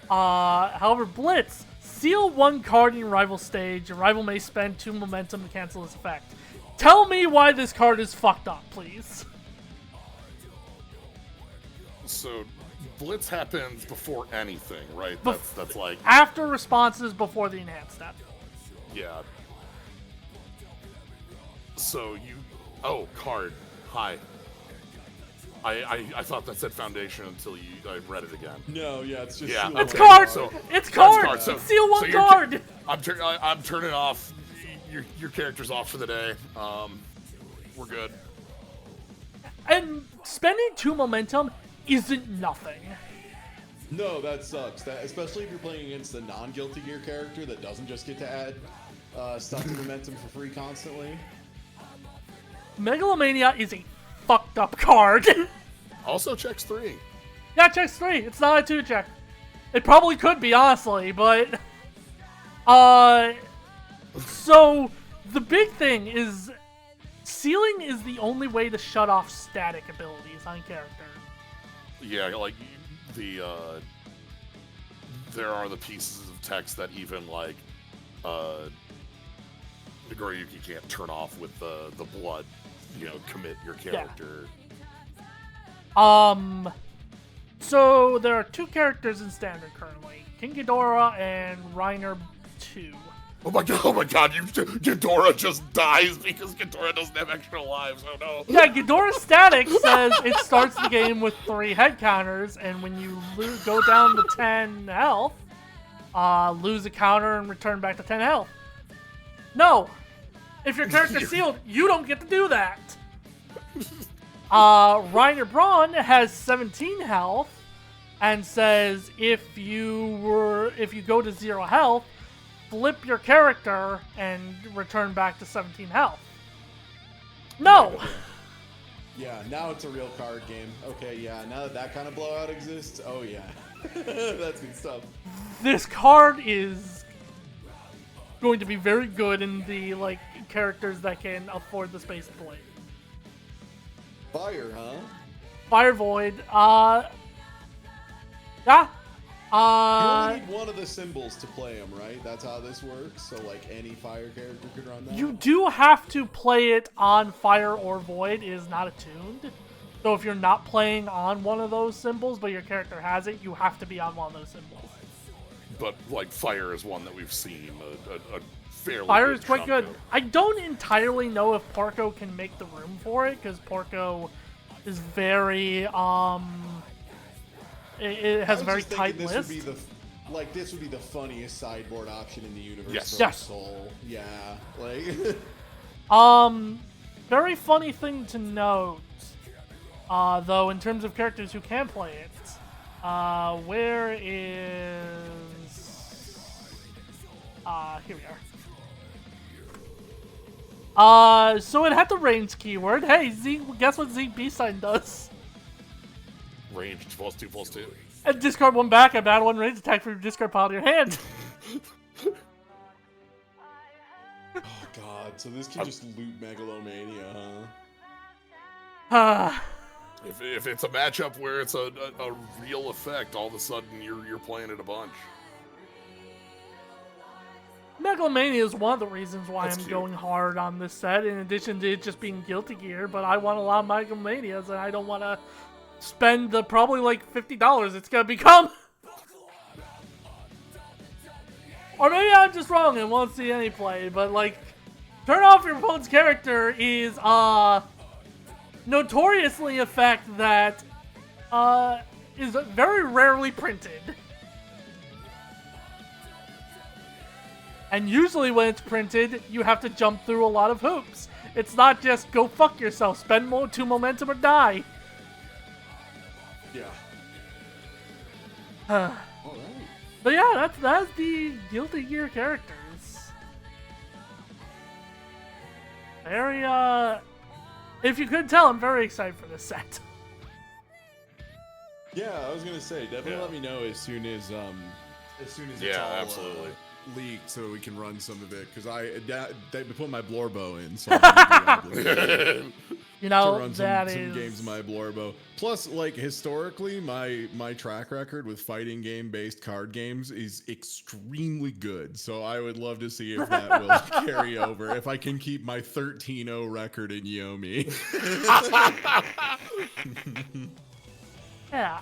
However, Blitz, seal 1 card in your rival stage. Your rival may spend 2 momentum to cancel this effect. Tell me why this card is fucked up, please. So, Blitz happens before anything, right? That's like... After responses, before the enhanced step. Yeah. So, you... Oh, card. Hi. I thought that said foundation until I read it again. No, yeah, it's just. Yeah, It's okay. card! So, It's card! card. So, Seal 1 you're- card! I'm turning off. Your character's off for the day. We're good. And spending 2 momentum isn't nothing. No, that sucks. That especially if you're playing against a non-Guilty Gear character that doesn't just get to add stuff to momentum for free constantly. Megalomania is a fucked up card. Also checks 3. Yeah, checks 3. It's not a 2 check. It probably could be, honestly, but... So, the big thing is... Sealing is the only way to shut off static abilities on character. Yeah, like the there are the pieces of text that even like Nagoriyuki can't turn off with the blood, commit your character. Yeah. So there are 2 characters in standard currently. King Ghidorah and Reiner 2. Oh my god, Ghidorah just dies because Ghidorah doesn't have extra lives. Oh no. Yeah, Ghidorah Static says it starts the game with 3 head counters, and when you go down to 10 health, lose a counter and return back to 10 health. No! If your character's sealed, you don't get to do that! Reiner Braun has 17 health, and says if you go to 0 health, flip your character and return back to 17 health. No! Yeah, now it's a real card game. Okay, yeah, now that kind of blowout exists, oh yeah. That's good stuff. This card is going to be very good in the characters that can afford the space to play. Fire, huh? Fire Void, yeah. You only need one of the symbols to play them, right? That's how this works. So, any fire character could run that. You do have to play it on Fire or Void. It is not attuned. So if you're not playing on one of those symbols, but your character has it, you have to be on one of those symbols. But fire is one that we've seen a fairly. Fire good is quite chunk good. of. I don't entirely know if Porco can make the room for it, because Porco is very It has a very tight list. This would be the funniest sideboard option in the universe. Yes. For Yes. Soul. Yeah. Very funny thing to note, though, in terms of characters who can play it. Where is... here we are. So it had the range keyword. Hey, Zeke, guess what Zeke B-Sign does? Range +2/+2. And discard 1 back and add 1 range attack for your discard pile to your hand. Oh god, so this can just loot Megalomania, Ah. If it's a matchup where it's a real effect, all of a sudden you're playing it a bunch. Megalomania is one of the reasons why That's I'm cute. going hard on this set, in addition to it just being Guilty Gear, but I want a lot of Megalomanias, and I don't want to spend the probably $50 it's going to become. Or maybe I'm just wrong and won't see any play, but turn off your opponent's character is notoriously a fact that is very rarely printed. And usually when it's printed, you have to jump through a lot of hoops. It's not just go fuck yourself, spend more 2 momentum or die. Yeah. But All right. yeah, that's the Guilty Gear characters. Very, if you couldn't tell, I'm very excited for this set. Yeah, I was gonna say, definitely Yeah. let me know as soon as it's Yeah, all, absolutely. Leaked so we can run some of it because they put my Blorbo in, so I'm gonna be obligated You to know, run that some is... games of my Blorbo. Plus, like historically, my track record with fighting game based card games is extremely good. So I would love to see if that will carry over. If I can keep my 13-0 record in Yomi. Yeah,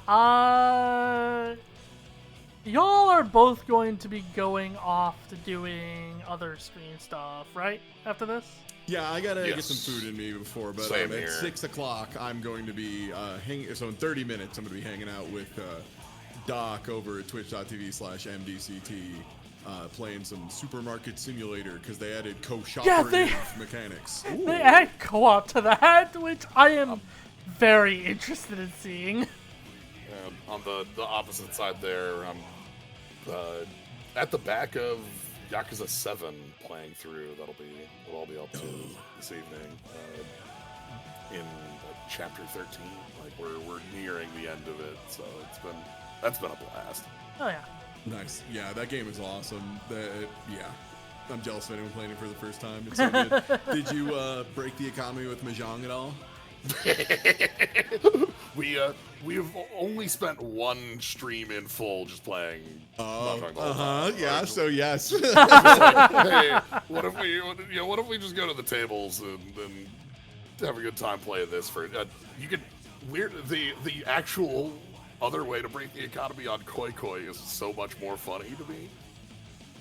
y'all are both going to be going off to doing other stream stuff, right? After this? Yeah, I gotta get Yes. some food in me before, but Same at here. 6 o'clock, I'm going to be hanging. So in 30 minutes, I'm going to be hanging out with Doc over at twitch.tv/mdct, playing some Supermarket Simulator because they added co-shopper mechanics. They add co-op to that, which I am very interested in seeing. On the opposite side there, I'm at the back of Yakuza 7 playing through. We'll all be up to this evening in chapter 13. Like we're nearing the end of it, so that's been a blast. Oh yeah. Nice. Yeah, that game is awesome. Yeah. I'm jealous of anyone playing it for the first time. It's so good. Did you break the economy with Mahjong at all? We've only spent one stream in full just playing. Mahjong the whole time. Yeah, so yes. Hey, what if we just go to the tables and have a good time playing this for you could the actual other way to break the economy on Koi Koi is so much more funny to me.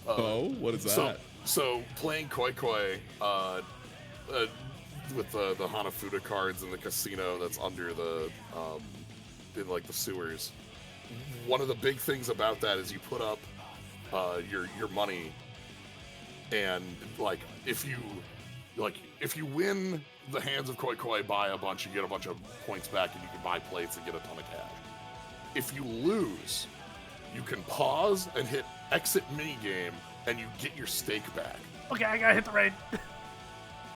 What is that? So playing Koi Koi with the Hanafuda cards in the casino that's under the in like the sewers. One of the big things about that is you put up your money, and like if you win the hands of Koi Koi by a bunch, you get a bunch of points back, and you can buy plates and get a ton of cash. If you lose, you can pause and hit exit minigame, and you get your stake back. Okay, I gotta hit the raid.